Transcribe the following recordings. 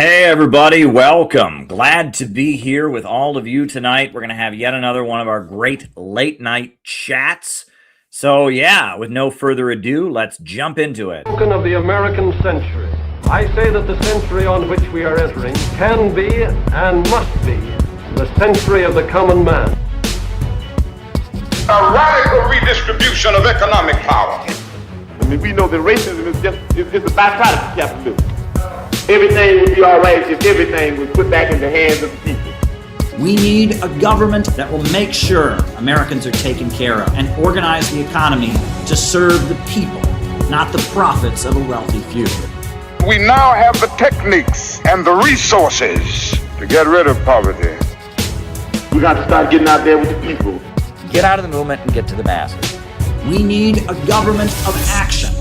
Hey everybody, welcome. Glad to be here with all of you tonight. We're going to have yet another one of our great late night chats. So yeah, with no further ado, let's jump into it. Token of the American century. I say that the century on which we are entering can be and must be the century of the common man. A radical redistribution of economic power. I mean, we know that racism is just a byproduct of capitalism. Everything would be all right if everything was put back in the hands of the people. We need a government that will make sure Americans are taken care of and organize the economy to serve the people, not the profits of a wealthy few. We now have the techniques and the resources to get rid of poverty. We got to start getting out there with the people. Get out of the movement and get to the masses. We need a government of action.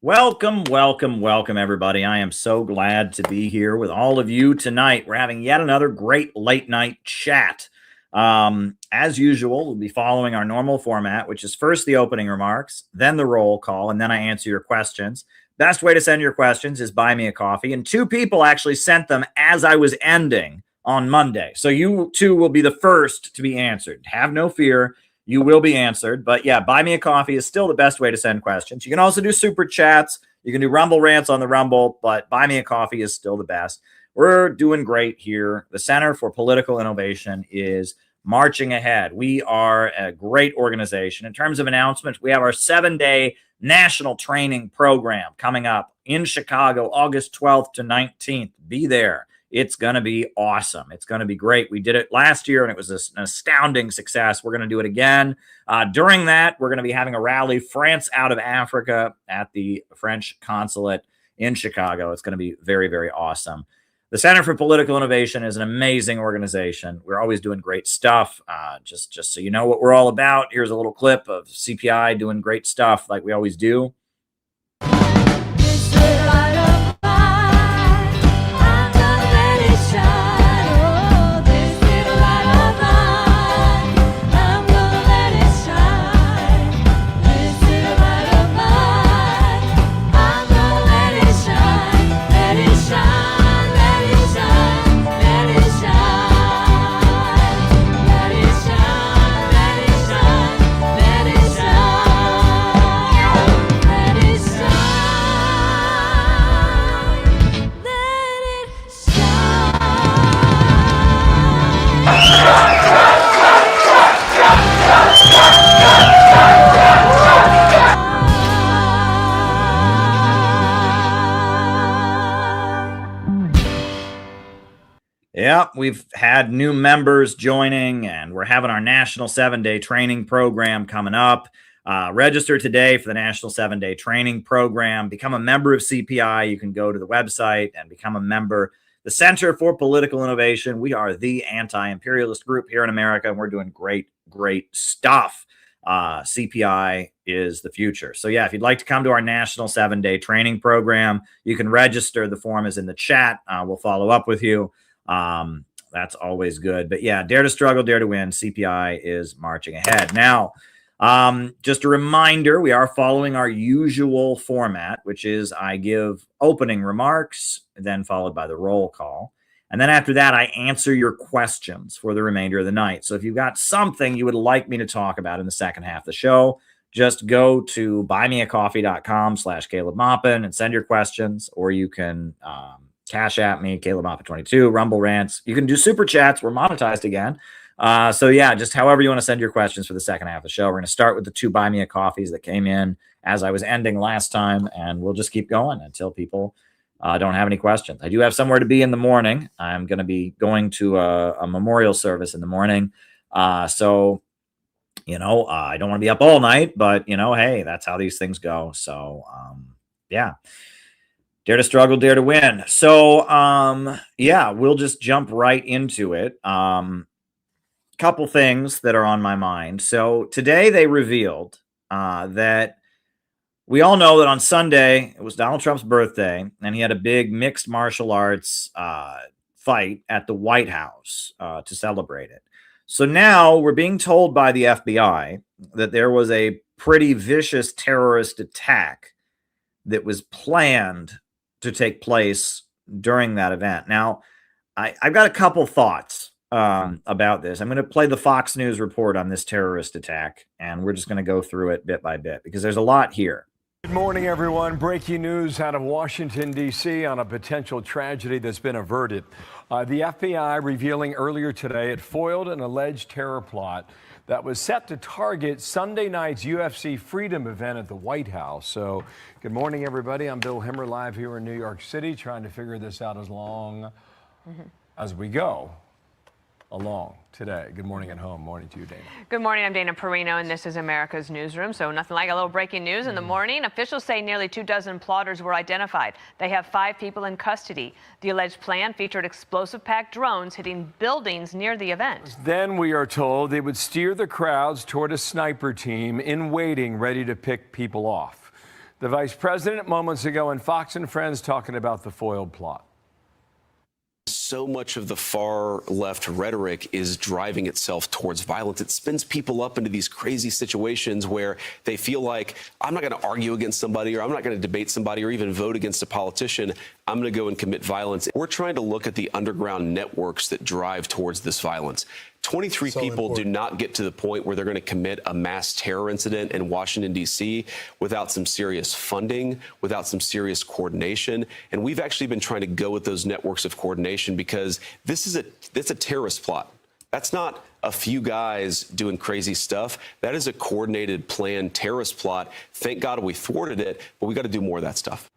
Welcome, everybody. I am so glad to be here with all of you tonight. We're having yet another great late night chat. As usual, we'll be following our normal format, which is first the opening remarks, then the roll call, and then I answer your questions. Best way to send your questions is buy me a coffee. And 2 people actually sent them as I was ending on Monday. So you 2 will be the first to be answered. Have no fear. You will be answered. But yeah, buy me a coffee is still the best way to send questions. You can also do super chats. You can do Rumble rants on the Rumble, but buy me a coffee is still the best. We're doing great here. The Center for Political Innovation is marching ahead. We are a great organization. In terms of announcements, we have our 7-day national training program coming up in Chicago, August 12th to 19th. Be there. It's going to be awesome. It's going to be great. We did it last year, and it was an astounding success. We're going to do it again. During that, we're going to be having a rally, France out of Africa, at the French consulate in Chicago. It's going to be very, very awesome. The Center for Political Innovation is an amazing organization. We're always doing great stuff. Just so you know what we're all about, here's a little clip of CPI doing great stuff like we always do. Yeah, we've had new members joining, and we're having our national 7-day training program coming up. Register today for the national 7-day training program. Become a member of CPI. You can go to the website and become a member. The Center for Political Innovation. We are the anti-imperialist group here in America, and we're doing great, great stuff. CPI is the future. So yeah, if you'd like to come to our national 7-day training program, you can register. The form is in the chat. We'll follow up with you. That's always good. But yeah, dare to struggle, dare to win. CPI is marching ahead. Now, just a reminder, we are following our usual format, which is I give opening remarks, then followed by the roll call. And then after that, I answer your questions for the remainder of the night. So if you've got something you would like me to talk about in the second half of the show, just go to buymeacoffee.com/Caleb Maupin and send your questions, or you can Cash at me, Caleb Maupin 22, Rumble rants. You can do super chats. We're monetized again. So yeah, just however you want to send your questions for the second half of the show. We're going to start with the 2 buy me a coffees that came in as I was ending last time, and we'll just keep going until people don't have any questions. I do have somewhere to be in the morning. I'm going to be going to a memorial service in the morning. So, I don't want to be up all night, but hey, that's how these things go. So, yeah. Dare to struggle, dare to win. So, yeah, we'll just jump right into it. Couple things that are on my mind. So today they revealed that we all know that on Sunday, it was Donald Trump's birthday, and he had a big mixed martial arts fight at the White House to celebrate it. So now we're being told by the FBI that there was a pretty vicious terrorist attack that was planned to take place during that event. Now, I've got a couple thoughts about this. I'm going to play the Fox News report on this terrorist attack, and we're just going to go through it bit by bit because there's a lot here. Good morning, everyone. Breaking news out of Washington, D.C. on a potential tragedy that's been averted. The FBI revealing earlier today it foiled an alleged terror plot that was set to target Sunday night's UFC Freedom event at the White House. So, good morning, everybody. I'm Bill Hemmer, live here in New York City, trying to figure this out as long as we go along today. Good morning at home. Morning to you, Dana. Good morning. I'm Dana Perino, and this is America's Newsroom. So nothing like a little breaking news in the morning. Officials say nearly 24 plotters were identified. They have 5 people in custody. The alleged plan featured explosive-packed drones hitting buildings near the event. Then we are told they would steer the crowds toward a sniper team in waiting, ready to pick people off. The vice president moments ago on Fox and Friends talking about the foiled plot. So much of the far left rhetoric is driving itself towards violence. It spins people up into these crazy situations where they feel like, I'm not going to argue against somebody, or I'm not going to debate somebody, or even vote against a politician. I'm going to go and commit violence. We're trying to look at the underground networks that drive towards this violence. 23 people do not get to the point where they're going to commit a mass terror incident in Washington, D.C. without some serious funding, without some serious coordination. And we've actually been trying to go with those networks of coordination because that's a terrorist plot. That's not a few guys doing crazy stuff. That is a coordinated, planned terrorist plot. Thank God we thwarted it, but we got to do more of that stuff.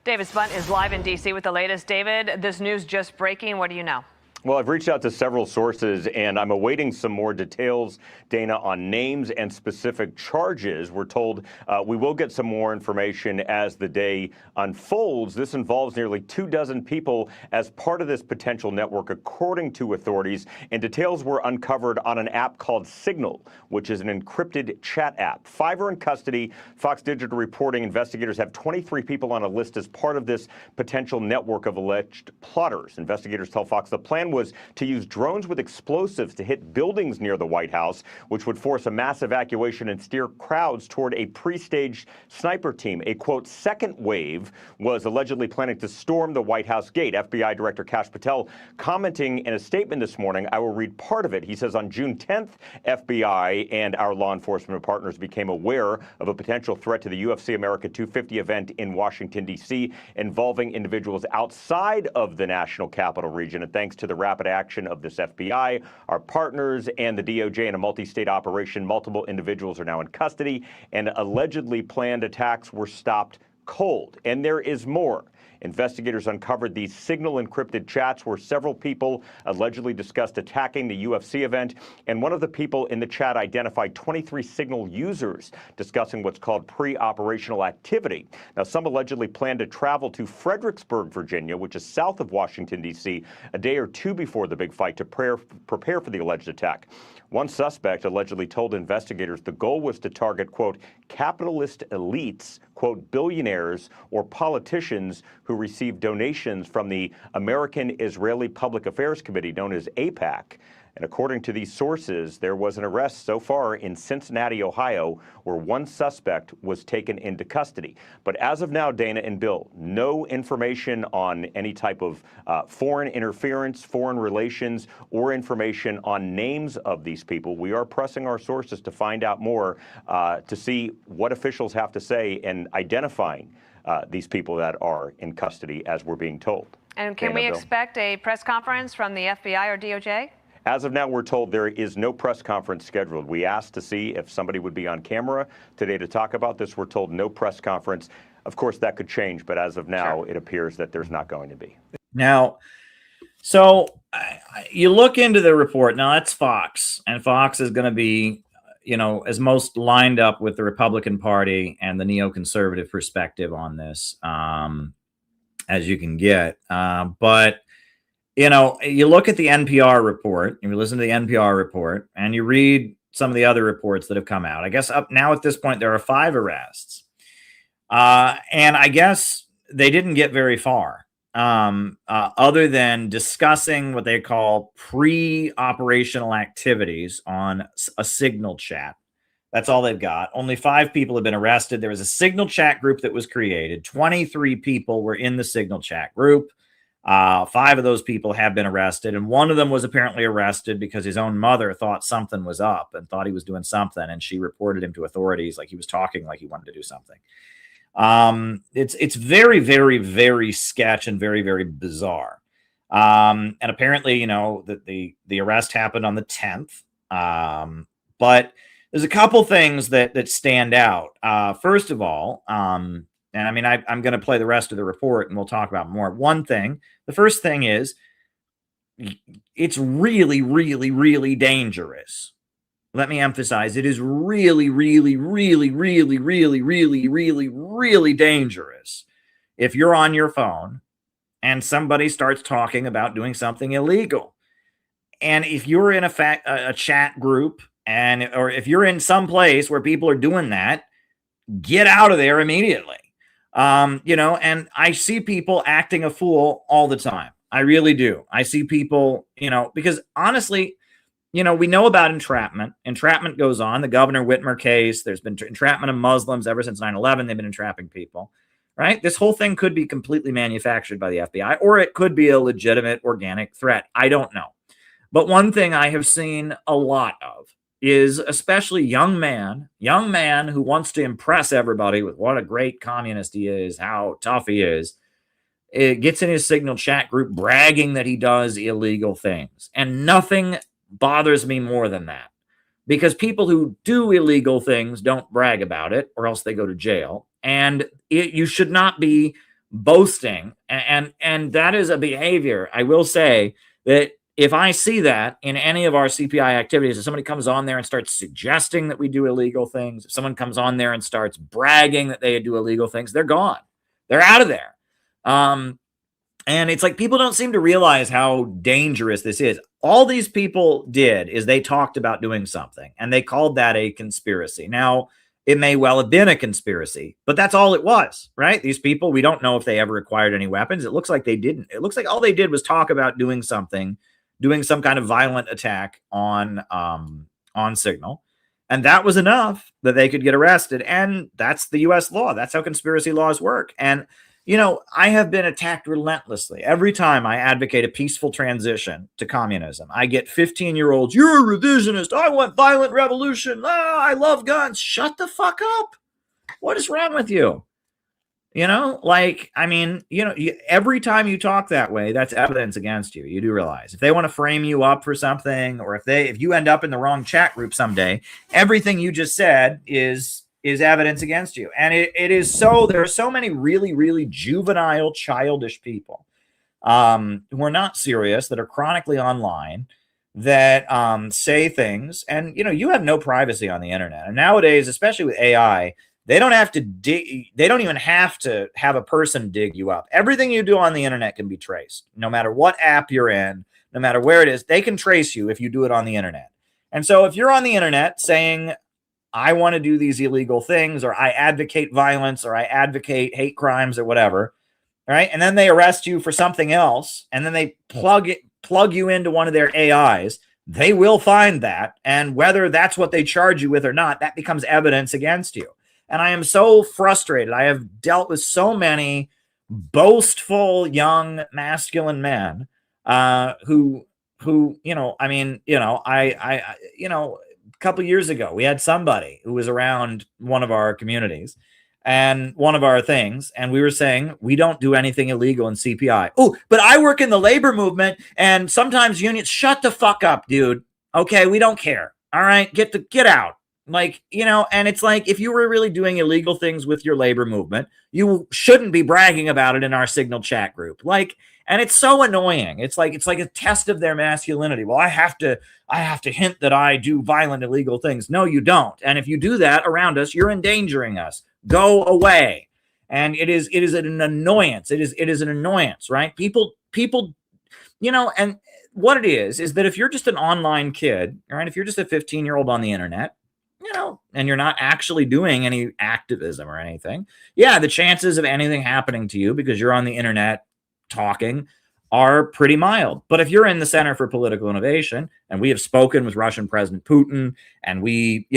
David Spunt is live in D.C. with the latest. David, this news just breaking. What do you know? Well, I've reached out to several sources, and I'm awaiting some more details, Dana, on names and specific charges. We're told we will get some more information as the day unfolds. This involves nearly 24 people as part of this potential network, according to authorities, and details were uncovered on an app called Signal, which is an encrypted chat app. 5 are in custody. Fox Digital reporting investigators have 23 people on a list as part of this potential network of alleged plotters. Investigators tell Fox the plan was to use drones with explosives to hit buildings near the White House, which would force a mass evacuation and steer crowds toward a pre-staged sniper team. A, quote, second wave was allegedly planning to storm the White House gate. FBI Director Kash Patel commenting in a statement this morning. I will read part of it. He says, on June 10th, FBI and our law enforcement partners became aware of a potential threat to the UFC America 250 event in Washington, D.C., involving individuals outside of the national capital region. And thanks to the rapid action of this FBI, our partners, and the DOJ in a multi-state operation, multiple individuals are now in custody, and allegedly planned attacks were stopped cold. And there is more. Investigators uncovered these Signal encrypted chats where several people allegedly discussed attacking the UFC event, and one of the people in the chat identified 23 Signal users discussing what's called pre-operational activity. Now, some allegedly planned to travel to Fredericksburg, Virginia, which is south of Washington, D.C., a day or two before the big fight to prepare for the alleged attack. One suspect allegedly told investigators the goal was to target, quote, capitalist elites, quote, billionaires or politicians who receive donations from the American Israeli Public Affairs Committee, known as AIPAC. And according to these sources, there was an arrest so far in Cincinnati, Ohio, where one suspect was taken into custody. But as of now, Dana and Bill, no information on any type of foreign interference, foreign relations, or information on names of these people. We are pressing our sources to find out more, to see what officials have to say in identifying these people that are in custody, as we're being told. And can we expect a press conference from the FBI or DOJ? As of now, we're told there is no press conference scheduled. We asked to see if somebody would be on camera today to talk about this. We're told no press conference. Of course, that could change, but as of now, It appears that there's not going to be. Now, so you look into the report. Now, that's Fox, and Fox is going to be, you know, as most lined up with the Republican Party and the neoconservative perspective on this as you can get. But you know, you look at the NPR report, and you listen to the NPR report, and you read some of the other reports that have come out. I guess up now at this point, there are 5 arrests. And I guess they didn't get very far. other than discussing what they call pre-operational activities on a signal chat. That's all they've got. Only 5 people have been arrested. There was a signal chat group that was created. 23 people were in the signal chat group. 5 of those people have been arrested, and one of them was apparently arrested because his own mother thought something was up and thought he was doing something, and she reported him to authorities like he was talking like he wanted to do something. It's very, very, very sketch and very, very bizarre. And apparently, you know, that the arrest happened on the 10th. But there's a couple things that stand out. First of all, and I mean, I'm going to play the rest of the report and we'll talk about more. One thing, the first thing is it's really, really, really dangerous. Let me emphasize, it is really, really, really, really, really, really, really, really dangerous if you're on your phone and somebody starts talking about doing something illegal. And if you're in a chat group or if you're in some place where people are doing that, get out of there immediately. You know, and I see people acting a fool all the time. I really do. I see people, you know, because honestly, you know, we know about entrapment. Entrapment goes on. The Governor Whitmer case, there's been entrapment of Muslims ever since 9/11. They've been entrapping people, right? This whole thing could be completely manufactured by the FBI, or it could be a legitimate organic threat. I don't know. But one thing I have seen a lot of is especially young man who wants to impress everybody with what a great communist he is, how tough he is. It gets in his signal chat group bragging that he does illegal things. And nothing bothers me more than that, because people who do illegal things don't brag about it or else they go to jail. And you should not be boasting. And that is a behavior, I will say, that if I see that in any of our CPI activities, if somebody comes on there and starts suggesting that we do illegal things, if someone comes on there and starts bragging that they do illegal things, they're gone. They're out of there. And it's like people don't seem to realize how dangerous this is. All these people did is they talked about doing something, and they called that a conspiracy. Now, it may well have been a conspiracy, but that's all it was, right? These people, we don't know if they ever acquired any weapons. It looks like they didn't. It looks like all they did was talk about doing something, doing some kind of violent attack on Signal. And that was enough that they could get arrested. And that's the U.S. law. That's how conspiracy laws work. And, you know, I have been attacked relentlessly. Every time I advocate a peaceful transition to communism, I get 15-year-olds, you're a revisionist. I want violent revolution. I love guns. Shut the fuck up. What is wrong with you? You know, like, I mean, you know, every time you talk that way, that's evidence against you. You do realize if they want to frame you up for something, or if you end up in the wrong chat group someday, everything you just said is evidence against you. And it is so, there are so many really, really juvenile, childish people who are not serious, that are chronically online, that say things. And, you know, you have no privacy on the internet. And nowadays, especially with AI, they don't have to dig. They don't even have to have a person dig you up. Everything you do on the internet can be traced. No matter what app you're in, no matter where it is, they can trace you if you do it on the internet. And so if you're on the internet saying, I want to do these illegal things, or I advocate violence, or I advocate hate crimes, or whatever, right? And then they arrest you for something else, and then they plug you into one of their AIs, they will find that. And whether that's what they charge you with or not, that becomes evidence against you. And I am so frustrated. I have dealt with so many boastful young masculine men who, you know, I mean, you know, I you know, a couple of years ago, we had somebody who was around one of our communities and one of our things, and we were saying, we don't do anything illegal in CPI. Oh, but I work in the labor movement, and sometimes unions. Shut the fuck up, dude. Okay, we don't care. All right, get out. Like, you know, and it's like, if you were really doing illegal things with your labor movement, you shouldn't be bragging about it in our Signal chat group. Like, and it's so annoying. It's like a test of their masculinity. Well, I have to hint that I do violent, illegal things. No, you don't. And if you do that around us, you're endangering us. Go away. And it is an annoyance. It is an annoyance, right? People, you know, and what it is that if you're just an online kid, right? If you're just a 15-year-old on the internet, you know, and you're not actually doing any activism or anything, yeah, the chances of anything happening to you because you're on the internet talking are pretty mild. But if you're in the Center for Political Innovation, and we have spoken with Russian President Putin, and we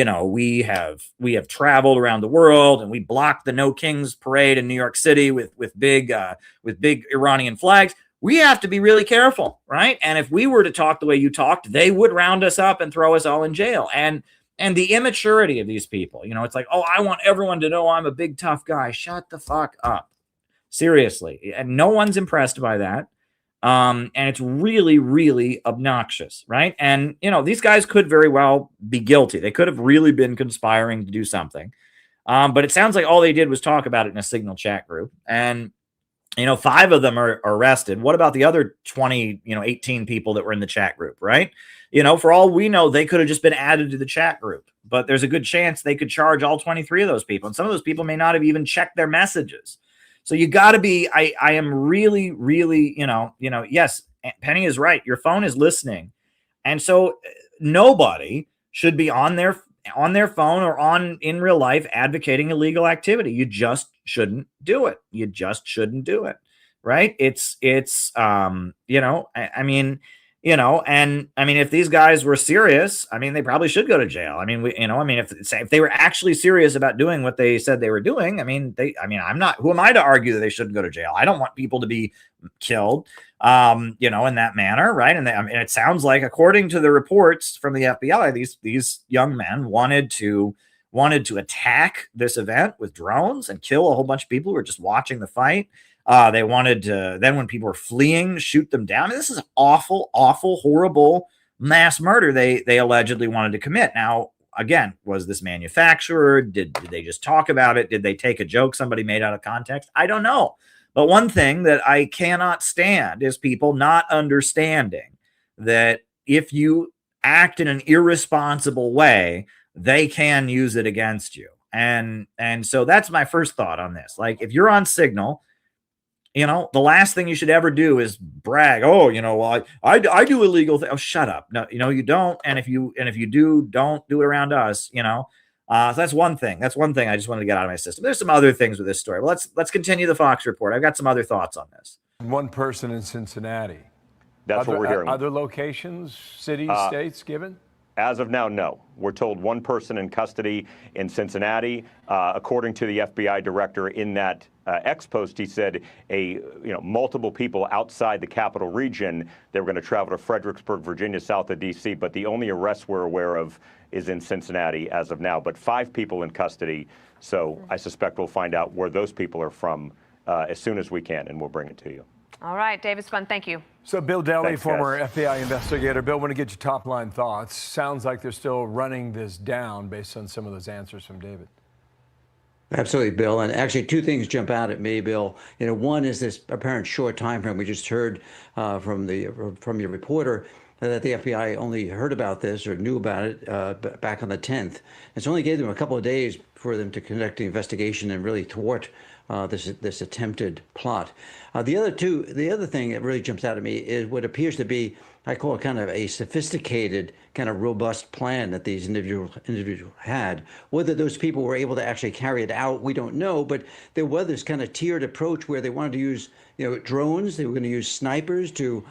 have traveled around the world, and we blocked the No Kings parade in New York City with big Iranian flags, we have to be really careful, right? And if we were to talk the way you talked, they would round us up and throw us all in jail. And the immaturity of these people, it's like, oh, I want everyone to know I'm a big tough guy. Shut the fuck up. Seriously. And no one's impressed by that. And it's really, really obnoxious, right? And, these guys could very well be guilty. They could have really been conspiring to do something. But it sounds like all they did was talk about it in a Signal chat group. And, 5 of them are arrested. What about the other 18 people that were in the chat group, right? For all we know, they could have just been added to the chat group. But there's a good chance they could charge all 23 of those people. And some of those people may not have even checked their messages. So you got to be, I am really, really, yes, Penny is right. Your phone is listening. And so nobody should be on their phone or in real life advocating illegal activity. You just shouldn't do it. You just shouldn't do it. Right. It's if these guys were serious, they probably should go to jail. If they were actually serious about doing what they said they were doing, who am I to argue that they shouldn't go to jail? I don't want people to be killed, in that manner. Right. And it sounds like, according to the reports from the FBI, these young men wanted to attack this event with drones and kill a whole bunch of people who were just watching the fight. They wanted to, then when people were fleeing, shoot them down. This is awful, awful, horrible mass murder they allegedly wanted to commit. Now, again, was this manufactured? Did they just talk about it? Did they take a joke somebody made out of context? I don't know. But one thing that I cannot stand is people not understanding that if you act in an irresponsible way, they can use it against you. And so that's my first thought on this. Like, if you're on Signal, the last thing you should ever do is brag. Oh, I do illegal things. Oh, shut up. No, you don't. And if you do, don't do it around us. So that's one thing. That's one thing I just wanted to get out of my system. There's some other things with this story. Well, let's continue the Fox report. I've got some other thoughts on this. One person in Cincinnati. That's what we're hearing. Other locations, cities, states given? As of now, no. We're told one person in custody in Cincinnati. According to the FBI director in that X post, he said multiple people outside the capital region. They were going to travel to Fredericksburg, Virginia, south of D.C., but the only arrest we're aware of is in Cincinnati as of now. But 5 people in custody. So I suspect we'll find out where those people are from as soon as we can, and we'll bring it to you. All right, David Spun, thank you. So Bill Daly, Thanks, former guys. FBI investigator. Bill, want to get your top line thoughts. Sounds like they're still running this down based on some of those answers from David. Absolutely, Bill. And actually, 2 things jump out at me, Bill. One is this apparent short time frame. We just heard from your reporter that the FBI only heard about this or knew about it back on the 10th. It only gave them a couple of days for them to conduct the investigation and really thwart this attempted plot. The other thing that really jumps out at me is what appears to be, I call it kind of a sophisticated, kind of robust plan that these individuals had. Whether those people were able to actually carry it out, we don't know. But there was this kind of tiered approach where they wanted to use, drones. They were going to use snipers to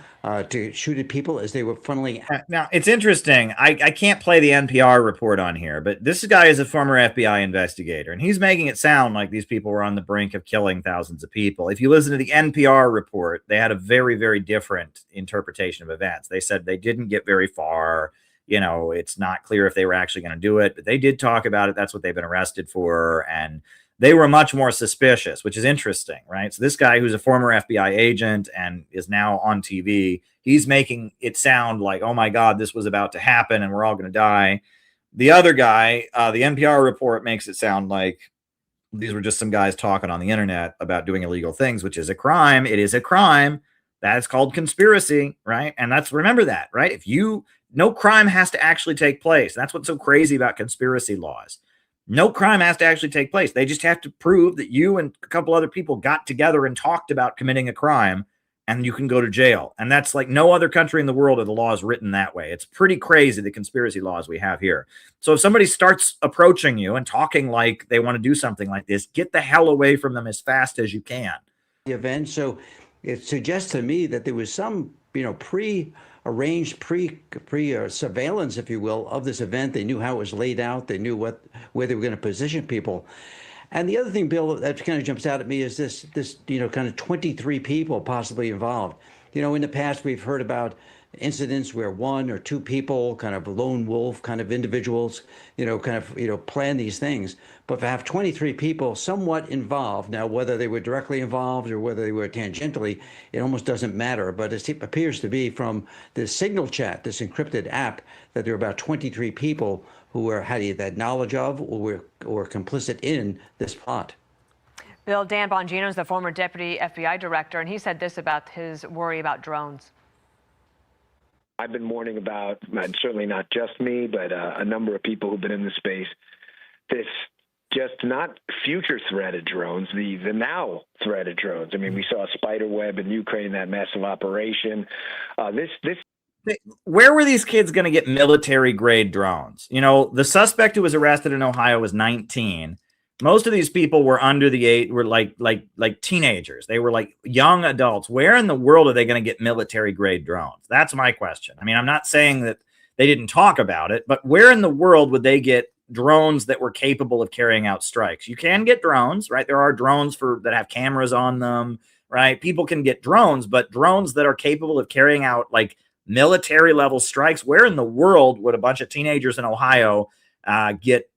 shoot at people as they were funneling. Now, it's interesting. I can't play the NPR report on here, but this guy is a former FBI investigator, and he's making it sound like these people were on the brink of killing thousands of people. If you listen to the NPR report, they had a very, very different interpretation of events. They said they didn't get very far. It's not clear if they were actually going to do it, but they did talk about it. That's what they've been arrested for. And they were much more suspicious, which is interesting, right? So this guy who's a former FBI agent and is now on TV, he's making it sound like, oh my God, this was about to happen and we're all going to die. The other guy, the NPR report makes it sound like these were just some guys talking on the internet about doing illegal things, which is a crime. It is a crime. That's called conspiracy, right? And remember that, right? No crime has to actually take place. That's what's so crazy about conspiracy laws. No crime has to actually take place. They just have to prove that you and a couple other people got together and talked about committing a crime, and you can go to jail. And that's like no other country in the world are the laws written that way. It's pretty crazy, the conspiracy laws we have here. So if somebody starts approaching you and talking like they want to do something like this, get the hell away from them as fast as you can. The event. So it suggests to me that there was some, pre-arranged, surveillance, if you will, of this event. They knew how it was laid out. They knew where they were going to position people. And the other thing, Bill, that kind of jumps out at me is this kind of 23 people possibly involved. In the past, we've heard about incidents where one or two people, kind of lone wolf kind of individuals, plan these things. But to have 23 people somewhat involved, now whether they were directly involved or whether they were tangentially, it almost doesn't matter. But it appears to be from this signal chat, this encrypted app, that there are about 23 people who had that knowledge of or complicit in this plot. Bill, Dan Bongino is the former deputy FBI director, and he said this about his worry about drones. I've been warning about, certainly not just me, but a number of people who've been in the space, this just not future threat of drones, the now threat of drones. I mean, we saw a spider web in Ukraine, that massive operation. Where were these kids going to get military grade drones? The suspect who was arrested in Ohio was 19. Most of these people were under the age, were like teenagers. They were like young adults. Where in the world are they going to get military grade drones? That's my question. I mean, I'm not saying that they didn't talk about it, but where in the world would they get drones that were capable of carrying out strikes? You can get drones, right? There are drones that have cameras on them, right? People can get drones, but drones that are capable of carrying out like military level strikes, where in the world would a bunch of teenagers in Ohio get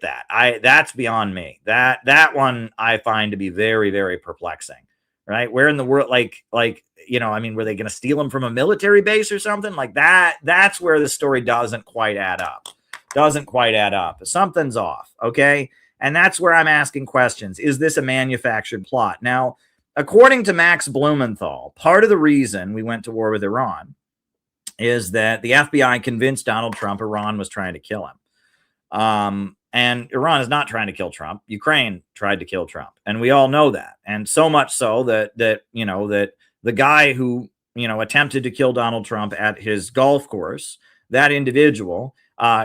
that? That's beyond me. That one I find to be very, very perplexing, right? Where in the world, I mean, were they going to steal them from a military base or something like that? That's where the story doesn't quite add up. Something's off. Okay. And that's where I'm asking questions. Is this a manufactured plot? Now, according to Max Blumenthal, part of the reason we went to war with Iran is that the FBI convinced Donald Trump Iran was trying to kill him. And Iran is not trying to kill Trump. Ukraine tried to kill Trump. And we all know that. And so much so that the guy who, attempted to kill Donald Trump at his golf course, that individual,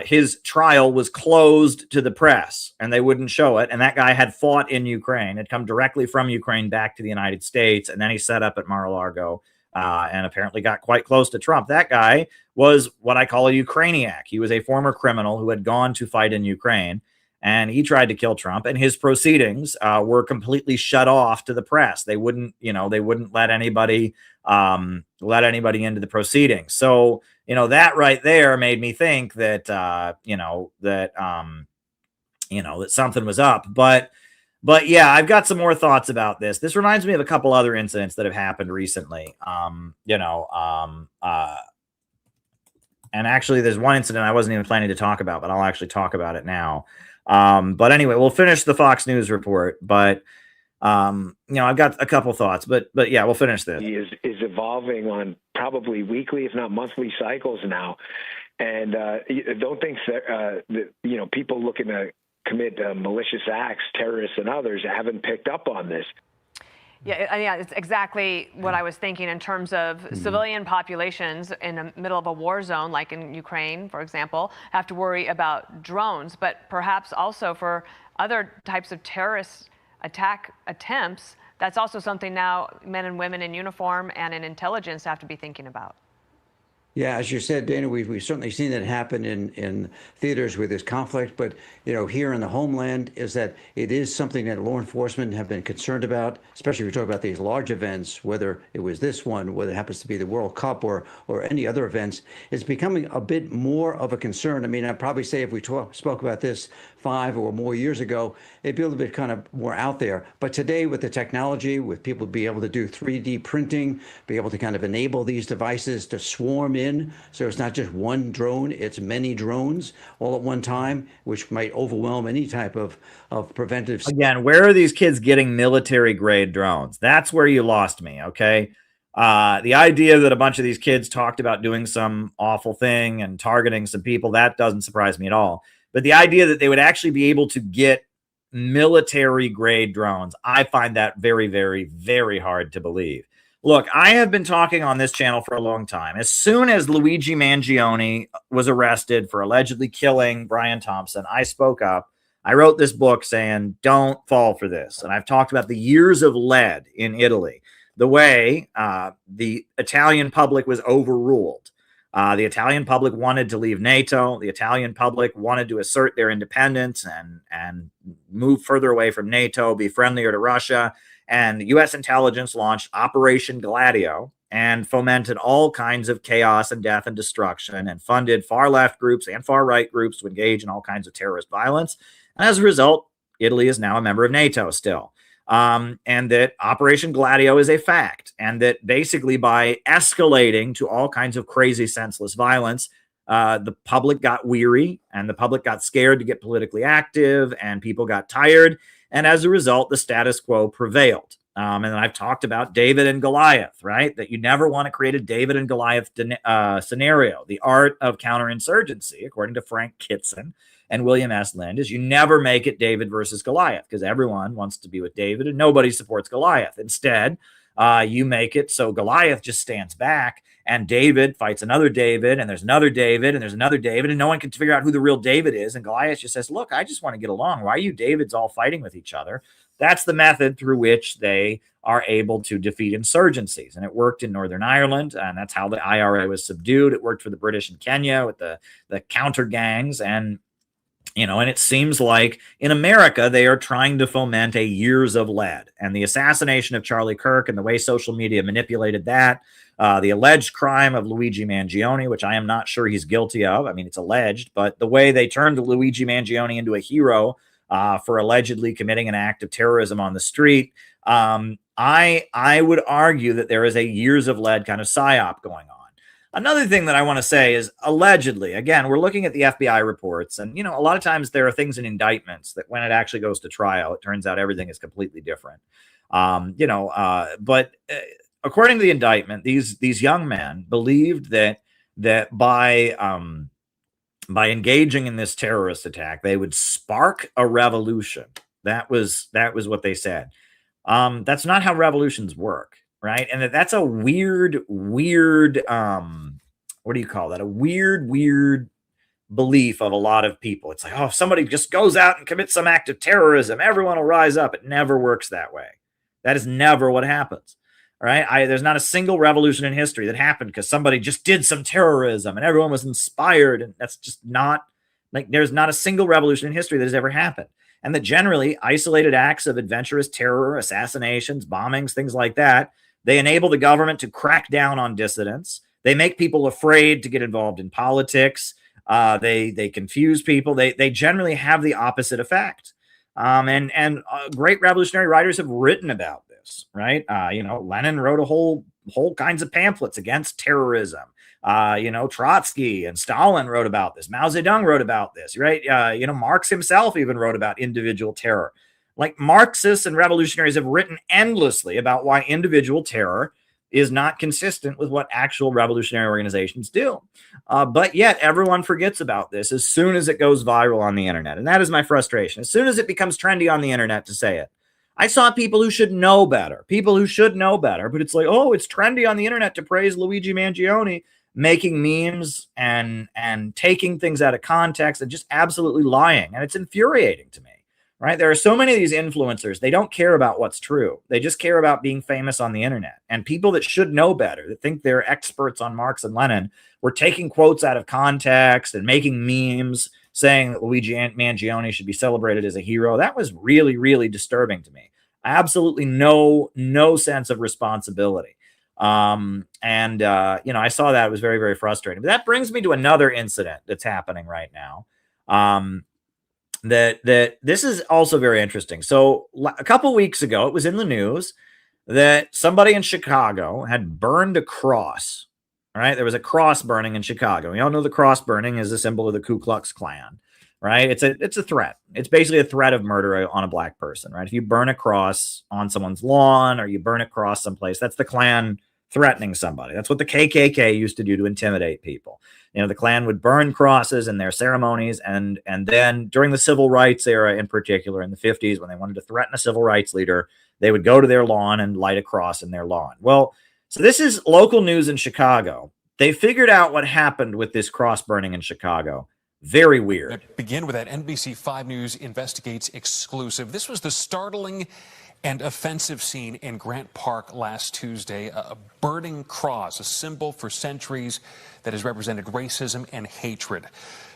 his trial was closed to the press and they wouldn't show it. And that guy had fought in Ukraine, had come directly from Ukraine back to the United States. And then he set up at Mar-a-Lago and apparently got quite close to Trump. That guy was what I call a Ukrainiac. He was a former criminal who had gone to fight in Ukraine, and he tried to kill Trump. And his proceedings were completely shut off to the press. They wouldn't let anybody into the proceedings. So that right there made me think that that something was up. But yeah, I've got some more thoughts about this. This reminds me of a couple other incidents that have happened recently. And actually, there's one incident I wasn't even planning to talk about, but I'll actually talk about it now. But anyway, we'll finish the Fox News report. But I've got a couple thoughts. But yeah, we'll finish this. He is evolving on probably weekly, if not monthly cycles now, and don't think that people looking to commit malicious acts, terrorists and others, haven't picked up on this. Yeah, it's exactly what I was thinking in terms of civilian populations in the middle of a war zone, like in Ukraine, for example, have to worry about drones, but perhaps also for other types of terrorist attack attempts. That's also something now men and women in uniform and in intelligence have to be thinking about. Yeah, as you said, Dana, we've certainly seen that happen in theaters where there's conflict. But, here in the homeland is that it is something that law enforcement have been concerned about, especially if we talk about these large events, whether it was this one, whether it happens to be the World Cup or any other events. It's becoming a bit more of a concern. I mean, I'd probably say if we spoke about this 5 or more years ago, it'd be a little bit kind of more out there. But today with the technology, with people being able to do 3D printing, be able to kind of enable these devices to swarm in. So it's not just one drone, it's many drones all at one time, which might overwhelm any type of preventive. Again, where are these kids getting military grade drones? That's where you lost me. Okay. The idea that a bunch of these kids talked about doing some awful thing and targeting some people, that doesn't surprise me at all. But the idea that they would actually be able to get military grade drones, I find that very, very, very hard to believe. Look, I have been talking on this channel for a long time. As soon as Luigi Mangione was arrested for allegedly killing Brian Thompson, I spoke up. I wrote this book saying, don't fall for this. And I've talked about the years of lead in Italy, the way the Italian public was overruled. The Italian public wanted to leave NATO. The Italian public wanted to assert their independence and move further away from NATO, be friendlier to Russia. And U.S. intelligence launched Operation Gladio and fomented all kinds of chaos and death and destruction and funded far left groups and far right groups to engage in all kinds of terrorist violence. And as a result, Italy is now a member of NATO still. And that Operation Gladio is a fact. And that basically by escalating to all kinds of crazy, senseless violence, the public got weary and the public got scared to get politically active and people got tired. And as a result, the status quo prevailed. And I've talked about David and Goliath, right? That you never want to create a David and Goliath scenario. The art of counterinsurgency, according to Frank Kitson and William S. Lind, is you never make it David versus Goliath because everyone wants to be with David and nobody supports Goliath. Instead, you make it so Goliath just stands back and David fights another David and there's another David and there's another David and no one can figure out who the real David is. And Goliath just says, look, I just want to get along. Why are you Davids all fighting with each other? That's the method through which they are able to defeat insurgencies. And it worked in Northern Ireland, and that's how the IRA was subdued. It worked for the British in Kenya with the counter gangs. And, you know, and it seems like in America, they are trying to foment a years of lead. And the assassination of Charlie Kirk and the way social media manipulated that, the alleged crime of Luigi Mangione, which I am not sure he's guilty of. I mean, it's alleged, but the way they turned Luigi Mangione into a hero for allegedly committing an act of terrorism on the street, I would argue that there is a years of lead kind of psyop going on. Another thing that I want to say is allegedly, again, we're looking at the FBI reports, and, you know, a lot of times there are things in indictments that when it actually goes to trial, it turns out everything is completely different. But according to the indictment, these young men believed that by engaging in this terrorist attack, they would spark a revolution. That was what they said. That's not how revolutions work, right? And that's a weird, what do you call that? A weird belief of a lot of people. It's like, oh, if somebody just goes out and commits some act of terrorism, everyone will rise up. It never works that way. That is never what happens. Right? There's not a single revolution in history that happened because somebody just did some terrorism and everyone was inspired. And that's just not, like, there's not a single revolution in history that has ever happened. And that generally isolated acts of adventurous terror, assassinations, bombings, things like that, they enable the government to crack down on dissidents. They make people afraid to get involved in politics. They confuse people. They generally have the opposite effect. And great revolutionary writers have written about this, right? Lenin wrote a whole kinds of pamphlets against terrorism. Trotsky and Stalin wrote about this. Mao Zedong wrote about this, right? Marx himself even wrote about individual terror. Like, Marxists and revolutionaries have written endlessly about why individual terror is not consistent with what actual revolutionary organizations do. But yet everyone forgets about this as soon as it goes viral on the internet. And that is my frustration. As soon as it becomes trendy on the internet to say it, I saw people who should know better, but it's like, oh, it's trendy on the internet to praise Luigi Mangione, making memes and taking things out of context and just absolutely lying. And it's infuriating to me. Right? There are so many of these influencers. They don't care about what's true. They just care about being famous on the internet. And people that should know better, that think they're experts on Marx and Lenin, were taking quotes out of context and making memes saying that Luigi Mangione should be celebrated as a hero. That was really, really disturbing to me. Absolutely no sense of responsibility. I saw that. It was very, very frustrating. But that brings me to another incident that's happening right now. That this is also very interesting. So a couple weeks ago, it was in the news that somebody in Chicago had burned a cross. All right, there was a cross burning in Chicago. We all know the cross burning is a symbol of the Ku Klux Klan, right? It's a threat. It's basically a threat of murder on a black person, right? If you burn a cross on someone's lawn or you burn a cross someplace, that's the Klan threatening somebody. That's what the KKK used to do to intimidate people. The Klan would burn crosses in their ceremonies, and then during the civil rights era, in particular in the 50s, when they wanted to threaten a civil rights leader, they would go to their lawn and light a cross in their lawn. Well, so this is local news in Chicago. They figured out what happened with this cross burning in Chicago. Very weird. Begin with that NBC 5 News Investigates exclusive. This was the startling and offensive scene in Grant Park last Tuesday. A burning cross, a symbol for centuries that has represented racism and hatred.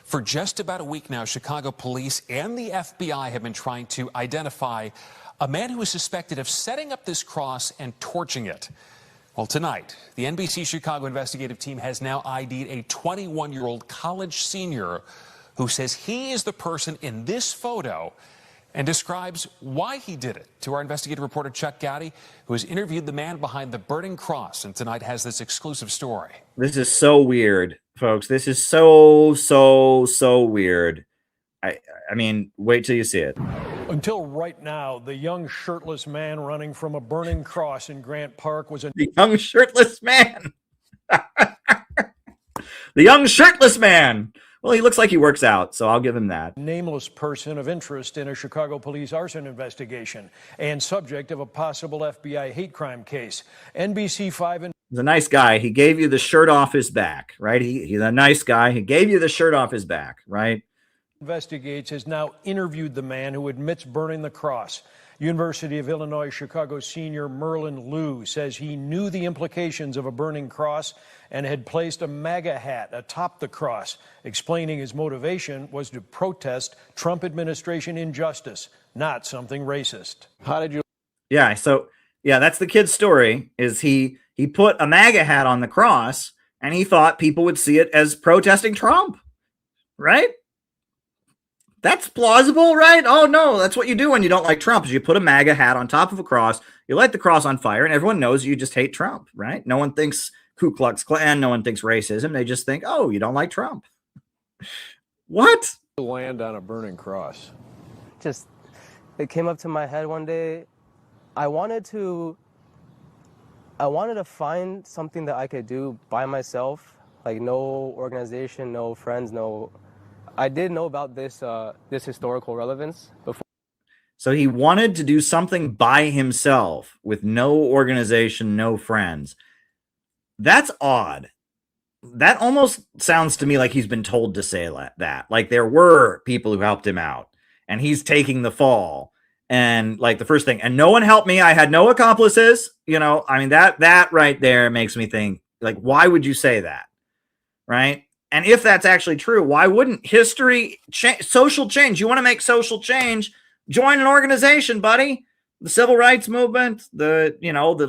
For just about a week now, Chicago police and the FBI have been trying to identify a man who is suspected of setting up this cross and torching it. Well, tonight, the NBC Chicago investigative team has now ID'd a 21-year-old college senior who says he is the person in this photo and describes why he did it. To our investigative reporter Chuck Gowdy, who has interviewed the man behind the burning cross, and tonight has this exclusive story. This is so weird, folks. This is so weird. I mean, wait till you see it. Until right now, the young shirtless man running from a burning cross in Grant Park was the young shirtless man. The young shirtless man. Well, he looks like he works out, so I'll give him that. Nameless person of interest in a Chicago police arson investigation and subject of a possible FBI hate crime case. NBC5 He's a nice guy. He gave you the shirt off his back, right? He's a nice guy. He gave you the shirt off his back, right? Investigates has now interviewed the man who admits burning the cross. University of Illinois Chicago senior Merlin Liu says he knew the implications of a burning cross and had placed a MAGA hat atop the cross, explaining his motivation was to protest Trump administration injustice, not something racist. How did you? Yeah, so yeah, that's the kid's story. Is he put a MAGA hat on the cross and he thought people would see it as protesting Trump, right? That's plausible, right? Oh, no, that's what you do when you don't like Trump is you put a MAGA hat on top of a cross, you light the cross on fire, and everyone knows you just hate Trump, right? No one thinks Ku Klux Klan, no one thinks racism. They just think, oh, you don't like Trump. What? Land on a burning cross. Just, it came up to my head one day. I wanted to find something that I could do by myself, like no organization, no friends, no... I did know about this this historical relevance before. So he wanted to do something by himself with no organization, no friends. That's odd. That almost sounds to me like he's been told to say that. Like there were people who helped him out and he's taking the fall. And like the first thing, and no one helped me. I had no accomplices. You know, I mean, that right there makes me think, like, why would you say that? Right? And if that's actually true, why wouldn't history change, social change? You want to make social change, join an organization, buddy. The civil rights movement, the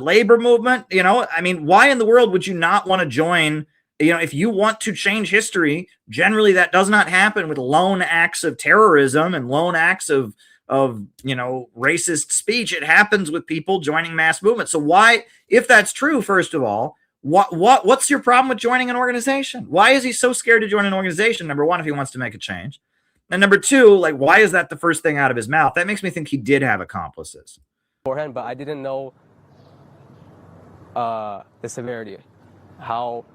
labor movement, I mean, why in the world would you not want to join? If you want to change history, generally that does not happen with lone acts of terrorism and lone acts of racist speech. It happens with people joining mass movements. So why, if that's true, first of all, what's your problem with joining an organization? Why is he so scared to join an organization? Number one, if he wants to make a change. And number two, like, why is that the first thing out of his mouth? That makes me think he did have accomplices. Beforehand, but I didn't know the severity, how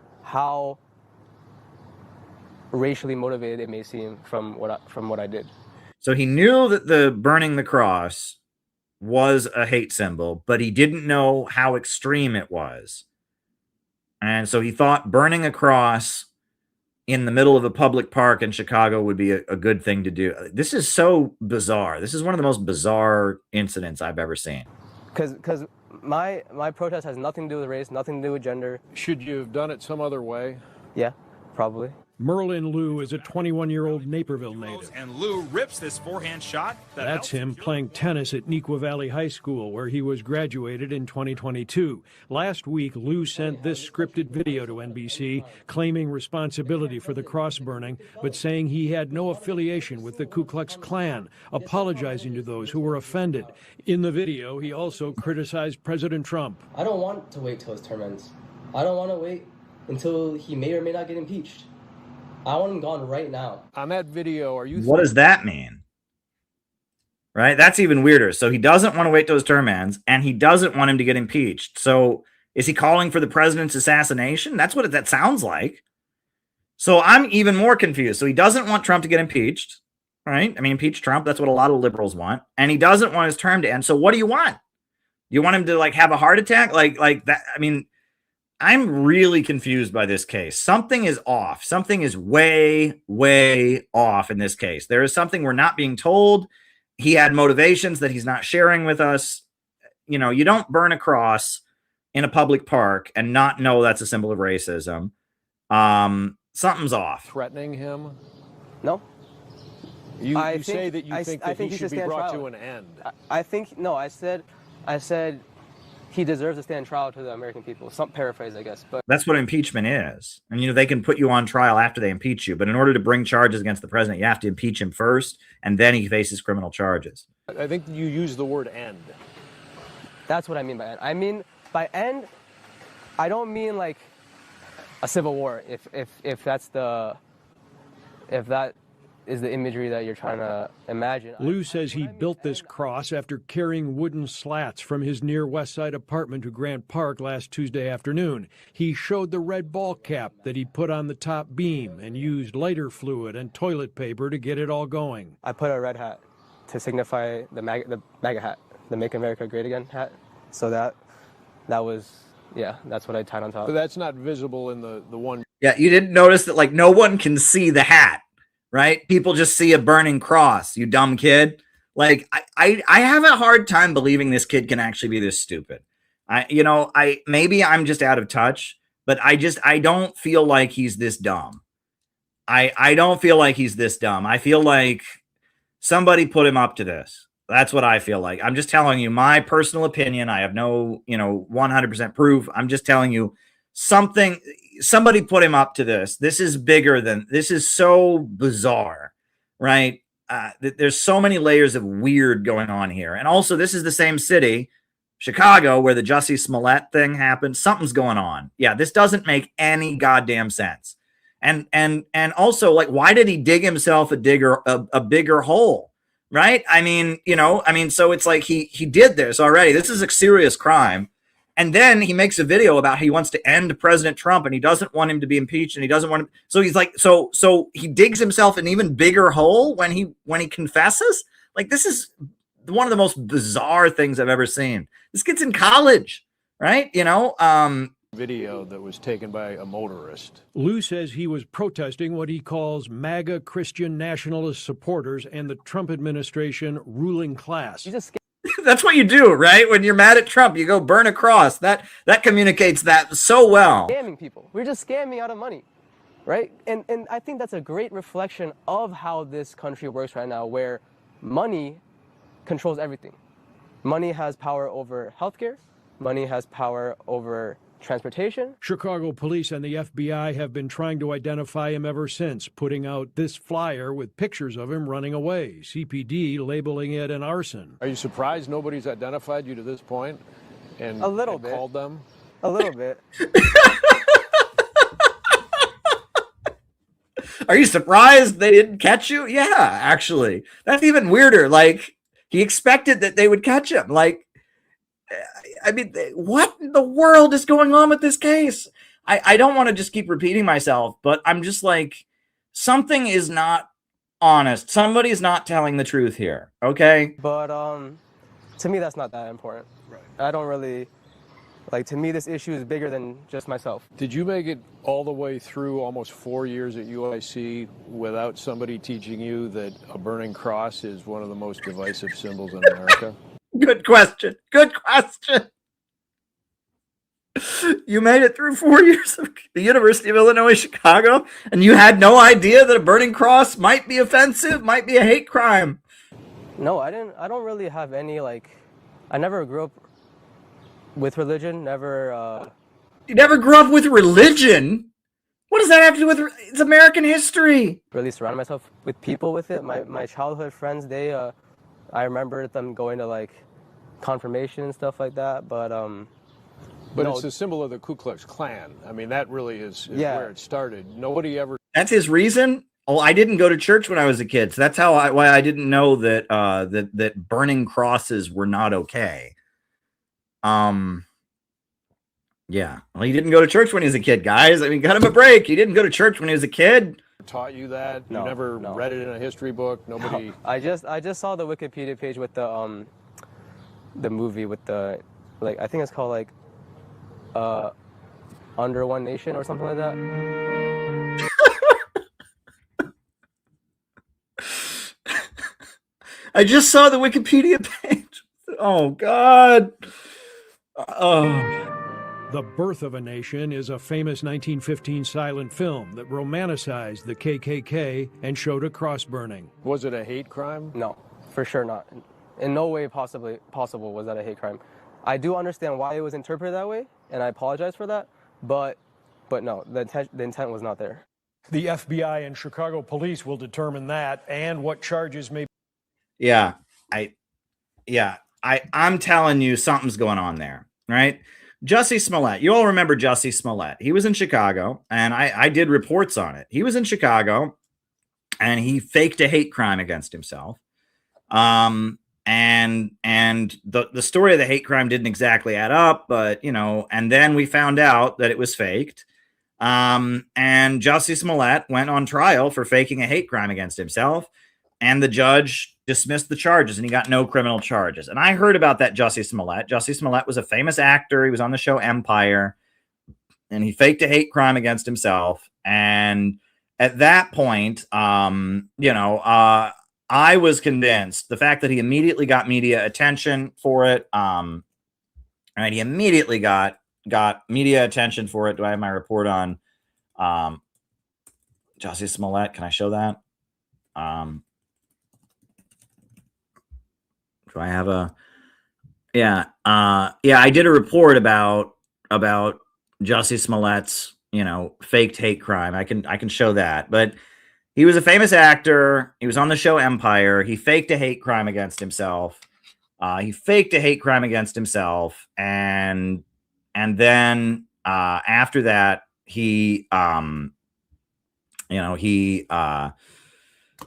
racially motivated it may seem from what I did. So he knew that the burning the cross was a hate symbol, but he didn't know how extreme it was. And so he thought burning a cross in the middle of a public park in Chicago would be a good thing to do. This is so bizarre. This is one of the most bizarre incidents I've ever seen. Because my protest has nothing to do with race, nothing to do with gender. Should you have done it some other way? Yeah, probably. Merlin Liu is a 21-year-old Naperville native. And Liu rips this forehand shot. That's him playing tennis at Neuqua Valley High School, where he was graduated in 2022. Last week, Liu sent this scripted video to NBC, claiming responsibility for the cross burning, but saying he had no affiliation with the Ku Klux Klan, apologizing to those who were offended. In the video, he also criticized President Trump. I don't want to wait till his term ends. I don't want to wait until he may or may not get impeached. I want him gone right now. On that video, are you... What does that mean? Right? That's even weirder. So he doesn't want to wait till his term ends, and he doesn't want him to get impeached. So is he calling for the president's assassination? That's what that sounds like. So I'm even more confused. So he doesn't want Trump to get impeached, right? I mean, impeach Trump. That's what a lot of liberals want. And he doesn't want his term to end. So what do you want? You want him to like have a heart attack? Like that? I mean, I'm really confused by this case. Something is off. Something is way, way off in this case. There is something we're not being told. He had motivations that he's not sharing with us. you don't burn a cross in a public park and not know that's a symbol of racism. Something's off. Threatening him? No. You say that you think that he should be brought to an end. I said he deserves to stand trial to the American people. Some paraphrase, I guess. But that's what impeachment is. And, they can put you on trial after they impeach you. But in order to bring charges against the president, you have to impeach him first, and then he faces criminal charges. I think you use the word end. That's what I mean by end. I mean, by end, I don't mean like a civil war, if that is the imagery that you're trying to imagine. Liu says he built this cross after carrying wooden slats from his near West Side apartment to Grant Park last Tuesday afternoon. He showed the red ball cap that he put on the top beam and used lighter fluid and toilet paper to get it all going. I put a red hat to signify the MAGA hat, the Make America Great Again hat. So that was, that's what I tied on top. But that's not visible in the one. Yeah, you didn't notice that, like, no one can see the hat. Right? People just see a burning cross, you dumb kid. Like, I have a hard time believing this kid can actually be this stupid. Maybe I'm just out of touch, but I don't feel like he's this dumb. I don't feel like he's this dumb. I feel like somebody put him up to this. That's what I feel like. I'm just telling you my personal opinion. I have no, 100% proof. I'm just telling you somebody put him up to this. This is bigger than this. Is so bizarre, right? There's so many layers of weird going on here. And also, this is the same city, Chicago, where the Jussie Smollett thing happened. Something's going on. Yeah, this doesn't make any goddamn sense. And also, like, why did he dig himself a bigger hole? Right? So it's like he did this already. This is a serious crime. And then he makes a video about how he wants to end President Trump and he doesn't want him to be impeached and he doesn't want him. So he's like, so he digs himself an even bigger hole when he confesses. Like, this is one of the most bizarre things I've ever seen. This kid's in college, right? Video that was taken by a motorist. Liu says he was protesting what he calls MAGA Christian nationalist supporters and the Trump administration ruling class. That's what you do, right? When you're mad at Trump, you go burn a cross. That communicates that so well. Scamming people. We're just scamming out of money, right? And I think that's a great reflection of how this country works right now, where money controls everything. Money has power over healthcare. Money has power over transportation. Chicago police and the FBI have been trying to identify him ever since, putting out this flyer with pictures of him running away, CPD labeling it an arson. Are you surprised nobody's identified you to this point? And a little bit. Called them? A little bit. Are you surprised they didn't catch you? Yeah, actually. That's even weirder. Like, he expected that they would catch him. Like, what in the world is going on with this case? I don't want to just keep repeating myself, but I'm just like, something is not honest. Somebody's not telling the truth here, okay? But to me, that's not that important. Right. I don't really, to me, this issue is bigger than just myself. Did you make it all the way through almost 4 years at UIC without somebody teaching you that a burning cross is one of the most divisive symbols in America? Good question. Good question. You made it through 4 years of the University of Illinois, Chicago, and you had no idea that a burning cross might be offensive, might be a hate crime. No, I didn't. I don't really have any, I never grew up with religion, never. You never grew up with religion? What does that have to do with it's American history? Really surround myself with people with it. My childhood friends, I remember them going to confirmation and stuff like that, but it's a symbol of the Ku Klux Klan. I mean, that really is where it started. Nobody ever. That's his reason. Oh, I didn't go to church when I was a kid, so that's why I didn't know that that burning crosses were not okay. Yeah, well, he didn't go to church when he was a kid, guys. I mean, cut him a break. He didn't go to church when he was a kid. Taught you that? No, you never read it in a history book? Nobody. No. I just saw the Wikipedia page with the movie with the I think it's called Under One Nation or something like that. I just saw the Wikipedia page. Oh, God. Oh. The Birth of a Nation is a famous 1915 silent film that romanticized the KKK and showed a cross burning. Was it a hate crime? No, for sure not. In no way possible was that a hate crime. I do understand why it was interpreted that way, and I apologize for that, but no, the intent was not there. The FBI and Chicago police will determine that and what charges may. Yeah, I'm telling you, something's going on there, right? Jussie Smollett, you all remember Jussie Smollett. He was in Chicago, and I did reports on it. He was in Chicago, and he faked a hate crime against himself. And the story of the hate crime didn't exactly add up, but, you know, and then we found out that it was faked. And Jussie Smollett went on trial for faking a hate crime against himself, and the judge dismissed the charges, and he got no criminal charges. And I heard about that Jussie Smollett. Jussie Smollett was a famous actor. He was on the show Empire, and he faked a hate crime against himself. And at that point, I was convinced the fact that he immediately got media attention for it. Right, he immediately got media attention for it. Do I have my report on Jussie Smollett? Can I show that? Do I have a? Yeah, I did a report about Jussie Smollett's, faked hate crime. I can show that. But he was a famous actor. He was on the show Empire. He faked a hate crime against himself. And then after that,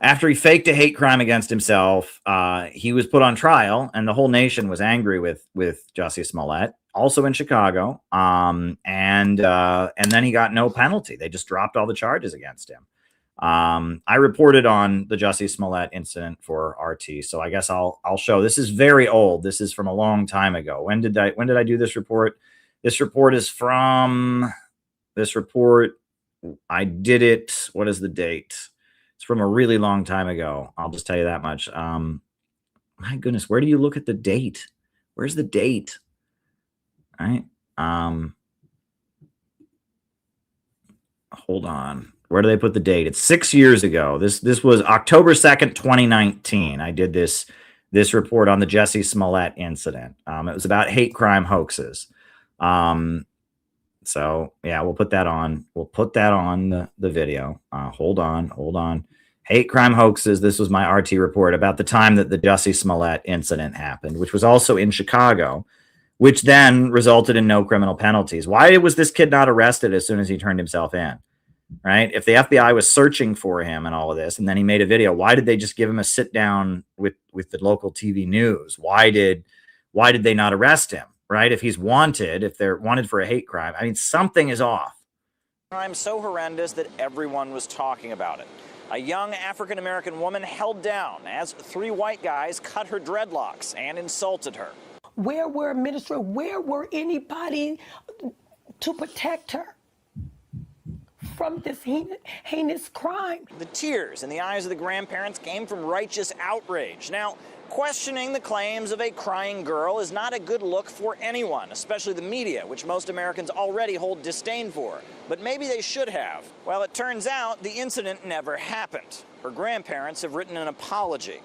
after he faked a hate crime against himself, he was put on trial, and the whole nation was angry with Jussie Smollett, also in Chicago. And then he got no penalty. They just dropped all the charges against him. I reported on the Jussie Smollett incident for RT, so I guess I'll show. This is very old. This is from a long time ago. When did I do this report? This report I did it. What is the date? It's from a really long time ago. I'll just tell you that much. My goodness, where do you look at the date? Where's the date? All right. Hold on. Where do they put the date? It's 6 years ago. This was October 2nd, 2019. I did this report on the Jussie Smollett incident. It was about hate crime hoaxes. So yeah, we'll put that on. We'll put that on the video. Hold on. Hate crime hoaxes. This was my RT report about the time that the Jussie Smollett incident happened, which was also in Chicago, which then resulted in no criminal penalties. Why was this kid not arrested as soon as he turned himself in? Right? If the FBI was searching for him and all of this, and then he made a video, why did they just give him a sit down with the local TV news? Why did they not arrest him? Right? If he's wanted, if they're wanted for a hate crime, I mean, something is off. Crime so horrendous that everyone was talking about it. A young African-American woman held down as 3 white guys cut her dreadlocks and insulted her. Where were administrators? Where were anybody to protect her from this heinous crime? The tears in the eyes of the grandparents came from righteous outrage. Now, questioning the claims of a crying girl is not a good look for anyone, especially the media, which most Americans already hold disdain for. But maybe they should have. Well, it turns out the incident never happened. Her grandparents have written an apology.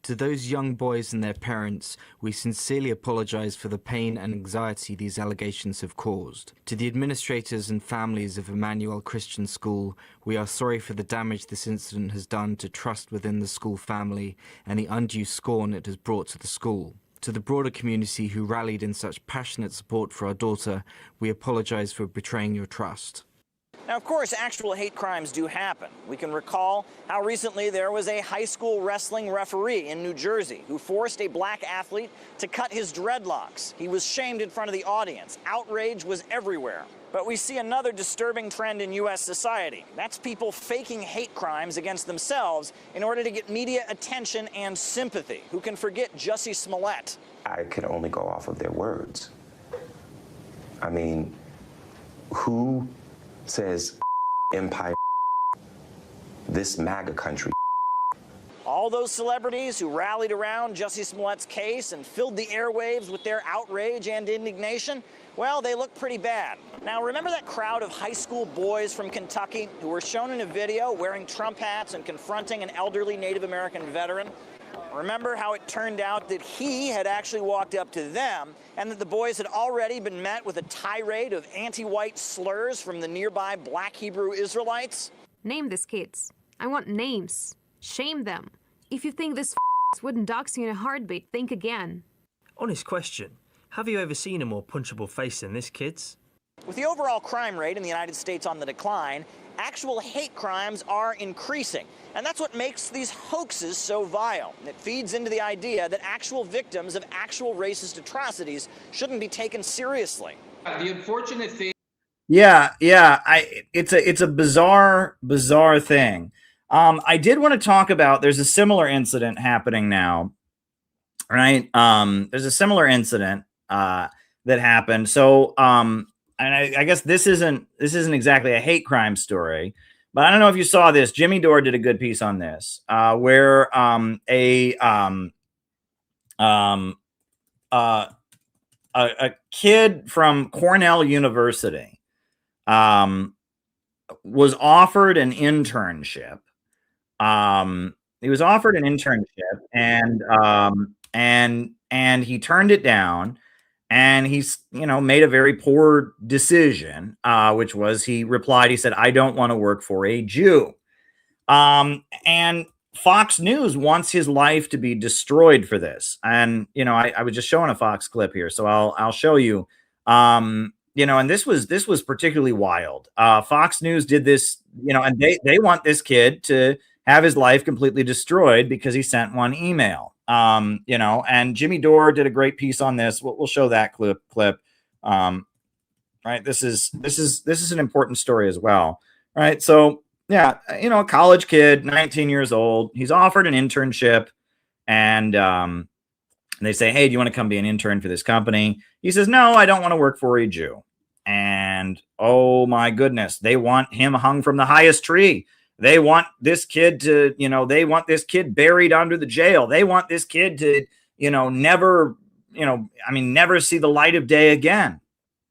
To those young boys and their parents, we sincerely apologize for the pain and anxiety these allegations have caused. To the administrators and families of Emmanuel Christian School, we are sorry for the damage this incident has done to trust within the school family and the undue scorn it has brought to the school. To the broader community who rallied in such passionate support for our daughter, we apologize for betraying your trust. Now, of course, actual hate crimes do happen. We can recall how recently there was a high school wrestling referee in New Jersey who forced a black athlete to cut his dreadlocks. He was shamed in front of the audience. Outrage was everywhere. But we see another disturbing trend in U.S. society. That's people faking hate crimes against themselves in order to get media attention and sympathy. Who can forget Jussie Smollett? I can only go off of their words. I mean, who says empire, this MAGA country? All those celebrities who rallied around Jussie Smollett's case and filled the airwaves with their outrage and indignation, well, they look pretty bad. Now, remember that crowd of high school boys from Kentucky who were shown in a video wearing Trump hats and confronting an elderly Native American veteran? Remember how it turned out that he had actually walked up to them and that the boys had already been met with a tirade of anti-white slurs from the nearby Black Hebrew Israelites? Name these kids. I want names. Shame them. If you think this wouldn't dox you in a heartbeat, think again. Honest question. Have you ever seen a more punchable face than this, kids? With the overall crime rate in the United States on the decline, actual hate crimes are increasing. And that's what makes these hoaxes so vile. It feeds into the idea that actual victims of actual racist atrocities shouldn't be taken seriously. The unfortunate thing. Yeah. It's a bizarre thing. I did want to talk about, there's a similar incident happening now, right? There's a similar incident that happened. So, and I guess this isn't exactly a hate crime story, but I don't know if you saw this. Jimmy Dore did a good piece on this, where a kid from Cornell University was offered an internship. He was offered an internship, and he turned it down. And he's, made a very poor decision, which was he replied, he said, "I don't want to work for a Jew." And Fox News wants his life to be destroyed for this. And, I was just showing a Fox clip here, so I'll show you. And this was particularly wild. Fox News did this, and they want this kid to have his life completely destroyed because he sent one email. And Jimmy Dore did a great piece on this. We'll show that clip. Right. This is an important story as well. Right. So, yeah, a college kid, 19 years old, he's offered an internship, and they say, "Hey, do you want to come be an intern for this company?" He says, "No, I don't want to work for a Jew." And oh my goodness, they want him hung from the highest tree. They want this kid to, they want this kid buried under the jail. They want this kid to, never see the light of day again.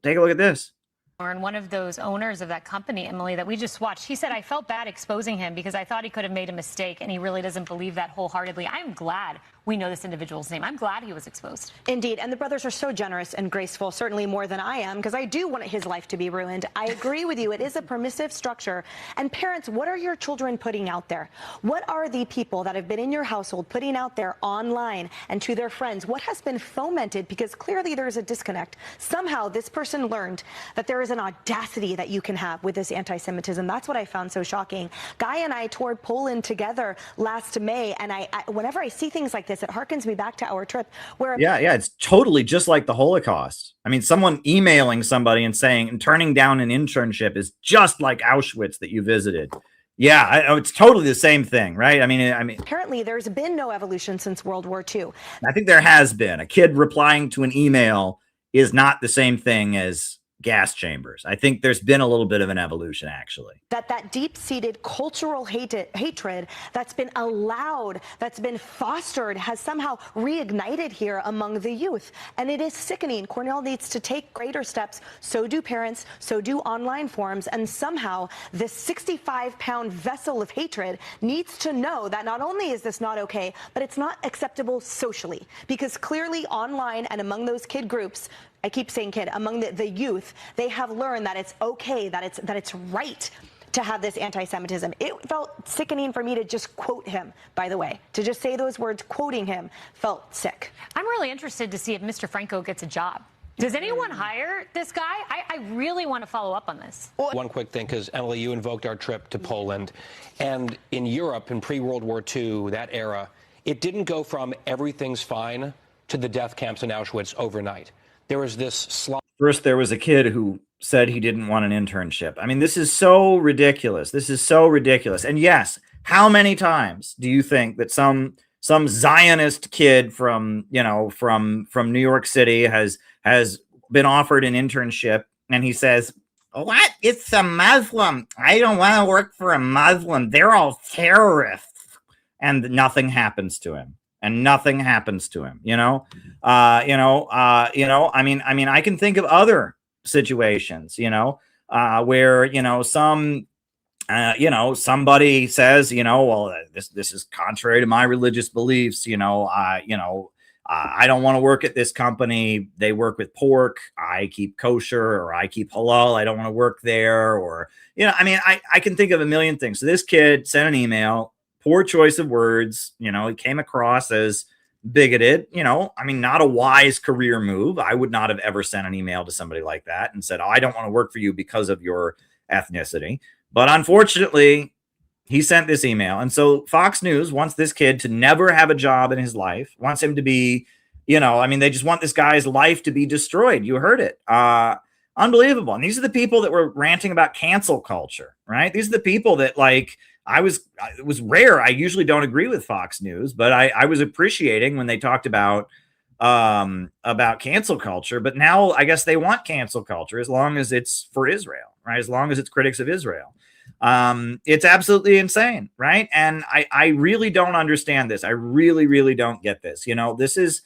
Take a look at this. And one of those owners of that company, Emily, that we just watched, he said, "I felt bad exposing him because I thought he could have made a mistake, and he really doesn't believe that wholeheartedly." I'm glad we know this individual's name. I'm glad he was exposed. Indeed, and the brothers are so generous and graceful, certainly more than I am, because I do want his life to be ruined. I agree with you. It is a permissive structure. And parents, what are your children putting out there? What are the people that have been in your household putting out there online and to their friends? What has been fomented? Because clearly there is a disconnect. Somehow this person learned that there is an audacity that you can have with this anti-Semitism. That's what I found so shocking. Guy and I toured Poland together last May, and I whenever I see things like this, it harkens me back to our trip where it's totally just like the Holocaust. I mean, someone emailing somebody and saying and turning down an internship is just like Auschwitz that you visited. Yeah, it's totally the same thing, right? I mean, apparently there's been no evolution since World War II. I think there has been. A kid replying to an email is not the same thing as gas chambers. I think there's been a little bit of an evolution, actually. That deep-seated cultural hatred that's been allowed, that's been fostered, has somehow reignited here among the youth. And it is sickening. Cornell needs to take greater steps. So do parents. So do online forums. And somehow this 65-pound vessel of hatred needs to know that not only is this not okay, but it's not acceptable socially. Because clearly online and among those kid groups, I keep saying kid, among the youth, they have learned that it's okay, that it's right to have this anti-Semitism. It felt sickening for me to just quote him, by the way. To just say those words, quoting him, felt sick. I'm really interested to see if Mr. Franco gets a job. Does anyone hire this guy? I really want to follow up on this. One quick thing, because Emily, you invoked our trip to Poland. And in Europe, in pre-World War II, that era, it didn't go from everything's fine to the death camps in Auschwitz overnight. There was this First, there was a kid who said he didn't want an internship. I mean, this is so ridiculous. This is so ridiculous. And yes, how many times do you think that some Zionist kid from New York City has been offered an internship and he says, "What? It's a Muslim. I don't want to work for a Muslim. They're all terrorists." and nothing happens to him. And nothing happens to him, I can think of other situations, where, somebody says, well, this is contrary to my religious beliefs, I don't want to work at this company. They work with pork. I keep kosher, or I keep halal. I don't want to work there. Or, I can think of a million things. So this kid sent an email, poor choice of words. He came across as bigoted, not a wise career move. I would not have ever sent an email to somebody like that and said, oh, I don't want to work for you because of your ethnicity. But unfortunately, he sent this email. And so Fox News wants this kid to never have a job in his life, wants him to be, they just want this guy's life to be destroyed. You heard it. Unbelievable. And these are the people that were ranting about cancel culture, right? These are the people that, like, it was rare. I usually don't agree with Fox News, but I was appreciating when they talked about cancel culture. But now I guess they want cancel culture as long as it's for Israel, right? As long as it's critics of Israel. It's absolutely insane, right? And I really don't understand this. I really, really don't get this. This is,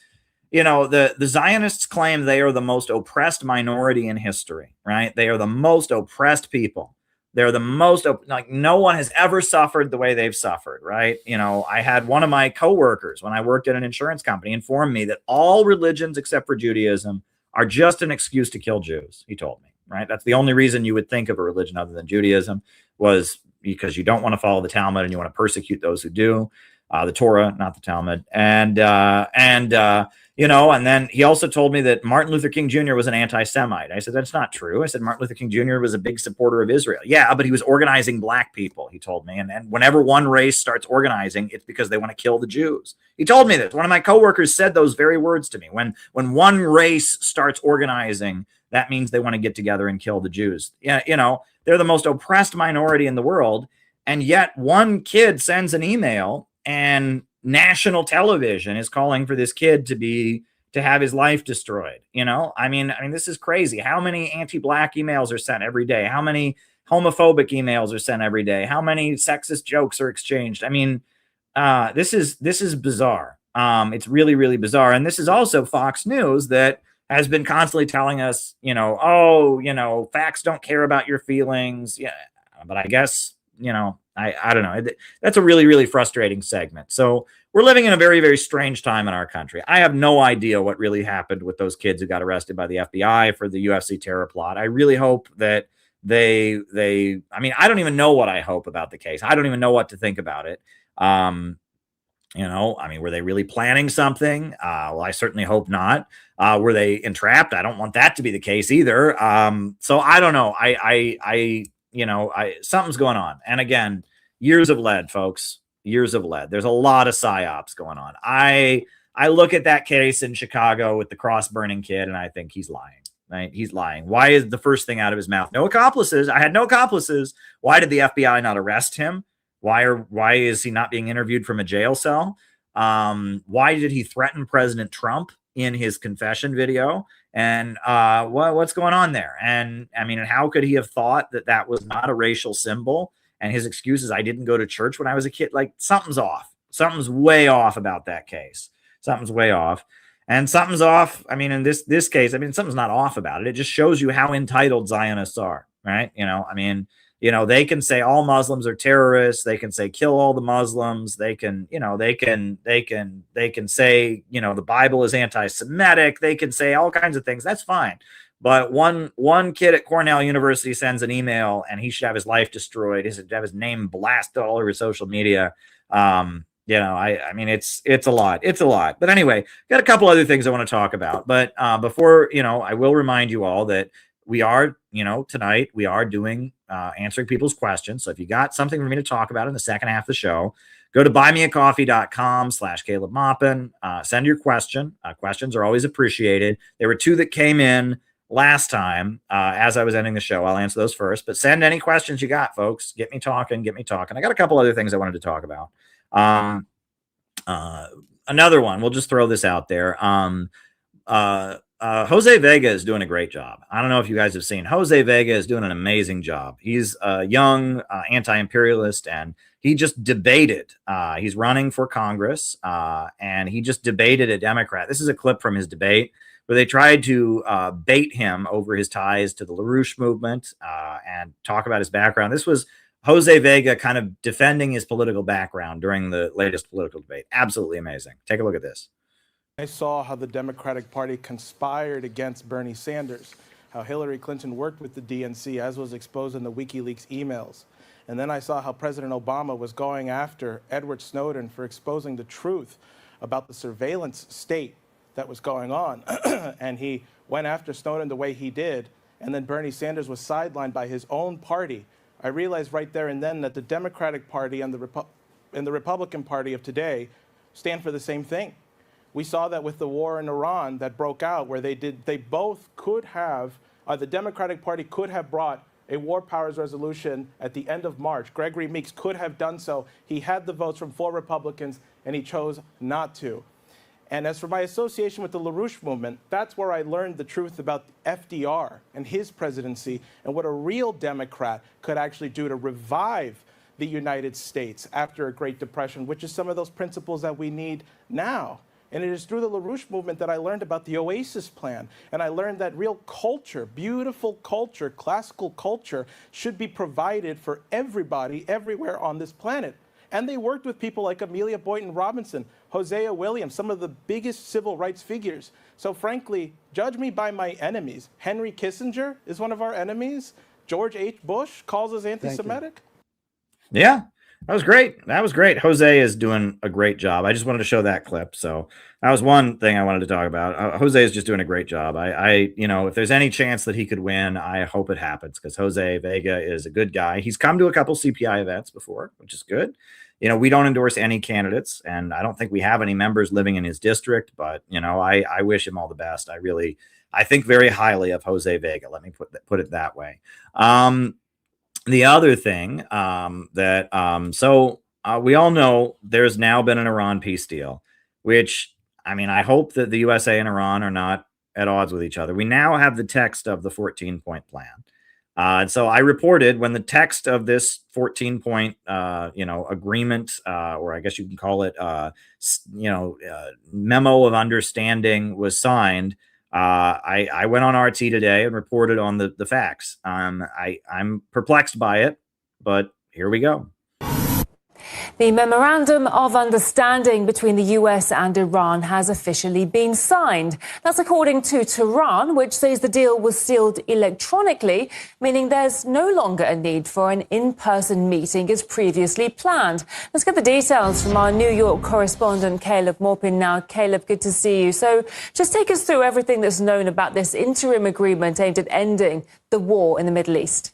the Zionists claim they are the most oppressed minority in history, right? They are the most oppressed people. They're the most, like, no one has ever suffered the way they've suffered, right? I had one of my coworkers when I worked at an insurance company inform me that all religions except for Judaism are just an excuse to kill Jews. He told me, right? That's the only reason you would think of a religion other than Judaism, was because you don't want to follow the Talmud and you want to persecute those who do. The Torah, not the Talmud. And then he also told me that Martin Luther King Jr. was an anti-Semite. I said, that's not true. I said, Martin Luther King Jr. was a big supporter of Israel. Yeah, but he was organizing black people, he told me. And whenever one race starts organizing, it's because they want to kill the Jews. He told me this. One of my coworkers said those very words to me. When one race starts organizing, that means they want to get together and kill the Jews. Yeah, they're the most oppressed minority in the world. And yet one kid sends an email and national television is calling for this kid to have his life destroyed. This is crazy. How many anti-black emails are sent every day? How many homophobic emails are sent every day? How many sexist jokes are exchanged? This is bizarre. It's really, really bizarre. And this is also Fox News that has been constantly telling us, facts don't care about your feelings. Yeah, but I guess, I don't know. That's a really, really frustrating segment. So we're living in a very, very strange time in our country. I have no idea what really happened with those kids who got arrested by the FBI for the UFC terror plot. I really hope that I don't even know what I hope about the case. I don't even know what to think about it. Were they really planning something? Well, I certainly hope not. Were they entrapped? I don't want that to be the case either. So I don't know. Something's going on. And again, years of lead, folks, years of lead. There's a lot of psyops going on. I look at that case in Chicago with the cross burning kid, and I think he's lying, right? He's lying. Why is the first thing out of his mouth? No accomplices. I had no accomplices. Why did the FBI not arrest him? Why is he not being interviewed from a jail cell? Why did he threaten President Trump in his confession video? And what's going on there? And how could he have thought that was not a racial symbol? And his excuse is, I didn't go to church when I was a kid. Like, something's off. Something's way off about that case. Something's way off. And something's off. In this case, something's not off about it. It just shows you how entitled Zionists are, right? They can say all Muslims are terrorists. They can say kill all the Muslims. They can say, the Bible is anti-Semitic. They can say all kinds of things. That's fine. But one kid at Cornell University sends an email and he should have his life destroyed. He should have his name blasted all over social media. It's a lot. It's a lot. But anyway, got a couple other things I want to talk about. But before, I will remind you all that we are, tonight we are doing answering people's questions. So if you got something for me to talk about in the second half of the show, go to buymeacoffee.com/Caleb Maupin. Send your question. Questions are always appreciated. There were two that came in last time as I was ending the show. I'll answer those first, but send any questions you got, folks. Get me talking. I got a couple other things I wanted to talk about. Another one, we'll just throw this out there. Jose Vega is doing a great job. I don't know if you guys have seen. Jose Vega is doing an amazing job. He's a young anti-imperialist, and he just debated. He's running for Congress, and he just debated a Democrat. This is a clip from his debate where they tried to bait him over his ties to the LaRouche movement and talk about his background. This was Jose Vega kind of defending his political background during the latest political debate. Absolutely amazing. Take a look at this. I saw how the Democratic Party conspired against Bernie Sanders, how Hillary Clinton worked with the DNC, as was exposed in the WikiLeaks emails. And then I saw how President Obama was going after Edward Snowden for exposing the truth about the surveillance state that was going on. And he went after Snowden the way he did. And then Bernie Sanders was sidelined by his own party. I realized right there and then that the Democratic Party and the Republican Party of today stand for the same thing. We saw that with the war in Iran that broke out, where they both could have, the Democratic Party could have brought a war powers resolution at the end of March. Gregory Meeks could have done so. He had the votes from 4 Republicans, and he chose not to. And as for my association with the LaRouche movement, that's where I learned the truth about FDR and his presidency and what a real Democrat could actually do to revive the United States after a Great Depression, which is some of those principles that we need now. And it is through the LaRouche movement that I learned about the Oasis Plan. And I learned that real culture, beautiful culture, classical culture, should be provided for everybody, everywhere on this planet. And they worked with people like Amelia Boynton Robinson, Hosea Williams, some of the biggest civil rights figures. So frankly, judge me by my enemies. Henry Kissinger is one of our enemies. George H. Bush calls us anti-Semitic. Yeah. That was great. That was great. Jose is doing a great job. I just wanted to show that clip. So that was one thing I wanted to talk about. Jose is just doing a great job. If there's any chance that he could win, I hope it happens because Jose Vega is a good guy. He's come to a couple CPI events before, which is good. We don't endorse any candidates, and I don't think we have any members living in his district, but, I wish him all the best. I think very highly of Jose Vega. Let me put it that way. The other thing we all know there's now been an Iran peace deal, which, I hope that the USA and Iran are not at odds with each other. We now have the text of the 14-point plan. And so I reported when the text of this 14-point, agreement, or I guess you can call it, memo of understanding was signed. I went on RT today and reported on the facts. I'm perplexed by it, but here we go. The Memorandum of Understanding between the U.S. and Iran has officially been signed. That's according to Tehran, which says the deal was sealed electronically, meaning there's no longer a need for an in-person meeting as previously planned. Let's get the details from our New York correspondent, Caleb Maupin now. Caleb, good to see you. So just take us through everything that's known about this interim agreement aimed at ending the war in the Middle East.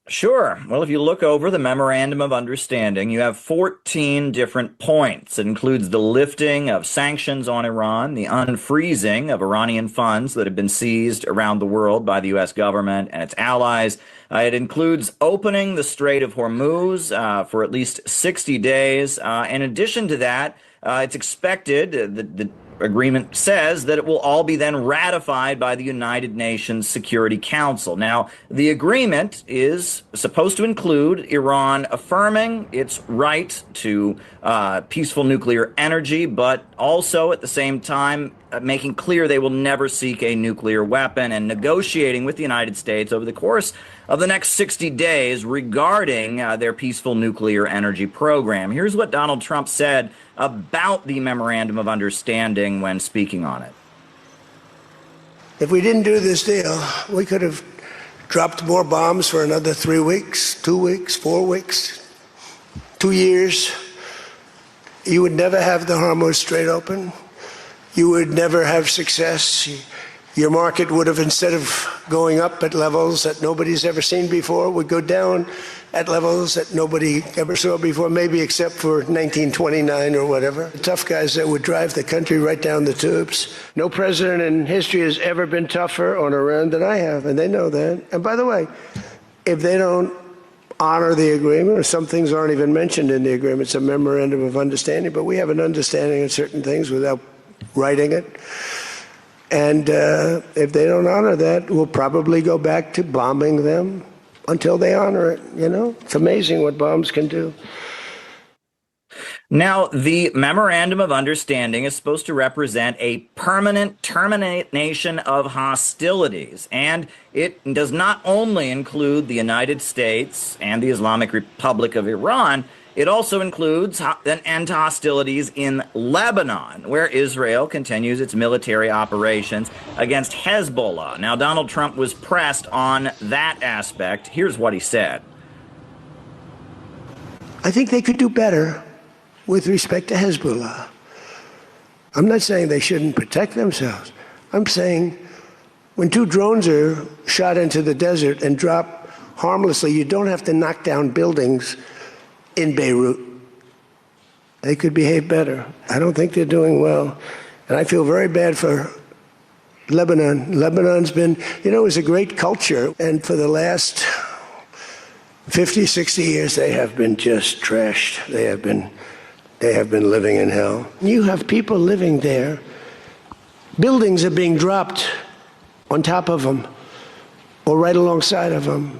Sure. Well, if you look over the Memorandum of Understanding, you have 14 different points. It includes the lifting of sanctions on Iran, the unfreezing of Iranian funds that have been seized around the world by the U.S. government and its allies. It includes opening the Strait of Hormuz for at least 60 days. In addition to that, it's expected, the agreement says, that it will all be then ratified by the United Nations Security Council. Now, the agreement is supposed to include Iran affirming its right to peaceful nuclear energy, but also at the same time making clear they will never seek a nuclear weapon and negotiating with the United States over the course of the next 60 days regarding their peaceful nuclear energy program. Here's what Donald Trump said about the Memorandum of Understanding when speaking on it. If we didn't do this deal, we could have dropped more bombs for another 3 weeks, 2 weeks, 4 weeks, 2 years. You would never have the Hormuz Strait open. You would never have success. Your market would have, instead of going up at levels that nobody's ever seen before, would go down at levels that nobody ever saw before, maybe except for 1929 or whatever. The tough guys that would drive the country right down the tubes. No president in history has ever been tougher on Iran than I have, and they know that. And by the way, if they don't honor the agreement, or some things aren't even mentioned in the agreement, it's a memorandum of understanding, but we have an understanding of certain things without writing it. And if they don't honor that, we'll probably go back to bombing them until they honor it. You know, it's amazing what bombs can do. Now, the Memorandum of Understanding is supposed to represent a permanent termination of hostilities, and it does not only include the United States and the Islamic Republic of Iran, it also includes an end to hostilities in Lebanon, where Israel continues its military operations against Hezbollah. Now, Donald Trump was pressed on that aspect. Here's what he said. I think they could do better with respect to Hezbollah. I'm not saying they shouldn't protect themselves. I'm saying when 2 drones are shot into the desert and drop harmlessly, you don't have to knock down buildings in Beirut. They could behave better. I don't think they're doing well. And I feel very bad for Lebanon. Lebanon's been, you know, it was a great culture. And for the last 50, 60 years, they have been just trashed. They have been living in hell. You have people living there. Buildings are being dropped on top of them or right alongside of them.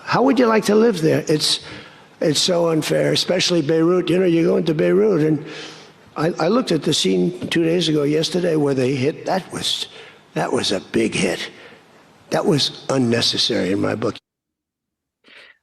How would you like to live there? It's so unfair, especially Beirut. You know, you go into Beirut, and I looked at the scene 2 days ago, yesterday, where they hit. That was a big hit. That was unnecessary in my book.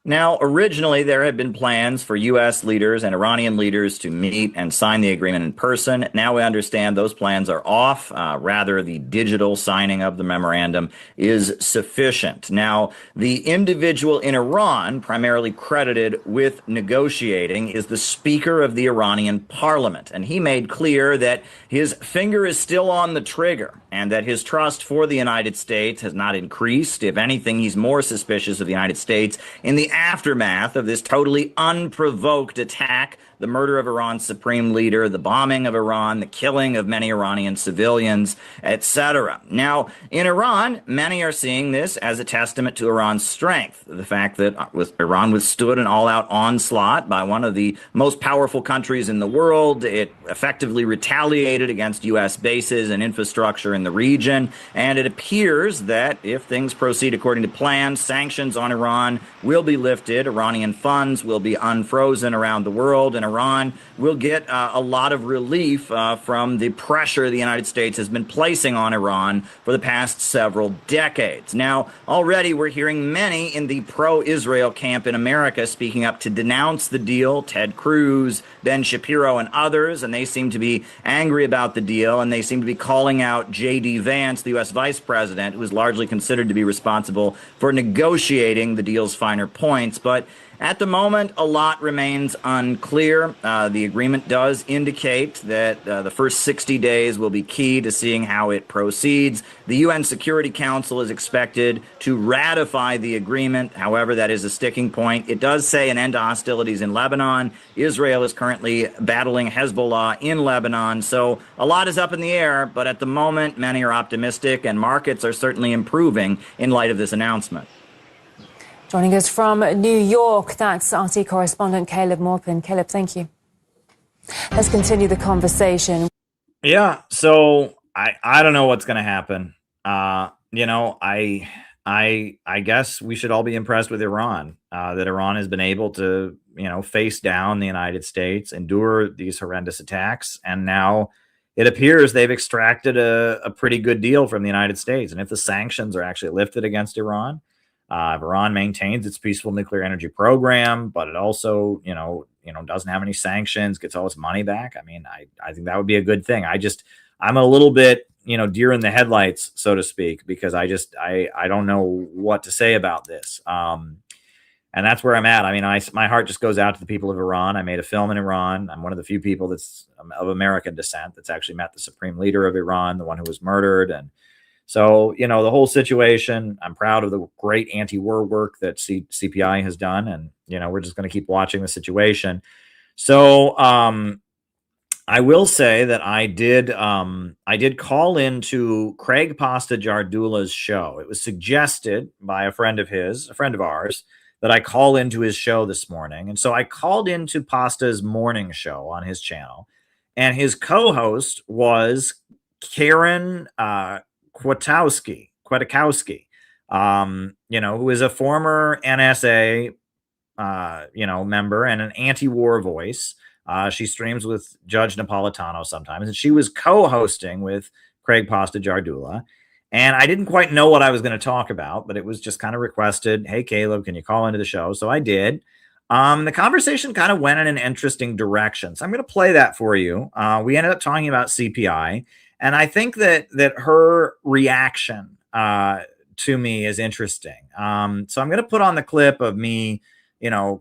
Now, originally, there had been plans for U.S. leaders and Iranian leaders to meet and sign the agreement in person. Now we understand those plans are off. Rather, the digital signing of the memorandum is sufficient. Now, the individual in Iran primarily credited with negotiating is the Speaker of the Iranian parliament. And he made clear that his finger is still on the trigger and that his trust for the United States has not increased. If anything, he's more suspicious of the United States in the aftermath of this totally unprovoked attack, the murder of Iran's supreme leader, the bombing of Iran, the killing of many Iranian civilians, etc. Now, in Iran, many are seeing this as a testament to Iran's strength. The fact that Iran withstood an all-out onslaught by one of the most powerful countries in the world. It effectively retaliated against U.S. bases and infrastructure in the region. And it appears that if things proceed according to plan, sanctions on Iran will be lifted. Iranian funds will be unfrozen around the world, and Iran will get a lot of relief from the pressure the United States has been placing on Iran for the past several decades. Now, already we're hearing many in the pro-Israel camp in America speaking up to denounce the deal. Ted Cruz, Ben Shapiro, and others, and they seem to be angry about the deal, and they seem to be calling out J.D. Vance, the U.S. vice president, who is largely considered to be responsible for negotiating the deal's finer points. But at the moment, a lot remains unclear. The agreement does indicate that the first 60 days will be key to seeing how it proceeds. The UN Security Council is expected to ratify the agreement. However, that is a sticking point. It does say an end to hostilities in Lebanon. Israel is currently battling Hezbollah in Lebanon. So a lot is up in the air, but at the moment, many are optimistic, and markets are certainly improving in light of this announcement. Joining us from New York, that's RT correspondent Caleb Maupin. Caleb, thank you. Let's continue the conversation. Yeah, so I don't know what's going to happen. You know, I guess we should all be impressed with Iran, that Iran has been able to, you know, face down the United States, endure these horrendous attacks, and now it appears they've extracted a pretty good deal from the United States. And if the sanctions are actually lifted against Iran, if Iran maintains its peaceful nuclear energy program, but it also, you know, doesn't have any sanctions, gets all its money back. I mean, I think that would be a good thing. I'm a little bit, you know, deer in the headlights, so to speak, because I don't know what to say about this. And that's where I'm at. I mean, my heart just goes out to the people of Iran. I made a film in Iran. I'm one of the few people that's of American descent that's actually met the supreme leader of Iran, the one who was murdered. And so, you know, the whole situation, I'm proud of the great anti-war work that CPI has done. And, you know, we're just going to keep watching the situation. So I will say that I did call into Craig Pasta Jardula's show. It was suggested by a friend of ours, that I call into his show this morning. And so I called into Pasta's morning show on his channel. And his co-host was Karen Kwiatkowski. who is a former NSA, member and an anti-war voice. She streams with Judge Napolitano sometimes, and she was co-hosting with Craig Pasta-Jardula. And I didn't quite know what I was going to talk about, but it was just kind of requested, hey, Caleb, can you call into the show? So I did. The conversation kind of went in an interesting direction. So I'm going to play that for you. We ended up talking about CPI. And I think that her reaction to me is interesting. So I'm going to put on the clip of me,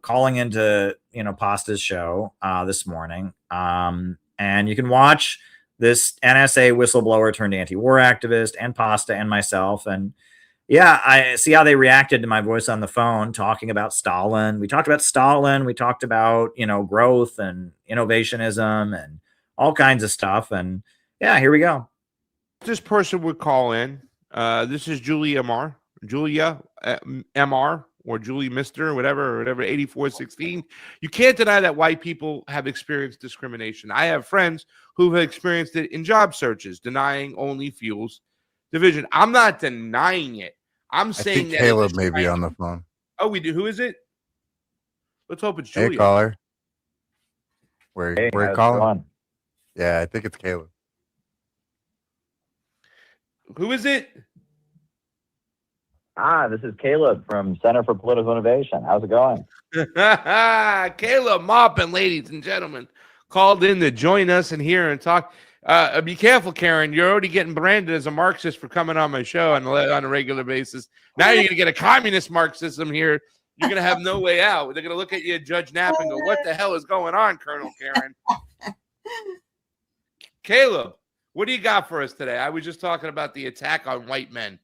calling into, Pasta's show this morning. And you can watch this NSA whistleblower turned anti-war activist and Pasta and myself. And yeah, I see how they reacted to my voice on the phone talking about Stalin. We talked about Stalin. We talked about, growth and innovationism and all kinds of stuff. And yeah, here we go. This person would call in. This is Julia MR, or Julie Mister, whatever, 8416. You can't deny that white people have experienced discrimination. I have friends who have experienced it in job searches. Denying only fuels division. I'm not denying it. I'm saying that Caleb may be on the phone. Oh, we do. Who is it? Let's hope it's Julia. Hey, caller. Where you calling? Going? Yeah, I think it's Caleb. Who is it? This is Caleb from Center for Political Innovation. How's it going? Caleb Maupin, ladies and gentlemen, called in to join us and hear and talk. Be careful, Karen. You're already getting branded as a Marxist for coming on my show on a regular basis. Now you're going to get a communist Marxism here. You're going to have no way out. They're going to look at you, Judge Knapp, and go, what the hell is going on, Colonel Karen? Caleb, what do you got for us today? I was just talking about the attack on white men.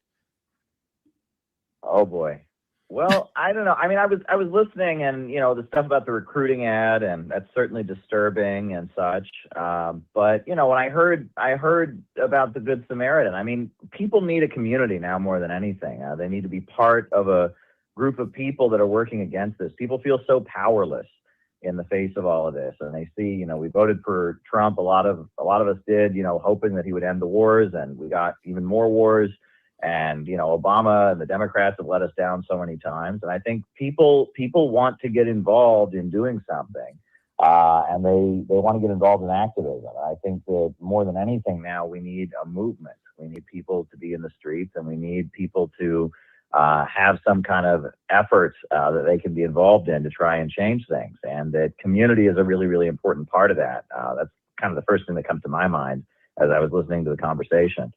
Oh boy. Well, I don't know. I mean, I was listening, and the stuff about the recruiting ad, and that's certainly disturbing and such. But when I heard about the Good Samaritan, I mean, people need a community now more than anything. They need to be part of a group of people that are working against this. People feel so powerless in the face of all of this, and they see, we voted for Trump. A lot of us did, hoping that he would end the wars, and we got even more wars. And, Obama and the Democrats have let us down so many times. And I think people want to get involved in doing something. And they want to get involved in activism. And I think that more than anything now, we need a movement. We need people to be in the streets, and we need people to have some kind of efforts that they can be involved in to try and change things. And that community is a really, really important part of that. That's kind of the first thing that comes to my mind as I was listening to the conversation.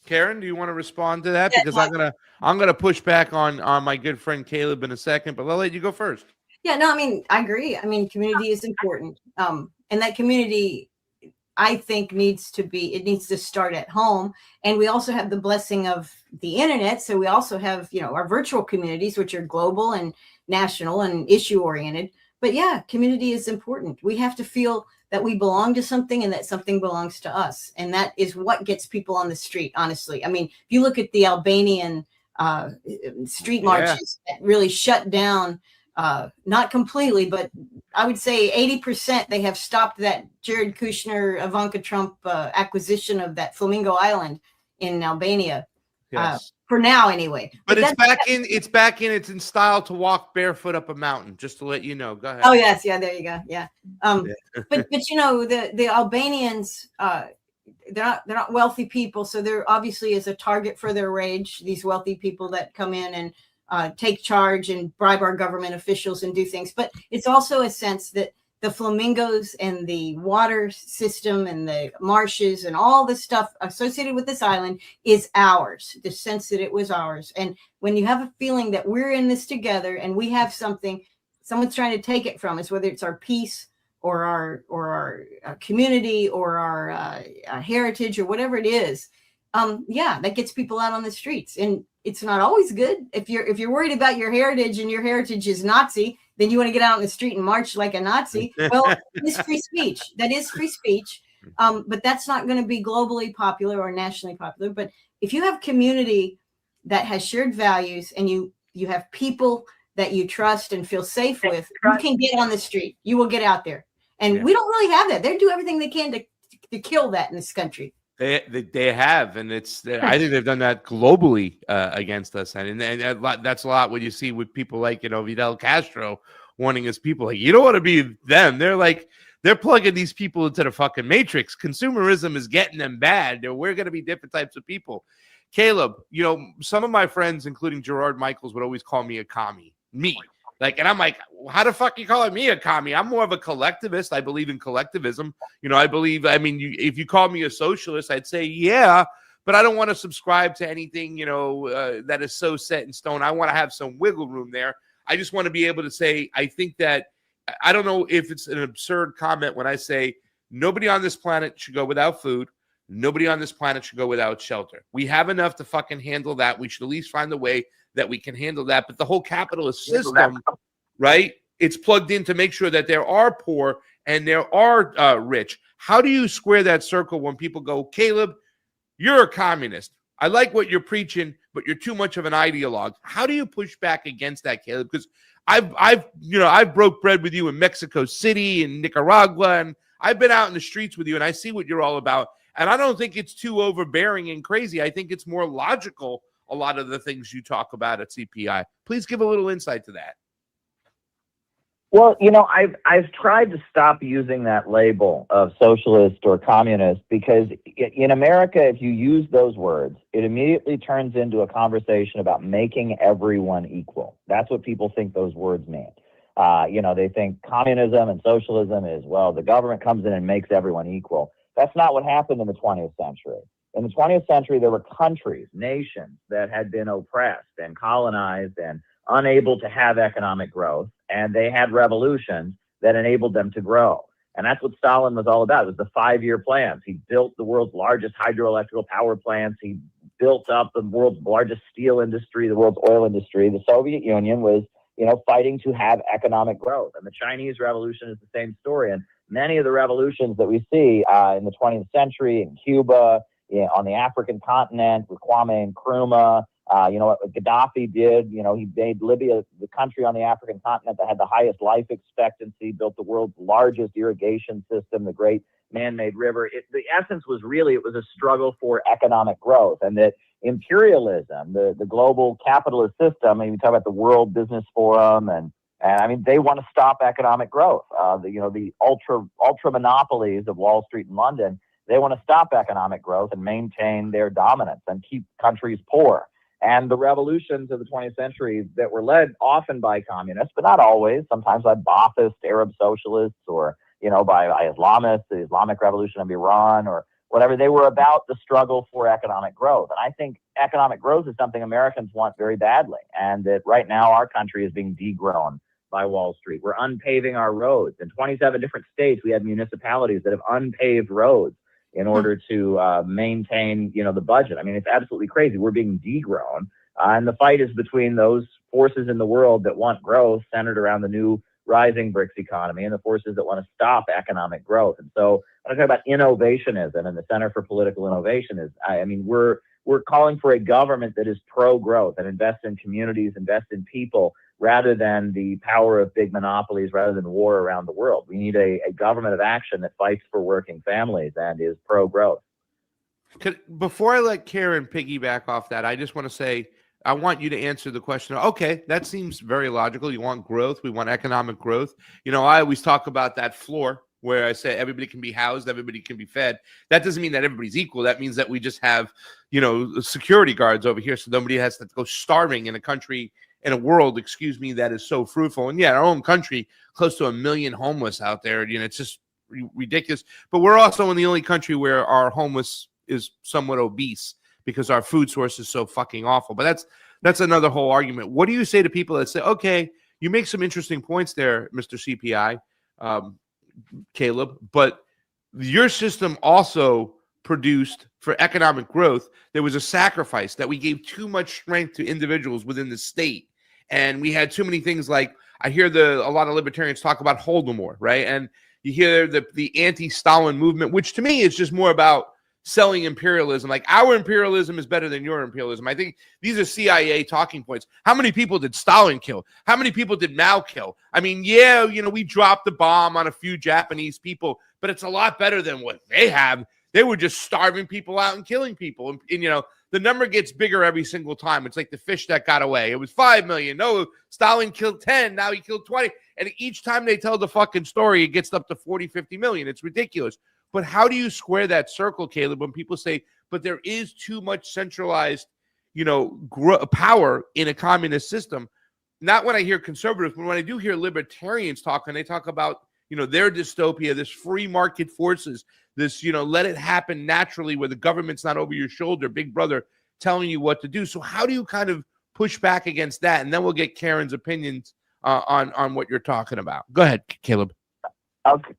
Karen, do you want to respond to that? Because I'm gonna push back on my good friend Caleb in a second, but I'll let you go first. Yeah, no, I mean, I agree. I mean, community is important. And that community, I think, needs to start at home. And we also have the blessing of the internet. So we also have, our virtual communities, which are global and national and issue oriented. But yeah, community is important. We have to feel that we belong to something and that something belongs to us. And that is what gets people on the street, honestly. I mean, if you look at the Albanian street marches that really shut down, not completely, but I would say 80%, they have stopped that Jared Kushner, Ivanka Trump acquisition of that Flamingo Island in Albania. Yes. For now, anyway. But it's back in. It's in style to walk barefoot up a mountain. Just to let you know. Go ahead. Oh yes, yeah. There you go. Yeah. But the Albanians, they're not wealthy people, so there obviously is a target for their rage. These wealthy people that come in and take charge and bribe our government officials and do things. But it's also a sense that the flamingos and the water system and the marshes and all the stuff associated with this island is ours, the sense that it was ours. And when you have a feeling that we're in this together and we have something, someone's trying to take it from us, whether it's our peace or our community or our heritage or whatever it is, that gets people out on the streets. And it's not always good. If you're worried about your heritage and your heritage is Nazi, then you want to get out in the street and march like a Nazi. Well, it's free speech. That is free speech. But that's not going to be globally popular or nationally popular. But if you have community that has shared values and you have people that you trust and feel safe with, you can get on the street. You will get out there. And we don't really have that. They do everything they can to kill that in this country. They have, and I think they've done that globally against us, and that's a lot what you see with people like Fidel Castro warning his people, like, you don't want to be them. They're plugging these people into the fucking matrix. Consumerism is getting them bad. We're going to be different types of people. Caleb, some of my friends, including Gerard Michaels, would always call me a commie. And I'm like, how the fuck you calling me a commie? I'm more of a collectivist. I believe in collectivism. If you call me a socialist, I'd say, yeah, but I don't want to subscribe to anything, that is so set in stone. I want to have some wiggle room there. I just want to be able to say, I think that, I don't know if it's an absurd comment when I say nobody on this planet should go without food. Nobody on this planet should go without shelter. We have enough to fucking handle that. We should at least find a way that we can handle that. But the whole capitalist system, right? It's plugged in to make sure that there are poor and there are rich. How do you square that circle when people go, Caleb, you're a communist. I like what you're preaching, but you're too much of an ideologue. How do you push back against that, Caleb? Because I've broke bread with you in Mexico City and Nicaragua, and I've been out in the streets with you, and I see what you're all about. And I don't think it's too overbearing and crazy. I think it's more logical, a lot of the things you talk about at CPI. Please give a little insight to that. Well, I've tried to stop using that label of socialist or communist because in America, if you use those words, it immediately turns into a conversation about making everyone equal. That's what people think those words mean. They think communism and socialism is, well, the government comes in and makes everyone equal. That's not what happened in the 20th century. In the 20th century, there were countries, nations that had been oppressed and colonized and unable to have economic growth, and they had revolutions that enabled them to grow. And that's what Stalin was all about. It was the 5-year plans. He built the world's largest hydroelectric power plants. He built up the world's largest steel industry, the world's oil industry. The Soviet Union was, fighting to have economic growth. And the Chinese Revolution is the same story. And many of the revolutions that we see in the 20th century in Cuba, on the African continent with Kwame Nkrumah, what Gaddafi did, he made Libya the country on the African continent that had the highest life expectancy, built the world's largest irrigation system, the great man-made river. The essence was really, it was a struggle for economic growth, and that imperialism, the global capitalist system, we talk about the World Business Forum, and they want to stop economic growth. The ultra monopolies of Wall Street and London, they want to stop economic growth and maintain their dominance and keep countries poor. And the revolutions of the 20th century that were led often by communists, but not always, sometimes by Ba'athist Arab socialists or, by Islamists, the Islamic Revolution of Iran or whatever, they were about the struggle for economic growth. And I think economic growth is something Americans want very badly. And that right now our country is being degrown by Wall Street. We're unpaving our roads. In 27 different states, we have municipalities that have unpaved roads in order to maintain, the budget. It's absolutely crazy. We're being degrown. And the fight is between those forces in the world that want growth centered around the new rising BRICS economy and the forces that want to stop economic growth. And so when I talk about innovationism and the Center for Political Innovation we're calling for a government that is pro-growth and invest in communities, invest in people, rather than the power of big monopolies, rather than war around the world. We need a government of action that fights for working families and is pro-growth. Before I let Karen piggyback off that, I just want to say, I want you to answer the question. Okay, that seems very logical. You want growth. We want economic growth. I always talk about that floor where I say everybody can be housed, everybody can be fed. That doesn't mean that everybody's equal. That means that we just have, security guards over here, so nobody has to go starving in a world, that is so fruitful. And our own country, close to 1 million homeless out there. It's just ridiculous. But we're also in the only country where our homeless is somewhat obese because our food source is so fucking awful. But that's another whole argument. What do you say to people that say, okay, you make some interesting points there, Mr. CPI, Caleb, but your system also produced for economic growth. There was a sacrifice that we gave too much strength to individuals within the state. And we had too many things like, I hear a lot of libertarians talk about Holodomor, right? And you hear the anti-Stalin movement, which to me is just more about selling imperialism. Like, our imperialism is better than your imperialism. I think these are CIA talking points. How many people did Stalin kill? How many people did Mao kill? We dropped the bomb on a few Japanese people, but it's a lot better than what they have. They were just starving people out and killing people. And you know, the number gets bigger every single time. It's like the fish that got away. It was 5 million. No, Stalin killed 10. Now he killed 20. And each time they tell the fucking story, it gets up to 40, 50 million. It's ridiculous. But how do you square that circle, Caleb, when people say, but there is too much centralized, you know, power in a communist system? Not when I hear conservatives, but when I do hear libertarians talk, and they talk about, you know, their dystopia, this free market forces, this, you know, let it happen naturally where the government's not over your shoulder, big brother telling you what to do. So how do you kind of push back against that? And then we'll get Karen's opinions on what you're talking about. Go ahead, Caleb.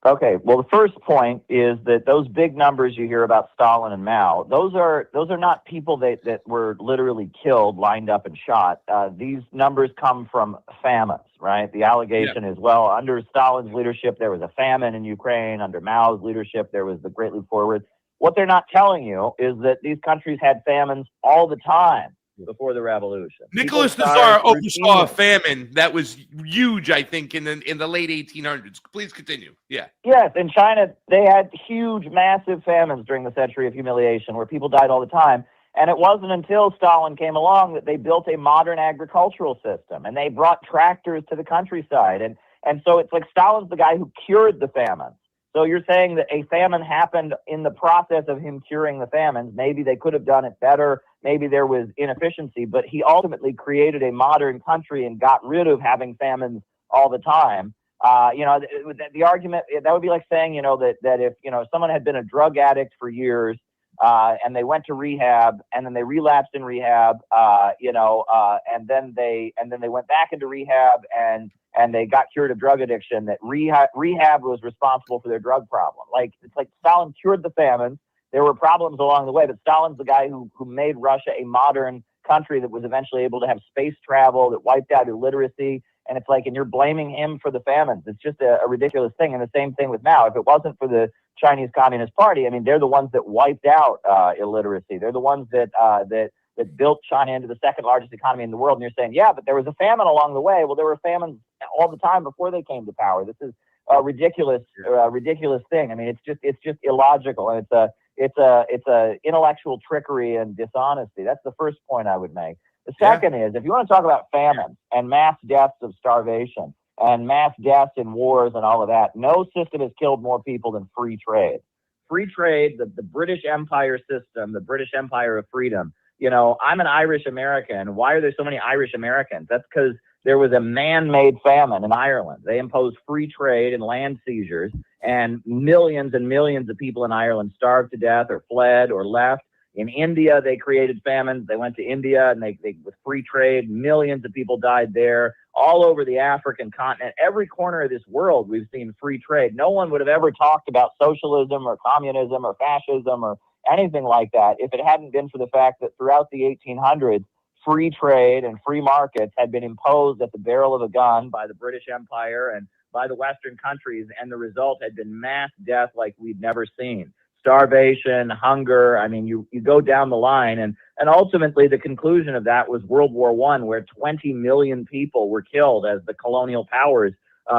Okay. Well, the first point is that those big numbers you hear about Stalin and Mao, those are not people that were literally killed, lined up and shot. These numbers come from famines, right? The allegation is, well, under Stalin's leadership, there was a famine in Ukraine. Under Mao's leadership, there was the Great Leap Forward. What they're not telling you is that these countries had famines all the time before the revolution. Nicholas Nazar oversaw a famine that was huge, I think, in the late 1800s. Please continue. Yeah. Yes, in China, they had huge, massive famines during the Century of Humiliation where people died all the time. And it wasn't until Stalin came along that they built a modern agricultural system, and they brought tractors to the countryside. And so it's like Stalin's the guy who cured the famine. So you're saying that a famine happened in the process of him curing the famines. Maybe they could have done it better. Maybe there was inefficiency, but he ultimately created a modern country and got rid of having famines all the time. You know, the argument, that would be like saying, you know, that if, you know, someone had been a drug addict for years, and they went to rehab and then they relapsed in rehab, you know, and then they went back into rehab and they got cured of drug addiction, that rehab was responsible for their drug problem. Like, it's like Stalin cured the famine. There were problems along the way, but Stalin's the guy who made Russia a modern country that was eventually able to have space travel, that wiped out illiteracy. And it's like, and you're blaming him for the famines. It's just a ridiculous thing. And the same thing with Mao. If it wasn't for the Chinese Communist Party, I mean, they're the ones that wiped out illiteracy. They're the ones that built China into the second largest economy in the world. And you're saying, yeah, but there was a famine along the way. Well, there were famines all the time before they came to power. This is a ridiculous thing. I mean, it's just illogical, and it's a intellectual trickery and dishonesty. That's the first point I would make. The second is, if you want to talk about famine and mass deaths of starvation and mass deaths in wars and all of that, no system has killed more people than free trade. Free trade, the British Empire system, the British Empire of freedom. You know, I'm an Irish American. Why are there so many Irish Americans? That's because there was a man-made famine in Ireland. They imposed free trade and land seizures, and millions of people in Ireland starved to death or fled or left. In India, they created famines. They went to India, and they with free trade, millions of people died there. All over the African continent, every corner of this world, we've seen free trade. No one would have ever talked about socialism or communism or fascism or anything like that if it hadn't been for the fact that throughout the 1800s, free trade and free markets had been imposed at the barrel of a gun by the British Empire and by the Western countries, and the result had been mass death like we'd never seen. Starvation, hunger. I mean, you go down the line, and ultimately the conclusion of that was World War I, where 20 million people were killed as the colonial powers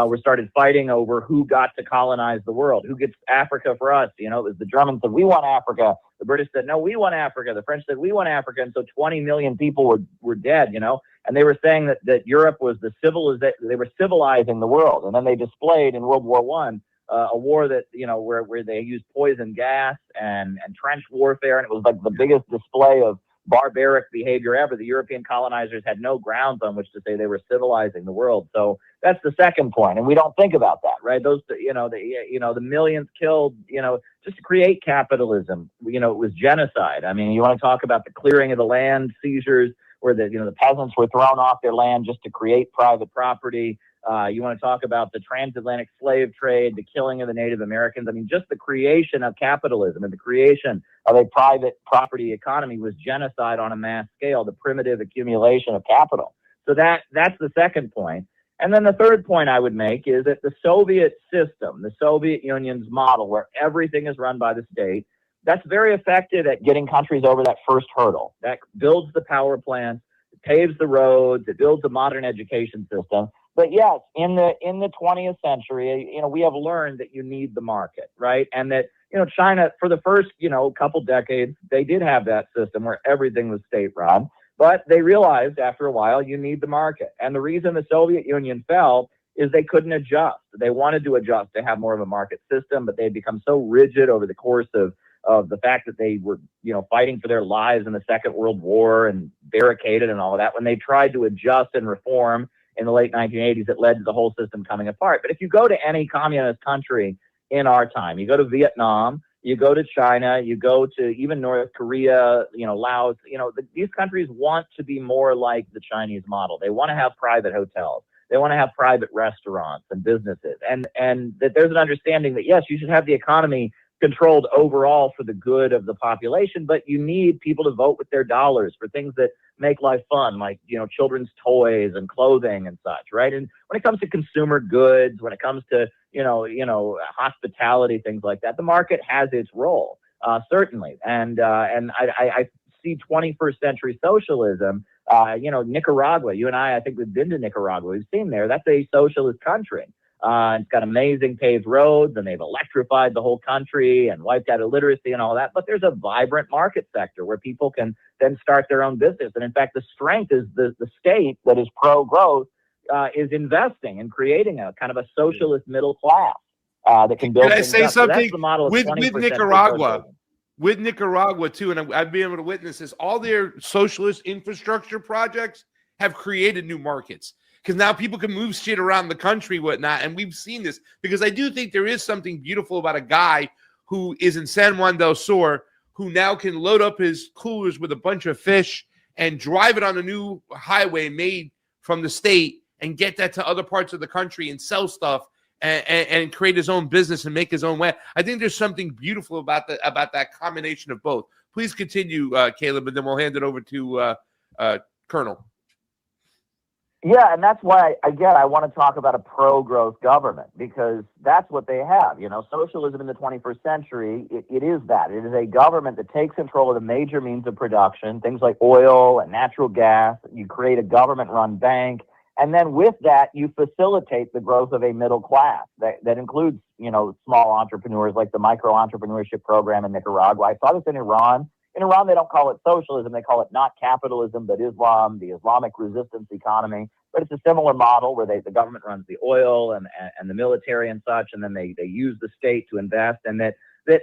were started fighting over who got to colonize the world, who gets Africa for us. You know, it was the Germans said, we want Africa. The British said, no, we want Africa. The French said, we want Africa. And so 20 million people were dead, you know, and they were saying that Europe was they were civilizing the world. And then they displayed in World War I, a war that, you know, where they used poison gas and trench warfare. And it was like the biggest display of barbaric behavior ever. The European colonizers had no grounds on which to say they were civilizing the world. So that's the second point, and we don't think about that, right? Those, the millions killed, you know, just to create capitalism. You know, it was genocide. I mean, you want to talk about the clearing of the land, seizures, where the peasants were thrown off their land just to create private property. You want to talk about the transatlantic slave trade, the killing of the Native Americans. I mean, just the creation of capitalism and the creation of a private property economy was genocide on a mass scale, the primitive accumulation of capital. So that's the second point. And then the third point I would make is that the Soviet system, the Soviet Union's model, where everything is run by the state, that's very effective at getting countries over that first hurdle. That builds the power plants, it paves the roads, it builds a modern education system. But yes, in the 20th century, you know, we have learned that you need the market, right? And that China, for the first, couple decades, they did have that system where everything was state run. But they realized after a while, you need the market. And the reason the Soviet Union fell is they couldn't adjust. They wanted to adjust to have more of a market system, but they had become so rigid over the course of the fact that they were, fighting for their lives in the Second World War and barricaded and all of that. When they tried to adjust and reform in the late 1980s, it led to the whole system coming apart. But if you go to any communist country in our time, you go to Vietnam, you go to China, you go to even North Korea, Laos, these countries want to be more like the Chinese model. They want to have private hotels. They want to have private restaurants and businesses. And that there's an understanding that, yes, you should have the economy controlled overall for the good of the population, but you need people to vote with their dollars for things that make life fun, like, children's toys and clothing and such, right? And when it comes to consumer goods, when it comes to, hospitality, things like that, the market has its role, certainly. And I see 21st century socialism, Nicaragua, you and I think we've been to Nicaragua. We've seen there. That's a socialist country. It's got amazing paved roads, and they've electrified the whole country and wiped out illiteracy and all that. But there's a vibrant market sector where people can then start their own business. And in fact, the strength is the state that is pro-growth is investing and creating a kind of a socialist middle class that can build. Can I say something? So that's the model of with 20% Nicaragua? With Nicaragua too, and I've been able to witness this. All their socialist infrastructure projects have created new markets, because now people can move shit around the country, whatnot. And we've seen this, because I do think there is something beautiful about a guy who is in San Juan del Sur, who now can load up his coolers with a bunch of fish and drive it on a new highway made from the state and get that to other parts of the country and sell stuff and create his own business and make his own way. I think there's something beautiful about that combination of both. Please continue, Caleb, and then we'll hand it over to Colonel. Yeah, and that's why, again, I want to talk about a pro-growth government, because that's what they have. Socialism in the 21st century, it is that. It is a government that takes control of the major means of production, things like oil and natural gas. You create a government-run bank. And then with that, you facilitate the growth of a middle class that includes, small entrepreneurs, like the micro-entrepreneurship program in Nicaragua. I saw this in Iran. In Iran, they don't call it socialism. They call it not capitalism, but Islam, the Islamic resistance economy. But it's a similar model where the government runs the oil and the military and such, and then they use the state to invest. And that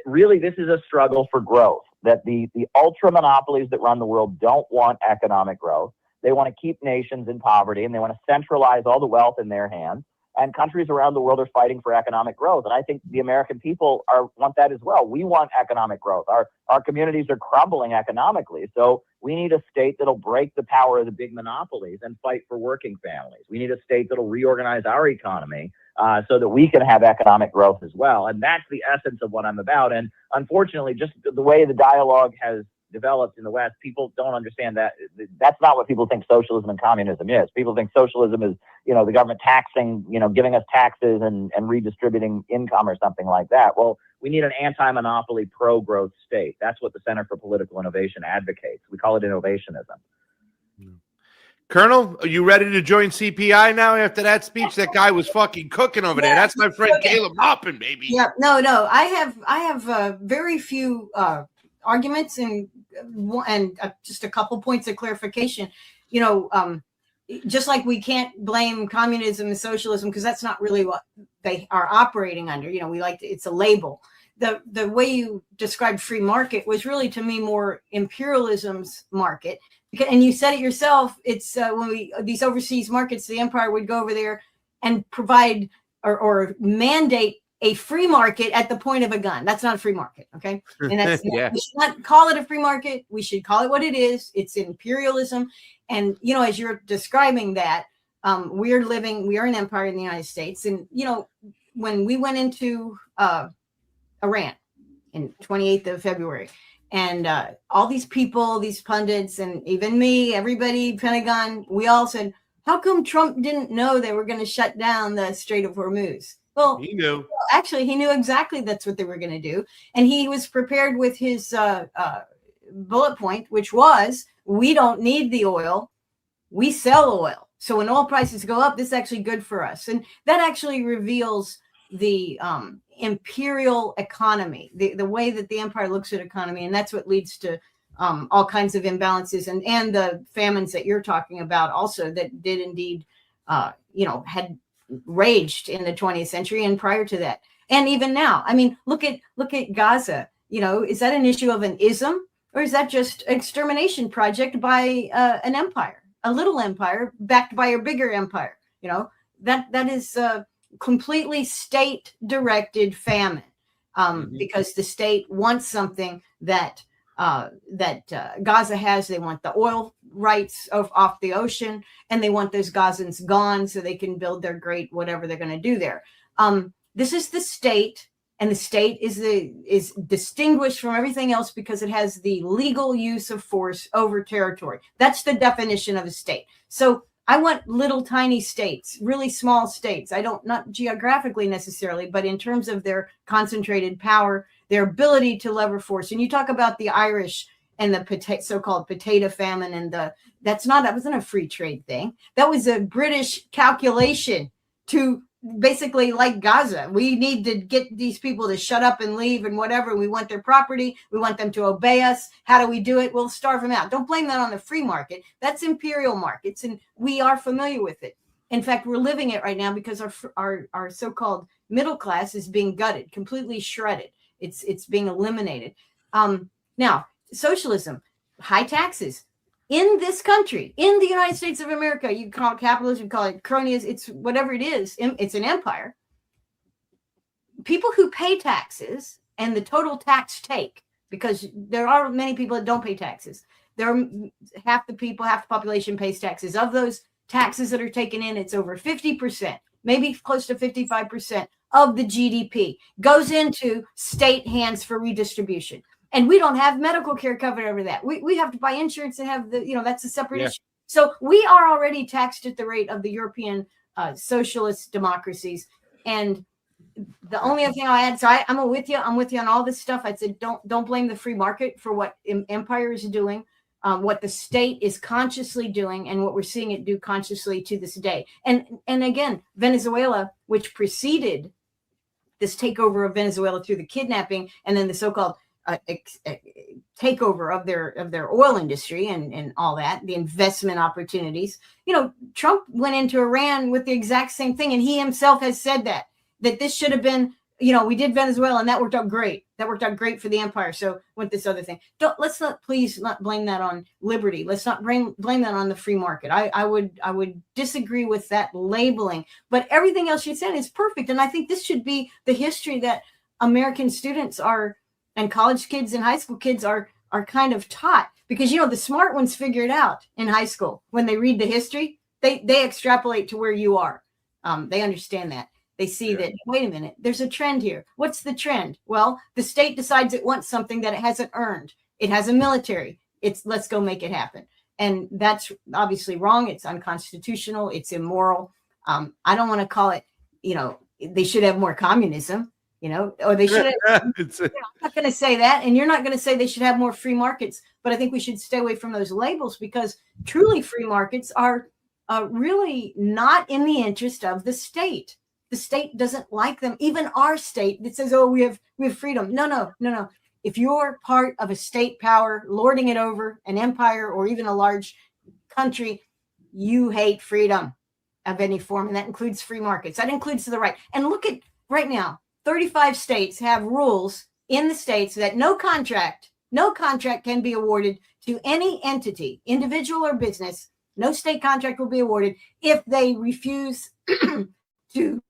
really this is a struggle for growth, that the ultra monopolies that run the world don't want economic growth. They want to keep nations in poverty, and they want to centralize all the wealth in their hands. And countries around the world are fighting for economic growth. And I think the American people want that as well. We want economic growth. Our communities are crumbling economically. So we need a state that'll break the power of the big monopolies and fight for working families. We need a state that'll reorganize our economy so that we can have economic growth as well. And that's the essence of what I'm about. And unfortunately, just the way the dialogue has developed in the West, people don't understand that. That's not what people think socialism and communism is. People think socialism is, the government taxing, giving us taxes and redistributing income or something like that. Well, we need an anti-monopoly, pro-growth state. That's what the Center for Political Innovation advocates. We call it innovationism. Colonel, are you ready to join CPI now after that speech? That guy was fucking cooking over there. That's my friend Caleb Maupin, baby. Yeah, no. I have very few arguments and just a couple points of clarification. Just like we can't blame communism and socialism, because that's not really what they are operating under. It's a label. The way you described free market was really, to me, more imperialism's market. And you said it yourself. It's when these overseas markets, the empire would go over there and provide or mandate a free market at the point of a gun. That's not a free market, okay? And that's Yeah. We should not call it a free market. We should call it what it is. It's imperialism. And as you're describing that, we are an empire in the United States. And when we went into Iran in 28th of February, and all these people, these pundits, and even me, everybody, Pentagon, we all said, how come Trump didn't know they were going to shut down the Strait of Hormuz? Well, he knew. Actually, he knew exactly that's what they were going to do. And he was prepared with his bullet point, which was, we don't need the oil. We sell oil. So when oil prices go up, this is actually good for us. And that actually reveals the imperial economy, the way that the empire looks at economy, and that's what leads to all kinds of imbalances and the famines that you're talking about also that did indeed, had raged in the 20th century and prior to that. And even now, I mean, look at Gaza. Is that an issue of an ism, or is that just an extermination project by an empire, a little empire backed by a bigger empire? That is completely state-directed famine, because the state wants something that Gaza has. They want the oil rights off the ocean, and they want those Gazans gone so they can build their great whatever they're going to do there. This is the state, and the state is distinguished from everything else because it has the legal use of force over territory. That's the definition of a state. So I want little tiny states, really small states. Not geographically necessarily, but in terms of their concentrated power, their ability to lever force. And you talk about the Irish and the so-called potato famine, and that wasn't a free trade thing. That was a British calculation to basically, like Gaza, we need to get these people to shut up and leave and whatever. We want their property. We want them to obey us. How do we do it? We'll starve them out. Don't blame that on the free market. That's imperial markets, and we are familiar with it. In fact, we're living it right now because our so-called middle class is being gutted, completely shredded. It's being eliminated. Now, socialism, high taxes. In this country, in the United States of America, you call it capitalism, you call it cronyism, it's whatever it is, it's an empire. People who pay taxes and the total tax take, because there are many people that don't pay taxes. There are half the population pays taxes. Of those taxes that are taken in, it's over 50%, maybe close to 55% of the GDP goes into state hands for redistribution. And we don't have medical care covered over that. We have to buy insurance and have that's a separate issue. So we are already taxed at the rate of the European socialist democracies. And the only other thing I'll add, so I'm with you on all this stuff. I said, don't blame the free market for what empire is doing, what the state is consciously doing, and what we're seeing it do consciously to this day. And again, Venezuela, which preceded this takeover of Venezuela through the kidnapping, and then the so-called takeover of their oil industry and all that, the investment opportunities. Trump went into Iran with the exact same thing, and he himself has said that this should have been, we did Venezuela and that worked out great. That worked out great for the empire. So went this other thing. Let's not blame that on liberty. Let's not blame that on the free market. I would disagree with that labeling, but everything else you said is perfect. And I think this should be the history that American students and college kids and high school kids are kind of taught, because the smart ones figure it out in high school. When they read the history, they extrapolate to where you are. They understand that. They see that, wait a minute, there's a trend here. What's the trend? Well, the state decides it wants something that it hasn't earned. It has a military. Let's go make it happen. And that's obviously wrong. It's unconstitutional. It's immoral. I don't want to call it, they should have more communism. Or they should have, I'm not going to say that. And you're not going to say they should have more free markets, but I think we should stay away from those labels, because truly free markets are really not in the interest of the state. The state doesn't like them. Even our state that says, oh, we have freedom. No. If you're part of a state power, lording it over an empire or even a large country, you hate freedom of any form. And that includes free markets. That includes the right. And look at right now, 35 states have rules in the states that no contract can be awarded to any entity, individual or business. No state contract will be awarded if they refuse to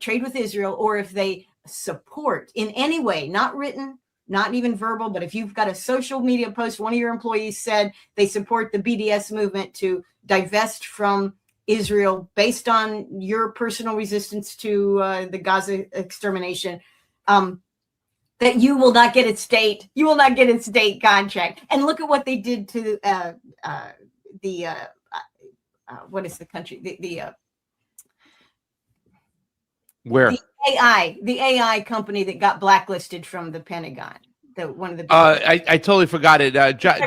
trade with Israel, or if they support in any way, not written, not even verbal, but if you've got a social media post, one of your employees said they support the BDS movement to divest from Israel based on your personal resistance to the Gaza extermination, that you will not get a state contract. And look at what they did to what is the country? Where? The AI company that got blacklisted from the Pentagon. one of the I totally forgot it.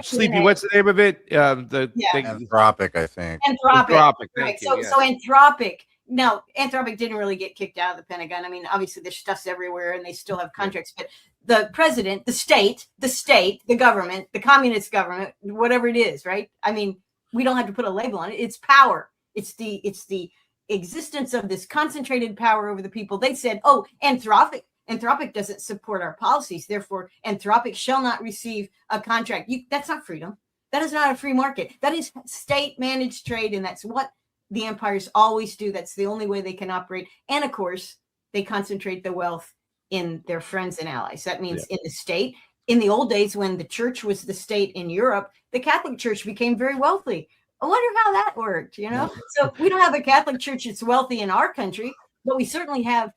Sleepy, what's the name of it? Anthropic, I think. Anthropic. Thank Right. you. So Anthropic. Now, Anthropic didn't really get kicked out of the Pentagon. I mean, obviously there's stuff's everywhere and they still have contracts, but the president, the state, the government, the communist government, whatever it is, right? I mean, we don't have to put a label on it. It's power. It's the existence of this concentrated power over the people. They said, oh, Anthropic doesn't support our policies. Therefore, Anthropic shall not receive a contract. That's not freedom. That is not a free market. That is state managed trade. And that's what the empires always do. That's the only way they can operate. And of course, they concentrate the wealth in their friends and allies. That means in the state. In the old days, when the church was the state in Europe, the Catholic Church became very wealthy. I wonder how that worked, you know? So we don't have a Catholic Church that's wealthy in our country, but we certainly have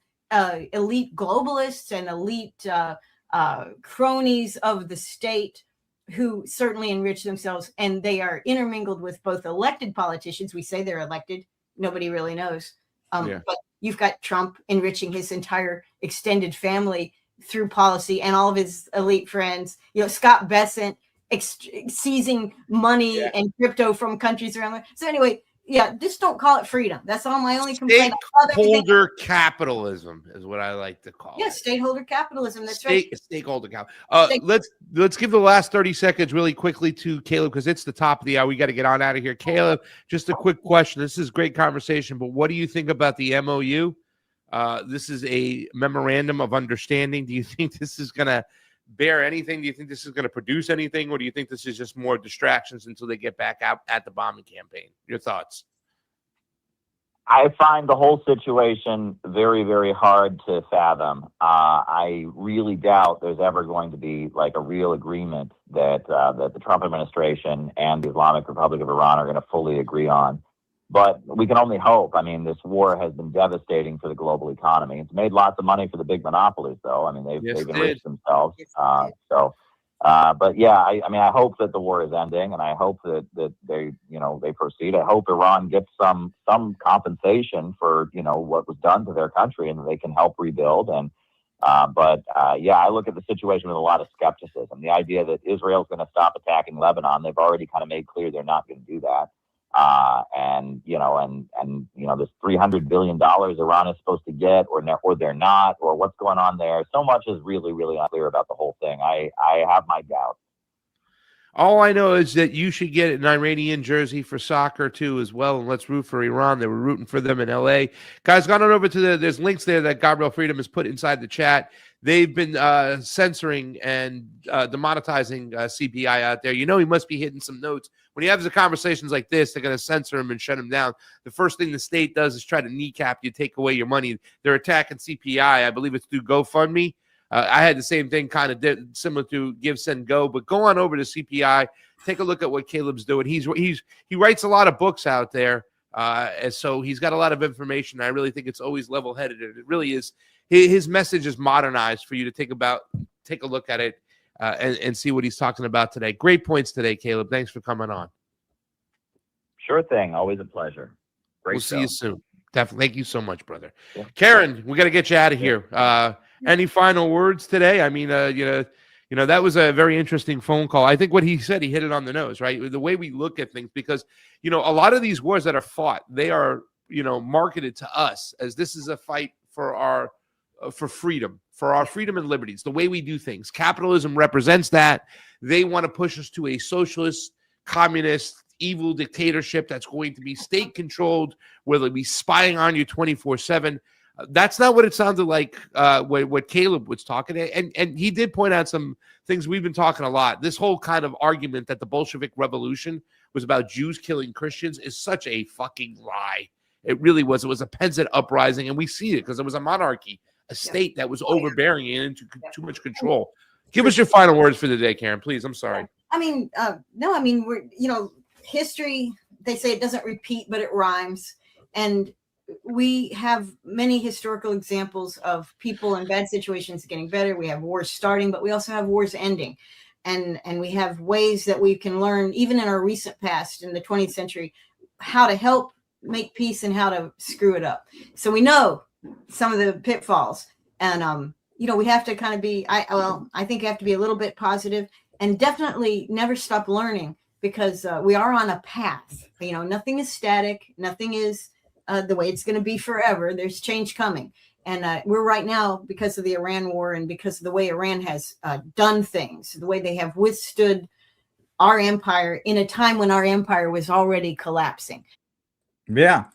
elite globalists and elite cronies of the state who certainly enrich themselves, and they are intermingled with both elected politicians. We say they're elected. Nobody really knows. But you've got Trump enriching his entire extended family through policy and all of his elite friends. You know, Scott Bessent seizing money and crypto from countries around there. So anyway, just don't call it freedom. That's all my only complaint. Stakeholder capitalism is what I like to call it. Stakeholder capitalism. That's right. Stakeholder capitalism. Let's give the last 30 seconds really quickly to Caleb because it's the top of the hour. We got to get on out of here. Caleb, just a quick question. This is great conversation, but what do you think about the MOU? This is a memorandum of understanding. Do you think this is going to bear anything? Do you think this is going to produce anything, or do you think this is just more distractions until they get back out at the bombing campaign? Your thoughts? I find the whole situation very, very hard to fathom. I really doubt there's ever going to be like a real agreement that the Trump administration and the Islamic Republic of Iran are going to fully agree on. But we can only hope. I mean, this war has been devastating for the global economy. It's made lots of money for the big monopolies, though. I mean, they've enriched themselves. But yeah, I hope that the war is ending, and I hope that they proceed. I hope Iran gets some compensation for what was done to their country, and that they can help rebuild. And I look at the situation with a lot of skepticism. The idea that Israel's going to stop attacking Lebanon, they've already kind of made clear they're not going to do that. This $300 billion Iran is supposed to get, or they're not, or what's going on there. So much is really, really unclear about the whole thing. I have my doubts. All I know is that you should get an Iranian jersey for soccer too, as well. And let's root for Iran. They were rooting for them in LA. Guys, gone on over to there's links there that Gabriel Freedom has put inside the chat. They've been censoring and demonetizing CPI out there. He must be hitting some notes. When he has the conversations like this, they're going to censor him and shut him down. The first thing the state does is try to kneecap you, take away your money. They're attacking CPI. I believe it's through GoFundMe. I had the same thing kind of similar to Give, Send, Go. But go on over to CPI. Take a look at what Caleb's doing. He writes a lot of books out there. And so he's got a lot of information. I really think it's always level-headed. It really is. His message is modernized for you to take a look at it and see what he's talking about today. Great points today, Caleb. Thanks for coming on. Sure thing. Always a pleasure. We'll see you soon. Definitely. Thank you so much, brother. Yeah. Karen, we got to get you out of here. Any final words today? I mean, that was a very interesting phone call. I think what he said, he hit it on the nose, right? The way we look at things, because, a lot of these wars that are fought, they are, marketed to us as this is a fight for our freedom, for our freedom and liberties, the way we do things. Capitalism represents that. They want to push us to a socialist, communist, evil dictatorship that's going to be state-controlled, where they'll be spying on you 24/7. That's not what it sounded like what Caleb was talking. And he did point out some things we've been talking a lot. This whole kind of argument that the Bolshevik Revolution was about Jews killing Christians is such a fucking lie. It really was. It was a peasant uprising, and we see it because it was a monarchy, a state that was overbearing and into too much control. Give us your final words for the day, Karen, please. I'm sorry. We're, history, they say it doesn't repeat, but it rhymes. And we have many historical examples of people in bad situations getting better. We have wars starting, but we also have wars ending. And we have ways that we can learn, even in our recent past, in the 20th century, how to help make peace and how to screw it up. So we know some of the pitfalls. And we have to kind of be, I think you have to be a little bit positive and definitely never stop learning, because we are on a path. Nothing is static. Nothing is the way it's going to be forever. There's change coming. And we're right now, because of the Iran war and because of the way Iran has done things, the way they have withstood our empire in a time when our empire was already collapsing. Yeah.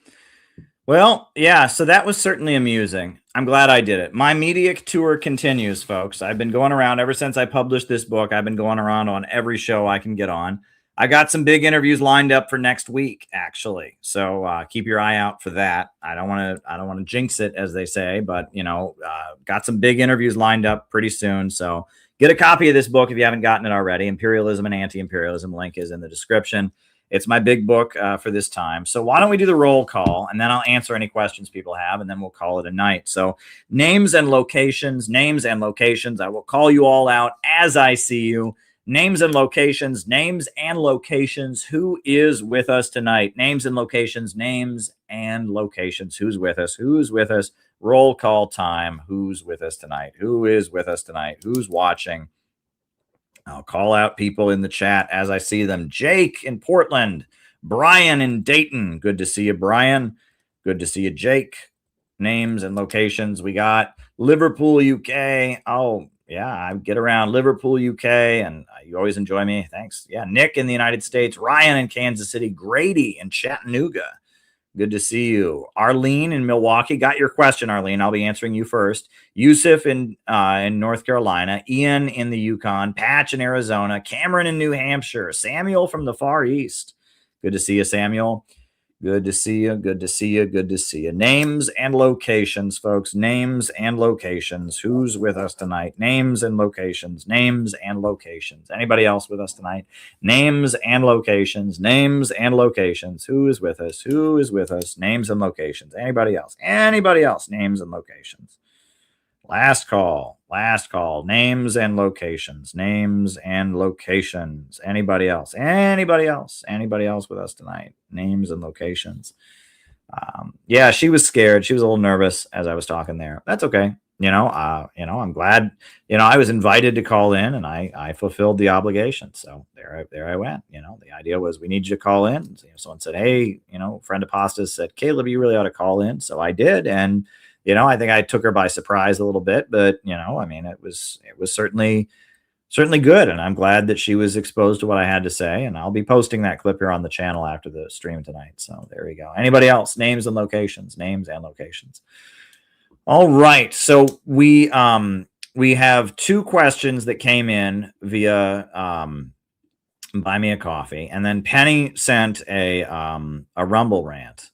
Well, yeah, so that was certainly amusing. I'm glad I did it. My media tour continues, folks. I've been going around ever since I published this book. I've been going around on every show I can get on. I got some big interviews lined up for next week, actually. So keep your eye out for that. I don't want to jinx it, as they say, but got some big interviews lined up pretty soon. So get a copy of this book if you haven't gotten it already. Imperialism and Anti-Imperialism. Link is in the description. It's my big book for this time. So why don't we do the roll call, and then I'll answer any questions people have, and then we'll call it a night. So names and locations. I will call you all out as I see you. Names and locations. Who is with us tonight? Names and locations. Who's with us? Roll call time. Who's with us tonight? Who's watching? I'll call out people in the chat as I see them. Jake in Portland. Brian in Dayton. Good to see you, Brian. Good to see you, Jake. Names and locations. We got Liverpool, UK. Oh, yeah, I get around Liverpool, UK, and you always enjoy me. Thanks. Yeah, Nick in the United States. Ryan in Kansas City. Grady in Chattanooga. Good to see you. Arlene in Milwaukee. Got your question, Arlene. I'll be answering you first. Yusuf in North Carolina. Ian in the Yukon. Patch in Arizona. Cameron in New Hampshire. Samuel from the Far East. Good to see you, Samuel. Good to see you. Names and locations, folks. Names and locations. Who's with us tonight? Names and locations. Anybody else with us tonight? Names and locations. Who is with us? Names and locations. Anybody else? Names and locations. Last call. Names and locations. Anybody else with us tonight? Names and locations. Yeah, she was scared. She was a little nervous as I was talking there. That's okay. I'm glad, I was invited to call in, and I fulfilled the obligation. So there I went. The idea was, we need you to call in. Someone said, hey, friend of Pastas said, Caleb, you really ought to call in. So I did. And I think I took her by surprise a little bit, but it was certainly good. And I'm glad that she was exposed to what I had to say. And I'll be posting that clip here on the channel after the stream tonight. So there we go. Anybody else? Names and locations. All right. So we have two questions that came in via Buy Me a Coffee, and then Penny sent a Rumble rant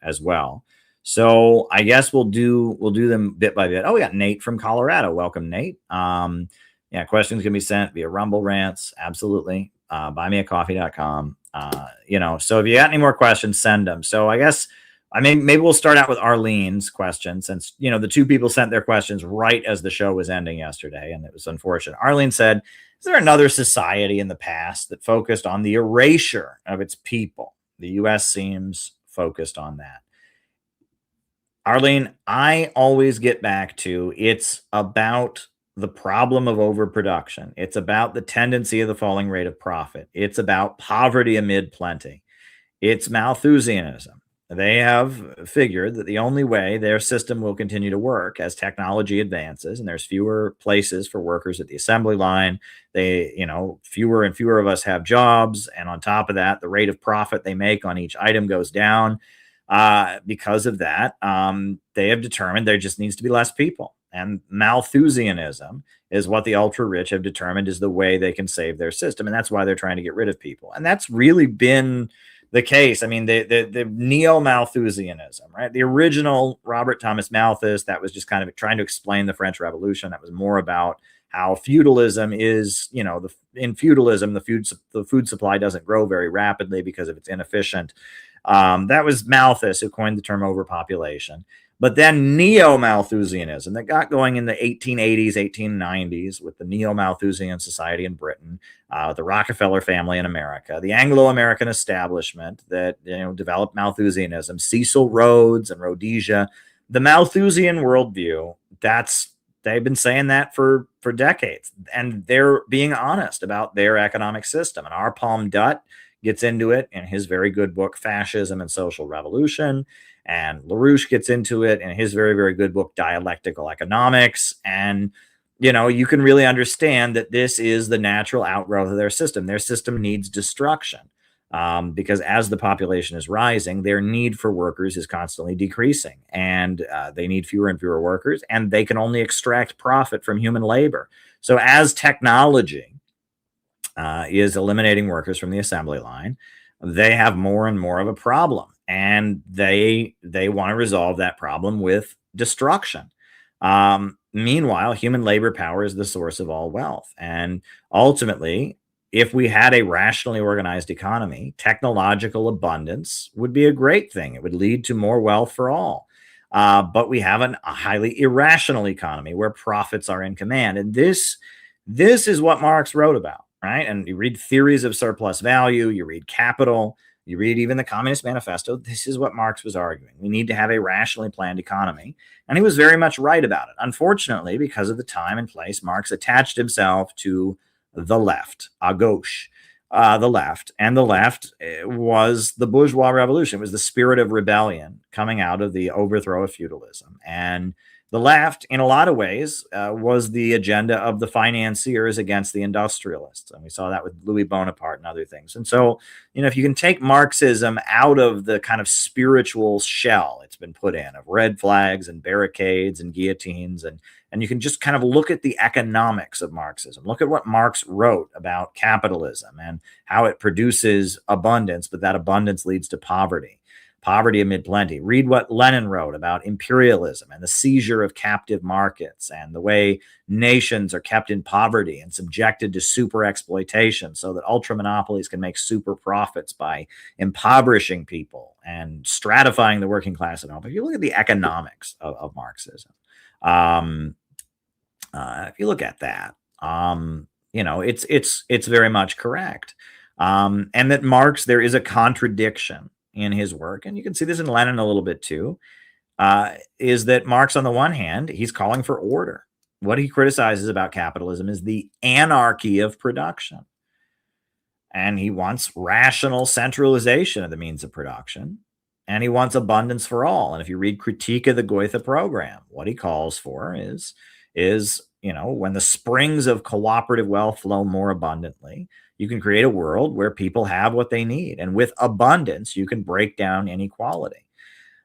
as well. So I guess we'll do them bit by bit. Oh, we got Nate from Colorado. Welcome, Nate. Yeah, questions can be sent via Rumble rants. Absolutely. Buymeacoffee.com. So if you got any more questions, send them. So I guess maybe we'll start out with Arlene's question, since the two people sent their questions right as the show was ending yesterday, and it was unfortunate. Arlene said, is there another society in the past that focused on the erasure of its people? The U.S. seems focused on that. Arlene, I always get back to, it's about the problem of overproduction. It's about the tendency of the falling rate of profit. It's about poverty amid plenty. It's Malthusianism. They have figured that the only way their system will continue to work as technology advances, and there's fewer places for workers at the assembly line, fewer and fewer of us have jobs, and on top of that, the rate of profit they make on each item goes down. Because of that, they have determined there just needs to be less people. And Malthusianism is what the ultra rich have determined is the way they can save their system. And that's why they're trying to get rid of people. And that's really been the case. I mean, the neo-Malthusianism, right? The original Robert Thomas Malthus, that was just kind of trying to explain the French Revolution. That was more about how feudalism is, in feudalism, the food supply doesn't grow very rapidly because of its inefficient. That was Malthus who coined the term overpopulation. But then neo-Malthusianism that got going in the 1880s, 1890s with the neo-Malthusian society in Britain, the Rockefeller family in America, the Anglo-American establishment that developed Malthusianism, Cecil Rhodes and Rhodesia, the Malthusian worldview. That's They've been saying that for decades, and they're being honest about their economic system. And R. Palm Dutt gets into it in his very good book, Fascism and Social Revolution. And LaRouche gets into it in his very, very good book, Dialectical Economics. And, you know, you can really understand that this is the natural outgrowth of their system. Their system needs destruction. Because as the population is rising, their need for workers is constantly decreasing, and they need fewer and fewer workers, and they can only extract profit from human labor. So as technology is eliminating workers from the assembly line, they have more and more of a problem, and they want to resolve that problem with destruction. Meanwhile, human labor power is the source of all wealth, and ultimately, if we had a rationally organized economy, technological abundance would be a great thing. It would lead to more wealth for all. But we have a highly irrational economy where profits are in command. And this is what Marx wrote about, right? And you read Theories of Surplus Value, you read Capital, you read even the Communist Manifesto. This is what Marx was arguing. We need to have a rationally planned economy. And he was very much right about it. Unfortunately, because of the time and place, Marx attached himself to the left, à gauche, the left. And the left was the bourgeois revolution. It was the spirit of rebellion coming out of the overthrow of feudalism. And the left, in a lot of ways, was the agenda of the financiers against the industrialists. And we saw that with Louis Bonaparte and other things. And so, you know, if you can take Marxism out of the kind of spiritual shell it's been put in of red flags and barricades and guillotines, and you can just kind of look at the economics of Marxism. Look at what Marx wrote about capitalism and how it produces abundance, but that abundance leads to poverty amid plenty. Read what Lenin wrote about imperialism and the seizure of captive markets and the way nations are kept in poverty and subjected to super exploitation so that ultra monopolies can make super profits by impoverishing people and stratifying the working class at home. If you look at the economics of Marxism, if you look at that, you know, it's very much correct. And that Marx, there is a contradiction in his work, and you can see this in Lenin a little bit too, is that Marx, on the one hand, he's calling for order. What he criticizes about capitalism is the anarchy of production. And he wants rational centralization of the means of production. And he wants abundance for all. And if you read Critique of the Goethe Program, what he calls for is, you know, when the springs of cooperative wealth flow more abundantly, you can create a world where people have what they need. And with abundance, you can break down inequality.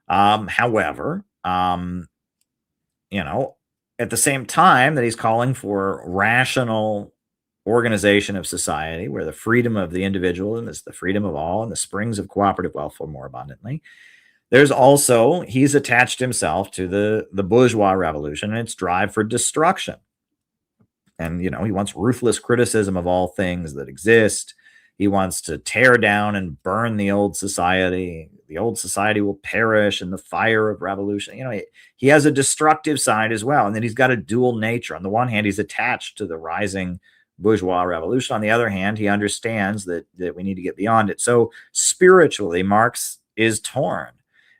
However, you know, at the same time that he's calling for rational organization of society, where the freedom of the individual is the freedom of all, and the springs of cooperative wealth flow more abundantly, there's also, he's attached himself to the bourgeois revolution and its drive for destruction. And, you know, he wants ruthless criticism of all things that exist. He wants to tear down and burn the old society. The old society will perish in the fire of revolution. You know, he has a destructive side as well. And then he's got a dual nature. On the one hand, he's attached to the rising bourgeois revolution. On the other hand, he understands that we need to get beyond it. So spiritually, Marx is torn.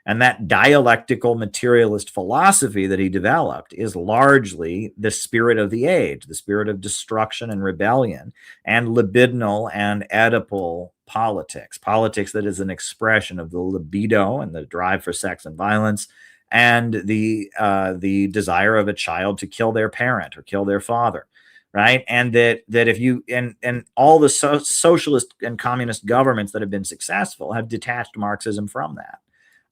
And that dialectical materialist philosophy that he developed is largely the spirit of the age, the spirit of destruction and rebellion, and libidinal and Oedipal politics that is an expression of the libido and the drive for sex and violence, and the desire of a child to kill their parent or kill their father. Right. And that if you and all the socialist and communist governments that have been successful have detached Marxism from that.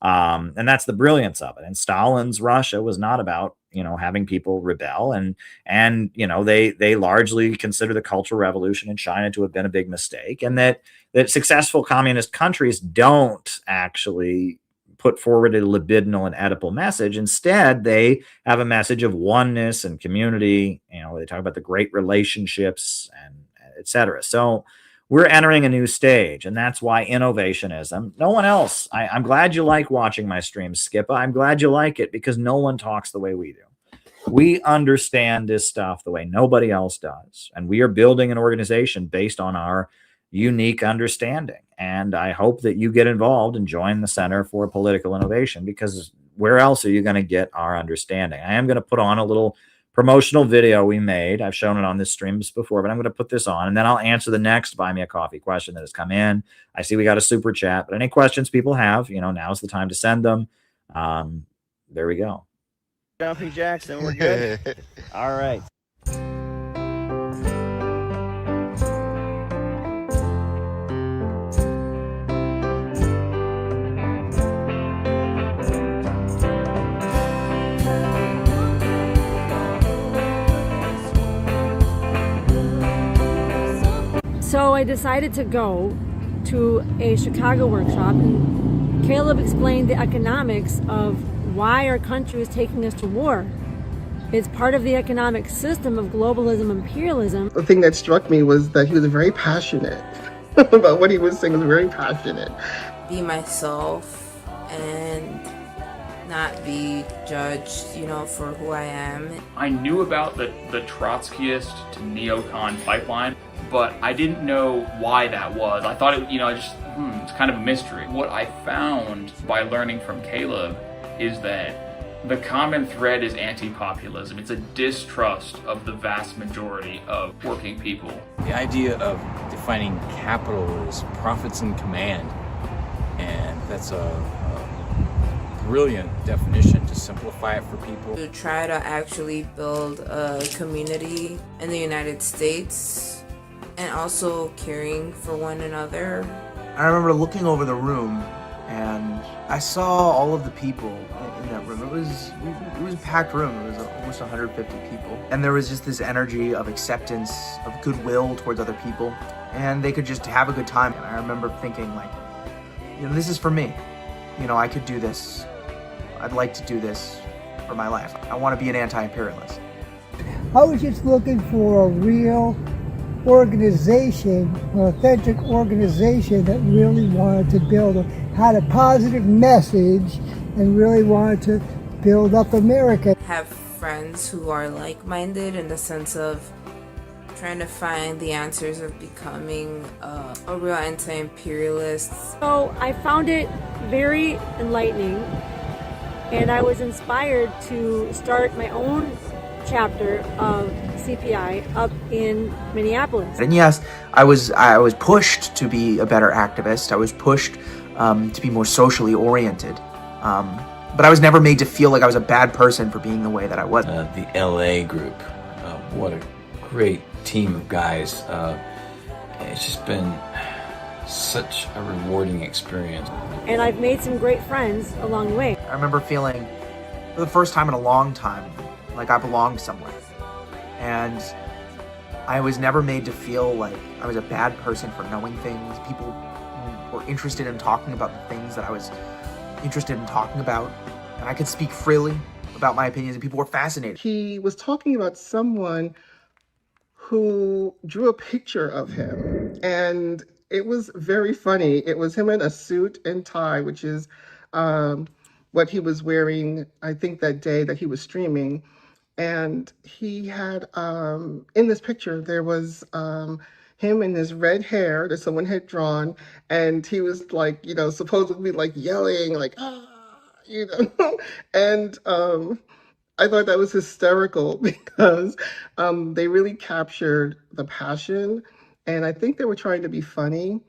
And that's the brilliance of it. And Stalin's Russia was not about, you know, having people rebel, and you know, they largely consider the Cultural Revolution in China to have been a big mistake, and that successful communist countries don't actually put forward a libidinal and Oedipal message. Instead, they have a message of oneness and community. You know, they talk about the great relationships and etc. So we're entering a new stage, and that's why innovationism, no one else. I'm glad you like watching my streams, Skippa. I'm glad you like it, because no one talks the way we do. We understand this stuff the way nobody else does, and we are building an organization based on our unique understanding. And I hope that you get involved and join the Center for Political Innovation, because where else are you going to get our understanding? I am going to put on a little promotional video we made. I've shown it on this stream before, but I'm going to put this on, and then I'll answer the next Buy Me a Coffee question that has come in. I see we got a super chat, but any questions people have, now's the time to send them. There we go. Jumping Jackson, we're good. All right. So I decided to go to a Chicago workshop, and Caleb explained the economics of why our country is taking us to war. It's part of the economic system of globalism, imperialism. The thing that struck me was that he was very passionate about what he was saying. He was very passionate. Be myself and not be judged, for who I am. I knew about the Trotskyist to neocon pipeline, but I didn't know why that was. I thought it's kind of a mystery. What I found by learning from Caleb is that the common thread is anti-populism. It's a distrust of the vast majority of working people. The idea of defining capital as profits in command, and that's a brilliant definition to simplify it for people. To try to actually build a community in the United States and also caring for one another. I remember looking over the room and I saw all of the people in that room. It was a packed room. It was almost 150 people. And there was just this energy of acceptance, of goodwill towards other people. And they could just have a good time. And I remember thinking this is for me. I could do this. I'd like to do this for my life. I want to be an anti-imperialist. I was just looking for a real organization, an authentic organization that really wanted to had a positive message and really wanted to build up America. Have friends who are like-minded in the sense of trying to find the answers of becoming a real anti-imperialist. So I found it very enlightening, and I was inspired to start my own chapter of CPI up in Minneapolis. And yes, I was pushed to be a better activist. I was pushed to be more socially oriented. But I was never made to feel like I was a bad person for being the way that I was. The LA group, what a great team of guys. It's just been such a rewarding experience. And I've made some great friends along the way. I remember feeling, for the first time in a long time, like I belonged somewhere. And I was never made to feel like I was a bad person for knowing things. People were interested in talking about the things that I was interested in talking about. And I could speak freely about my opinions, and people were fascinated. He was talking about someone who drew a picture of him, and it was very funny. It was him in a suit and tie, which is what he was wearing, I think, that day that he was streaming. And he had, in this picture, there was him in his red hair that someone had drawn, and he was supposedly yelling, and I thought that was hysterical because they really captured the passion, and I think they were trying to be funny,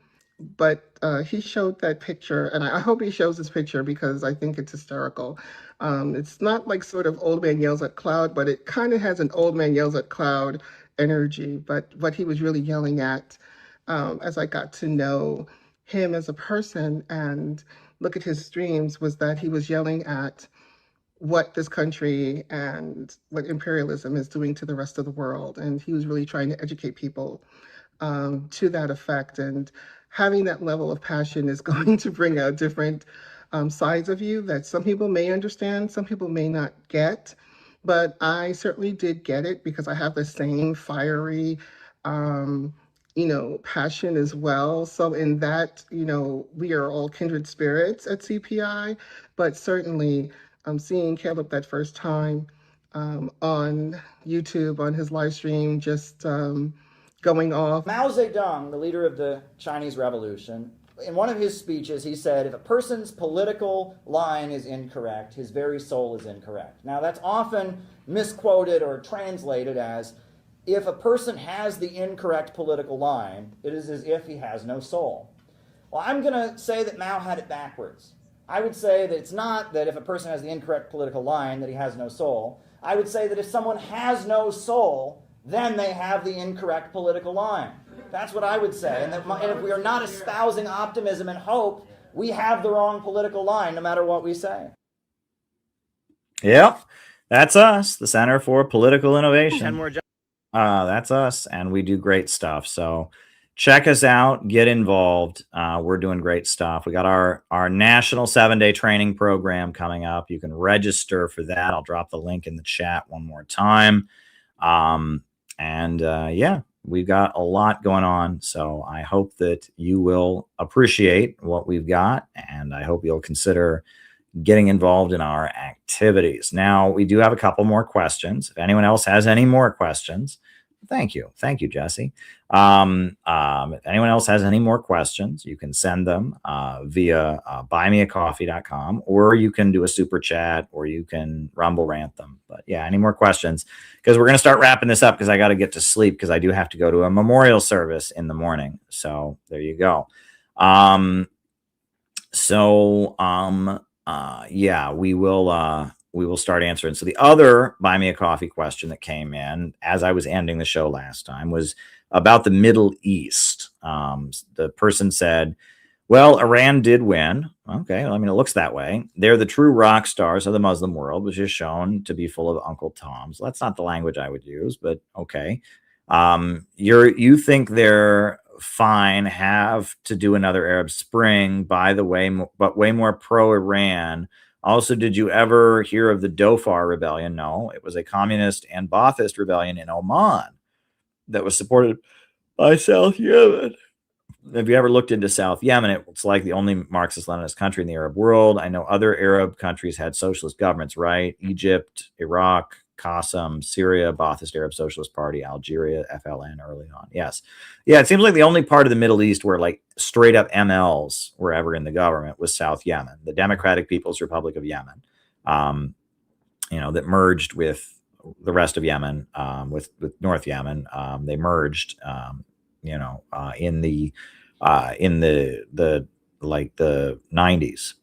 but he showed that picture, and I hope he shows this picture because I think it's hysterical. It's not like sort of old man yells at cloud, but it kind of has an old man yells at cloud energy. But what he was really yelling at, as I got to know him as a person and look at his streams, was that he was yelling at what this country and what imperialism is doing to the rest of the world. And he was really trying to educate people to that effect. And having that level of passion is going to bring out different sides of you that some people may understand, some people may not get. But I certainly did get it because I have the same fiery, passion as well. So in that, we are all kindred spirits at CPI, but certainly seeing Caleb that first time on YouTube, on his live stream, just going off. Mao Zedong, the leader of the Chinese Revolution, in one of his speeches, he said, if a person's political line is incorrect, his very soul is incorrect. Now, that's often misquoted or translated as, if a person has the incorrect political line, it is as if he has no soul. Well, I'm going to say that Mao had it backwards. I would say that it's not that if a person has the incorrect political line that he has no soul. I would say that if someone has no soul, then they have the incorrect political line. That's what I would say. And if we are not espousing optimism and hope, we have the wrong political line, no matter what we say. Yep, that's us, the Center for Political Innovation. 10 more that's us, and we do great stuff. So check us out, get involved. We're doing great stuff. We got our national 7-day training program coming up. You can register for that. I'll drop the link in the chat one more time. Yeah, we've got a lot going on. So I hope that you will appreciate what we've got, and I hope you'll consider getting involved in our activities. Now, we do have a couple more questions. If anyone else has any more questions, thank you, Jesse. If anyone else has any more questions, you can send them via buymeacoffee.com, or you can do a super chat, or you can rumble rant them. But yeah, any more questions? Because we're going to start wrapping this up, because I got to get to sleep, because I do have to go to a memorial service in the morning. So there you go. Yeah, we will start answering. So the other Buy Me a Coffee question that came in as I was ending the show last time was about the Middle East. The person said, well, Iran did win. Okay, well, I mean, it looks that way. They're the true rock stars of the Muslim world, which is shown to be full of Uncle Toms. That's not the language I would use, but okay. You think they're fine, have to do another Arab Spring, by the way, but way more pro-Iran. Also, did you ever hear of the Dhofar rebellion? No, it was a communist and Ba'athist rebellion in Oman that was supported by South Yemen. Have you ever looked into South Yemen? It's like the only Marxist-Leninist country in the Arab world. I know other Arab countries had socialist governments, right? Egypt, Iraq, Qasim, Syria, Ba'athist Arab Socialist Party, Algeria, FLN early on. Yes. Yeah, it seems like the only part of the Middle East where like straight up MLs were ever in the government was South Yemen, the Democratic People's Republic of Yemen, that merged with the rest of Yemen, with North Yemen. They merged, in the 90s.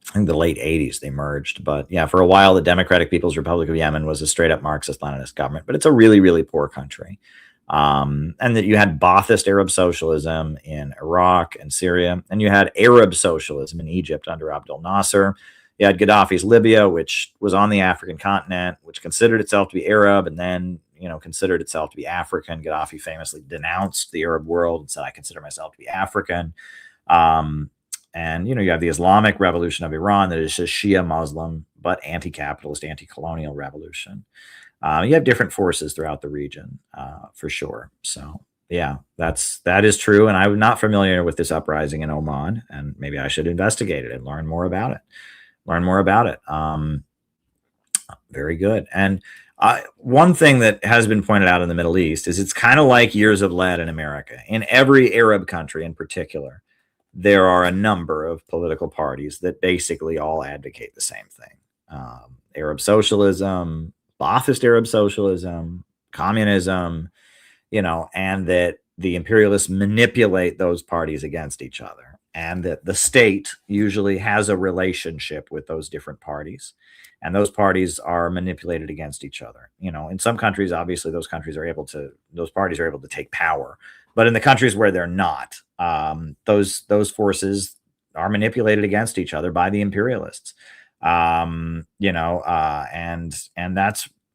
I think the late 80s they merged. But yeah, for a while, the Democratic People's Republic of Yemen was a straight up Marxist-Leninist government, but it's a really, really poor country. And that you had Ba'athist Arab socialism in Iraq and Syria, and you had Arab socialism in Egypt under Abdel Nasser. You had Gaddafi's Libya, which was on the African continent, which considered itself to be Arab and then, considered itself to be African. Gaddafi famously denounced the Arab world and said, I consider myself to be African. And, you have the Islamic Revolution of Iran that is just Shia Muslim, but anti-capitalist, anti-colonial revolution. You have different forces throughout the region, for sure. So, yeah, that is true. And I'm not familiar with this uprising in Oman, and maybe I should investigate it and learn more about it. Very good. And one thing that has been pointed out in the Middle East is it's kind of like years of lead in America. In every Arab country in particular, there are a number of political parties that basically all advocate the same thing. Arab socialism, Ba'athist Arab socialism, communism, and that the imperialists manipulate those parties against each other, and that the state usually has a relationship with those different parties, and those parties are manipulated against each other. In some countries, obviously, those parties are able to take power. But in the countries where they're not, those forces are manipulated against each other by the imperialists. And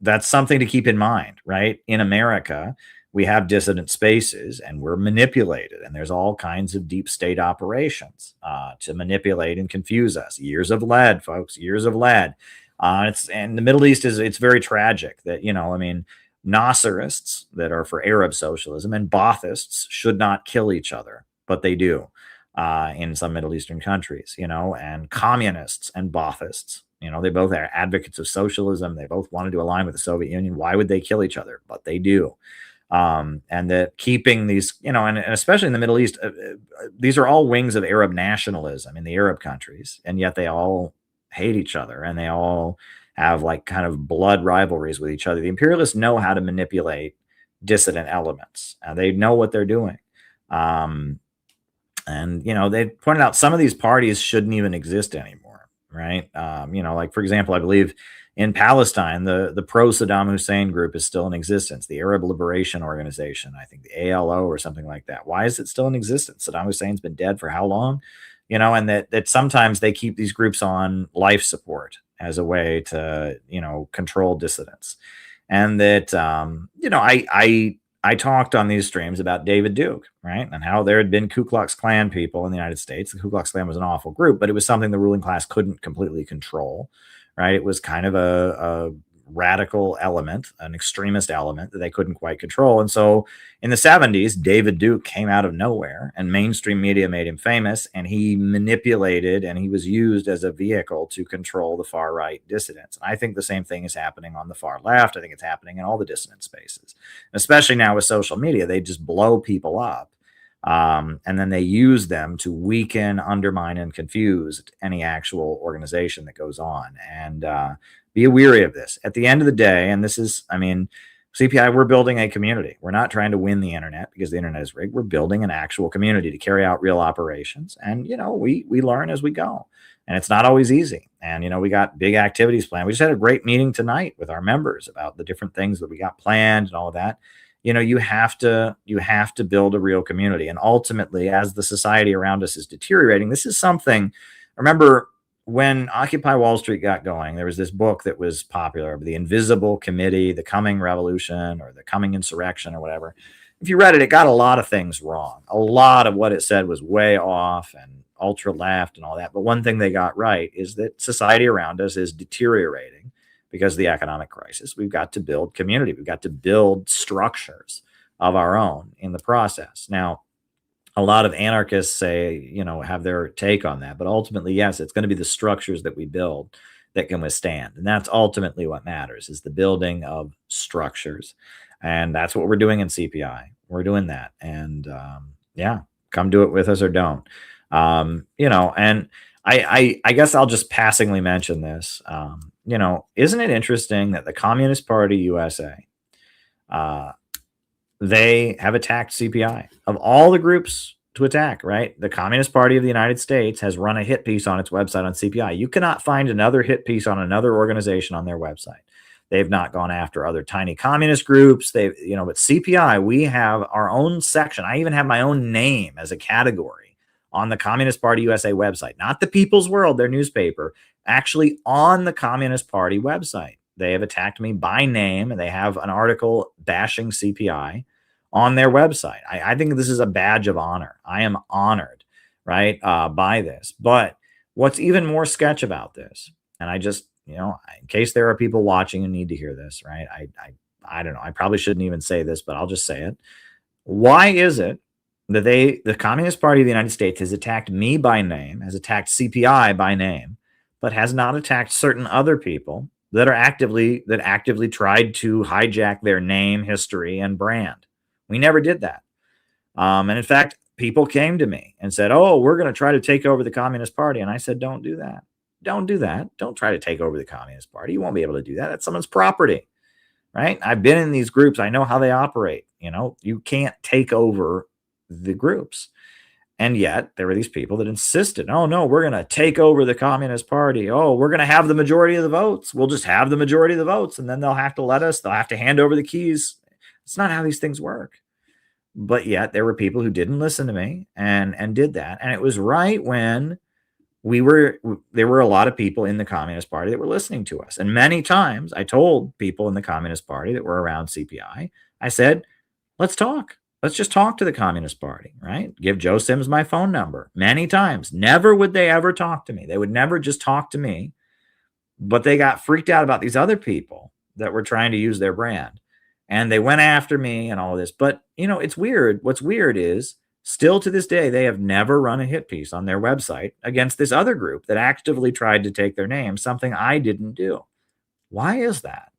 that's something to keep in mind, right? In America, we have dissident spaces and we're manipulated, and there's all kinds of deep state operations to manipulate and confuse us. Years of lead, folks, years of lead. And the Middle East it's very tragic that, Nasserists that are for Arab socialism and Baathists should not kill each other, but they do in some Middle Eastern countries, and communists and Baathists, they both are advocates of socialism. They both wanted to align with the Soviet Union. Why would they kill each other? But they do. And that keeping these, and especially in the Middle East, these are all wings of Arab nationalism in the Arab countries, and yet they all hate each other, and they all have like kind of blood rivalries with each other. The imperialists know how to manipulate dissident elements. They know what they're doing. And, they pointed out some of these parties shouldn't even exist anymore, right? Like, for example, I believe in Palestine, the pro-Saddam Hussein group is still in existence, the Arab Liberation Organization, I think the ALO or something like that. Why is it still in existence? Saddam Hussein's been dead for how long? And that sometimes they keep these groups on life support as a way to, control dissidents. And that, I talked on these streams about David Duke, right? And how there had been Ku Klux Klan people in the United States. The Ku Klux Klan was an awful group, but it was something the ruling class couldn't completely control, right? It was kind of a radical element, an extremist element that they couldn't quite control. And so in the 70s, David Duke came out of nowhere and mainstream media made him famous, and he manipulated and he was used as a vehicle to control the far right dissidents. And I think the same thing is happening on the far left. I think it's happening in all the dissident spaces, especially now with social media. They just blow people up. And then they use them to weaken, undermine, and confuse any actual organization that goes on. And be weary of this. At the end of the day, and this is, CPI, we're building a community. We're not trying to win the internet because the internet is rigged. We're building an actual community to carry out real operations. And, we learn as we go. And it's not always easy. And, we got big activities planned. We just had a great meeting tonight with our members about the different things that we got planned and all of that. You have to build a real community. And ultimately, as the society around us is deteriorating, this is something, remember when Occupy Wall Street got going, there was this book that was popular, The Invisible Committee, The Coming Revolution, or The Coming Insurrection, or whatever. If you read it, it got a lot of things wrong. A lot of what it said was way off and ultra left and all that. But one thing they got right is that society around us is deteriorating because of the economic crisis. We've got to build community. We've got to build structures of our own in the process. Now, a lot of anarchists say, have their take on that. But ultimately, yes, it's going to be the structures that we build that can withstand. And that's ultimately what matters, is the building of structures. And that's what we're doing in CPI. We're doing that. And come do it with us or don't. And I guess I'll just passingly mention this. Isn't it interesting that the Communist Party USA, they have attacked CPI. Of all the groups to attack, right? The Communist Party of the United States has run a hit piece on its website on CPI. You cannot find another hit piece on another organization on their website. They've not gone after other tiny communist groups. But CPI, we have our own section. I even have my own name as a category on the Communist Party USA website, not the People's World, their newspaper, actually on the Communist Party website. They have attacked me by name, and they have an article bashing CPI on their website. I think this is a badge of honor. I am honored, right, by this. But what's even more sketch about this, and I just, in case there are people watching who need to hear this, right? I don't know. I probably shouldn't even say this, but I'll just say it. Why is it that the Communist Party of the United States has attacked me by name, has attacked CPI by name, but has not attacked certain other people that actively tried to hijack their name, history, and brand? We never did that. And in fact, people came to me and said, oh, we're going to try to take over the Communist Party. And I said, don't do that. Don't do that. Don't try to take over the Communist Party. You won't be able to do that. That's someone's property, right? I've been in these groups. I know how they operate. You can't take over the groups. And yet there were these people that insisted, oh, no, we're going to take over the Communist Party. Oh, we're going to have the majority of the votes. We'll just have the majority of the votes. And then they'll have to hand over the keys. It's not how these things work. But yet there were people who didn't listen to me and did that. And it was right when there were a lot of people in the Communist Party that were listening to us. And many times I told people in the Communist Party that were around CPI, I said, let's talk. Let's just talk to the Communist Party, right? Give Joe Sims my phone number. Many times. Never would they ever talk to me. They would never just talk to me. But they got freaked out about these other people that were trying to use their brand. And they went after me and all this. But, it's weird. What's weird is still to this day, they have never run a hit piece on their website against this other group that actively tried to take their name, something I didn't do. Why is that?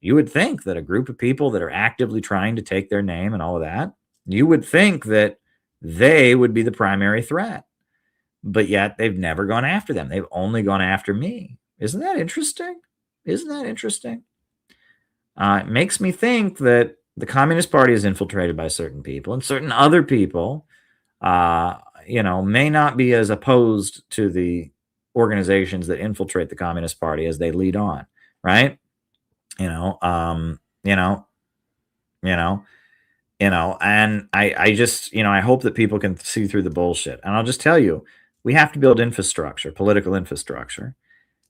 You would think that a group of people that are actively trying to take their name and all of that, you would think that they would be the primary threat. But yet they've never gone after them. They've only gone after me. Isn't that interesting? Isn't that interesting? It makes me think that the Communist Party is infiltrated by certain people, and certain other people, may not be as opposed to the organizations that infiltrate the Communist Party as they lead on, right? And I just, I hope that people can see through the bullshit. And I'll just tell you, we have to build infrastructure, political infrastructure.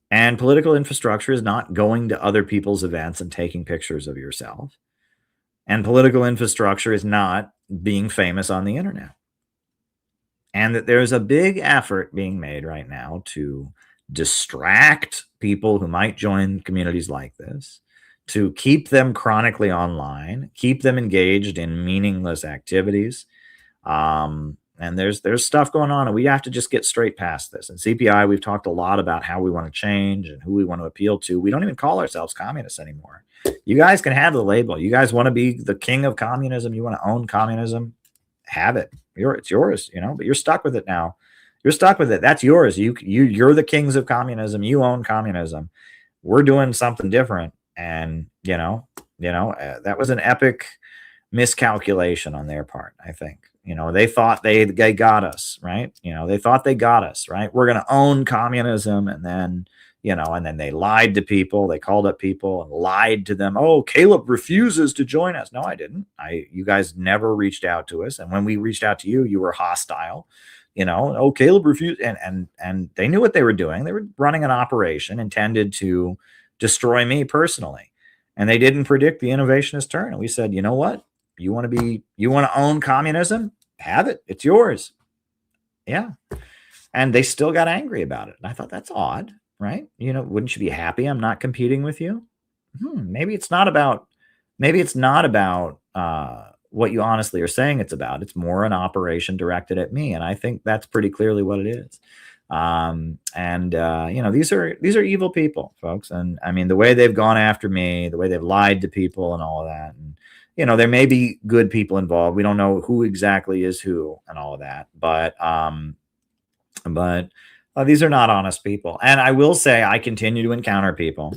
And political infrastructure is not going to other people's events and taking pictures of yourself. And political infrastructure is not being famous on the internet. And that there's a big effort being made right now to distract people who might join communities like this, to keep them chronically online, keep them engaged in meaningless activities. And there's stuff going on, and we have to just get straight past this. And CPI, we've talked a lot about how we want to change and who we want to appeal to. We don't even call ourselves communists anymore. You guys can have the label. You guys want to be the king of communism. You want to own communism. Have it. It's yours, but you're stuck with it now. You're stuck with it. That's yours. You're the kings of communism. You own communism. We're doing something different. And, that was an epic miscalculation on their part, I think. They thought they got us, right? They thought they got us, right? We're going to own communism. And then, and then they lied to people. They called up people and lied to them. Oh, Caleb refuses to join us. No, I didn't. You guys never reached out to us. And when we reached out to you, you were hostile. Oh, Caleb refused. And they knew what they were doing. They were running an operation intended to destroy me personally. And they didn't predict the innovationist turn. And we said, you know what? You want to own communism? Have it. It's yours. Yeah. And they still got angry about it. And I thought, that's odd, right? Wouldn't you be happy I'm not competing with you? Maybe it's not about what you honestly are saying it's about. It's more an operation directed at me. And I think that's pretty clearly what it is. These are evil people, folks. And I mean, the way they've gone after me, the way they've lied to people and all of that. And, there may be good people involved. We don't know who exactly is who and all of that, but these are not honest people. And I will say, I continue to encounter people.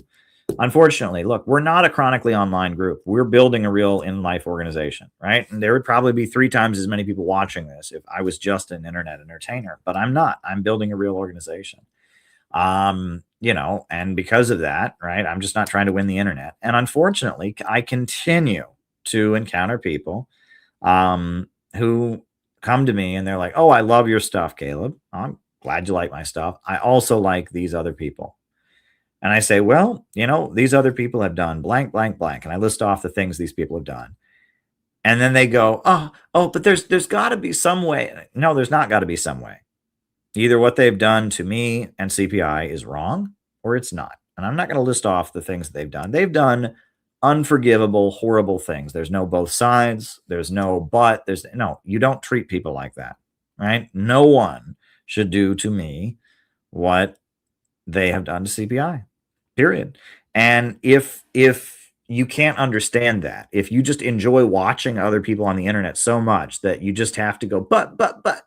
Unfortunately, look, we're not a chronically online group. We're building a real in-life organization, right? And there would probably be 3 times as many people watching this if I was just an internet entertainer, but I'm not. I'm building a real organization. And because of that, right, I'm just not trying to win the internet. And unfortunately, I continue to encounter people who come to me and they're like, oh, I love your stuff, Caleb. I'm glad you like my stuff. I also like these other people. And I say, well, these other people have done blank, blank, blank. And I list off the things these people have done. And then they go, oh, but there's got to be some way. No, there's not got to be some way. Either what they've done to me and CPI is wrong or it's not. And I'm not going to list off the things that they've done. They've done unforgivable, horrible things. There's no both sides. There's no but. You don't treat people like that, right? No one should do to me what they have done to CPI, period. And if you can't understand that, if you just enjoy watching other people on the internet so much that you just have to go, but,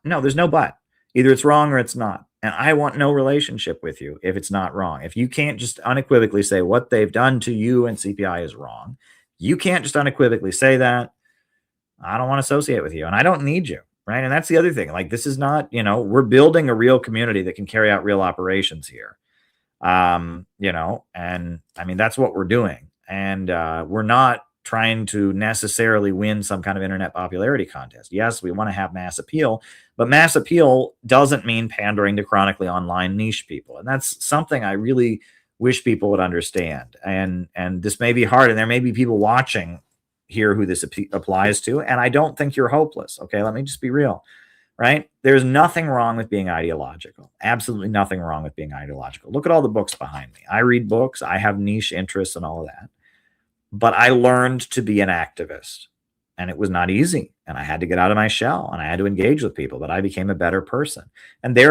no, there's no but. Either it's wrong or it's not. And I want no relationship with you if it's not wrong. If you can't just unequivocally say what they've done to you and CPI is wrong, you can't just unequivocally say that. I don't want to associate with you and I don't need you, right? And that's the other thing. Like, this is not, we're building a real community that can carry out real operations here. And I mean, that's what we're doing. And we're not trying to necessarily win some kind of internet popularity contest. Yes, we want to have mass appeal, but mass appeal doesn't mean pandering to chronically online niche people. And that's something I really wish people would understand. And this may be hard, and there may be people watching here who this applies to, and I don't think you're hopeless. Okay, let me just be real. Right? There's nothing wrong with being ideological. Absolutely nothing wrong with being ideological. Look at all the books behind me. I read books. I have niche interests and all of that. But I learned to be an activist. And it was not easy. And I had to get out of my shell. And I had to engage with people. But I became a better person. And there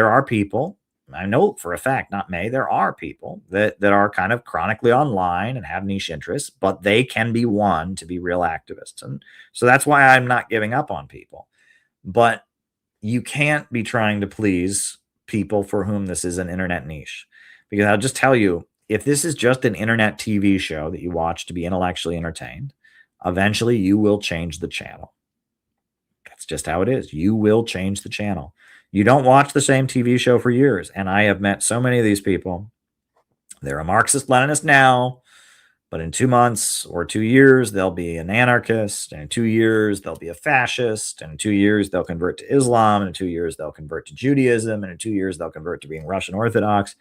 are people I know for a fact, not may, there are people that are kind of chronically online and have niche interests, but they can be won to be real activists. And so that's why I'm not giving up on people. But you can't be trying to please people for whom this is an internet niche. Because I'll just tell you, if this is just an internet TV show that you watch to be intellectually entertained, eventually you will change the channel. That's just how it is. You will change the channel. You don't watch the same TV show for years. And I have met so many of these people. They're a Marxist Leninist now, but in 2 months or 2 years, they'll be an anarchist. And in 2 years, they'll be a fascist. And in 2 years, they'll convert to Islam. And in 2 years, they'll convert to Judaism. And in 2 years, they'll convert to being Russian Orthodox.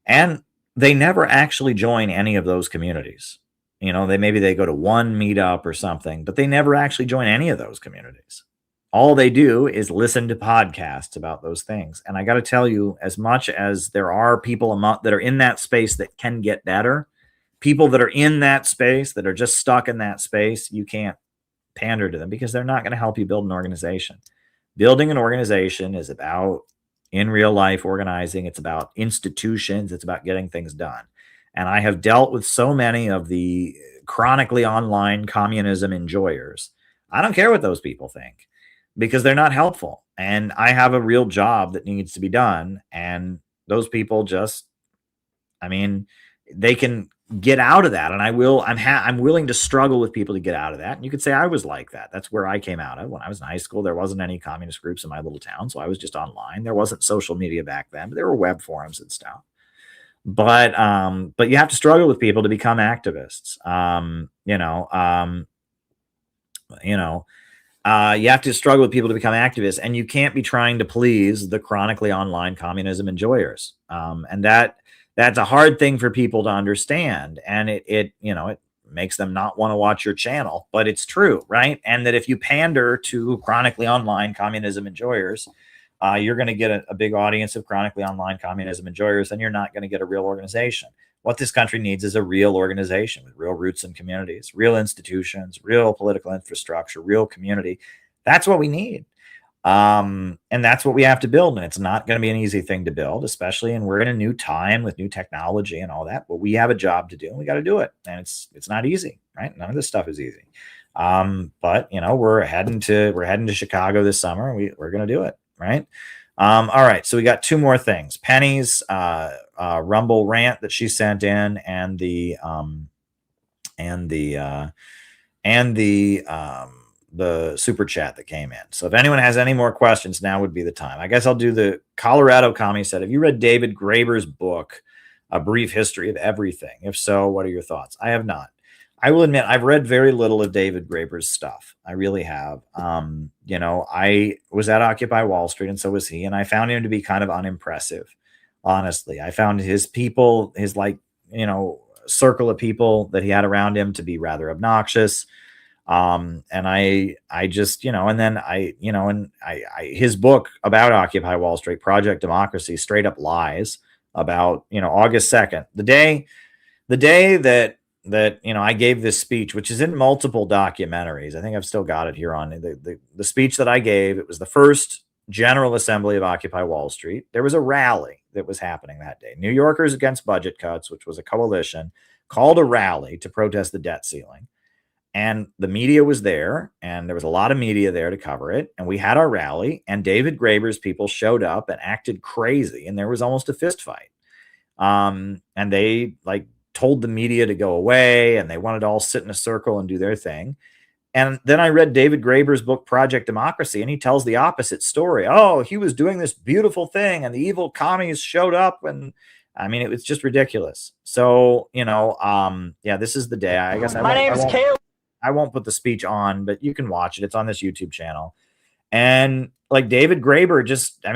And they never actually join any of those communities. You know, maybe they go to one meetup or something, but they never actually join any of those communities. All they do is listen to podcasts about those things. And I got to tell you, as much as there are people that are in that space that can get better, people that are in that space, that are just stuck in that space, you can't pander to them because they're not going to help you build an organization. Building an organization is about in real life organizing. It's about institutions. It's about getting things done. And I have dealt with so many of the chronically online communism enjoyers. I don't care what those people think because they're not helpful. And I have a real job that needs to be done. And those people just, I mean, they can get out of that. And I'm willing to struggle with people to get out of that. And you could say I was like that. That's where I came out of. When I was in high school, there wasn't any communist groups in my little town. So I was just online. There wasn't social media back then, but there were web forums and stuff. But you have to struggle with people to become activists. You have to struggle with people to become activists, and you can't be trying to please the chronically online communism enjoyers. And that's a hard thing for people to understand. And it makes them not want to watch your channel, but it's true, right? And that if you pander to chronically online communism enjoyers, you're going to get a big audience of chronically online communism enjoyers, and you're not going to get a real organization. What this country needs is a real organization with real roots and communities, real institutions, real political infrastructure, real community. That's what we need. And that's what we have to build. And it's not going to be an easy thing to build, especially, and we're in a new time with new technology and all that, but we have a job to do and we got to do it. And it's not easy, right? None of this stuff is easy. But we're heading to Chicago this summer and we're going to do it. Right. All right. So we got 2 more things. Penny's Rumble rant that she sent in, and the super chat that came in. So if anyone has any more questions, now would be the time. I guess I'll do the Colorado commie said, have you read David Graeber's book, A Brief History of Everything? If so, what are your thoughts? I have not. I will admit I've read very little of David Graeber's stuff. I really have. I was at Occupy Wall Street, and so was he, and I found him to be kind of unimpressive. Honestly, I found his people, his circle of people that he had around him to be rather obnoxious. And I just, his book about Occupy Wall Street, Project Democracy, straight up lies about, August 2nd, the day that I gave this speech, which is in multiple documentaries. I think I've still got it here on the speech that I gave. It was the first General Assembly of Occupy Wall Street. There was a rally that was happening that day. New Yorkers Against Budget Cuts, which was a coalition, called a rally to protest the debt ceiling. And the media was there, and there was a lot of media there to cover it. And we had our rally, and David Graeber's people showed up and acted crazy, and there was almost a fist fight. And they told the media to go away, and they wanted to all sit in a circle and do their thing. And then I read David Graeber's book, Project Democracy, and he tells the opposite story. Oh, he was doing this beautiful thing, and the evil commies showed up, and it was just ridiculous. So, this is the day. I guess My name's Caleb. I won't put the speech on, but you can watch it. It's on this YouTube channel. And David Graeber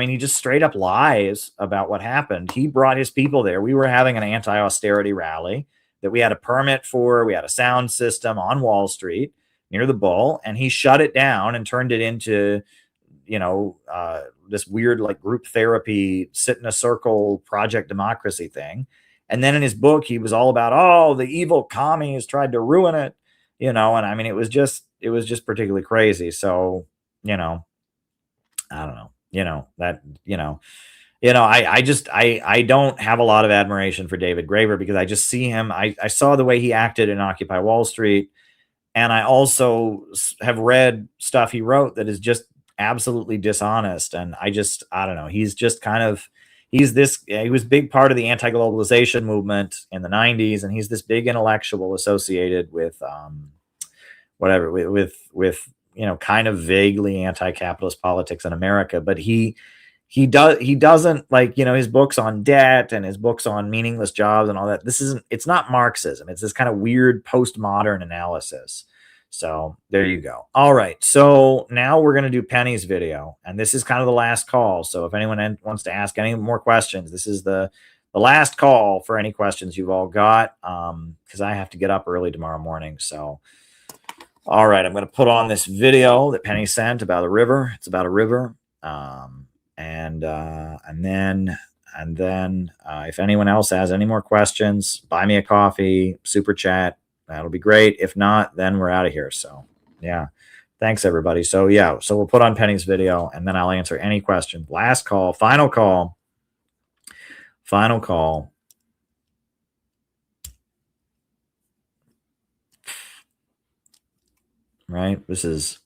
he just straight up lies about what happened. He brought his people there. We were having an anti-austerity rally that we had a permit for. We had a sound system on Wall Street near the Bull, and he shut it down and turned it into, this weird group therapy, sit in a circle, Project Democracy thing. And then in his book, he was all about, the evil commies tried to ruin it, and it was just particularly crazy. So, I don't know, you know, I don't have a lot of admiration for David Graeber because I just see him. I saw the way he acted in Occupy Wall Street, and I also have read stuff he wrote that is just absolutely dishonest. And I don't know. He's just kind of, he was a big part of the anti-globalization movement in the 90s, and he's this big intellectual associated with whatever, with you know, kind of vaguely anti-capitalist politics in America. But he doesn't, like, you know, his books on debt and his books on meaningless jobs and all that. It's not Marxism. It's this kind of weird postmodern analysis. So there you go. All right. So now we're going to do Penny's video, and this is kind of the last call. So if anyone wants to ask any more questions, this is the last call for any questions you've all got. Cause I have to get up early tomorrow morning. So, all right, I'm going to put on this video that Penny sent about a river. It's about a river. And then if anyone else has any more questions, buy me a coffee, super chat. That'll be great. If not, then we're out of here. So yeah, thanks everybody. So yeah, so we'll put on Penny's video and then I'll answer any question. Last call, final call. Right. This is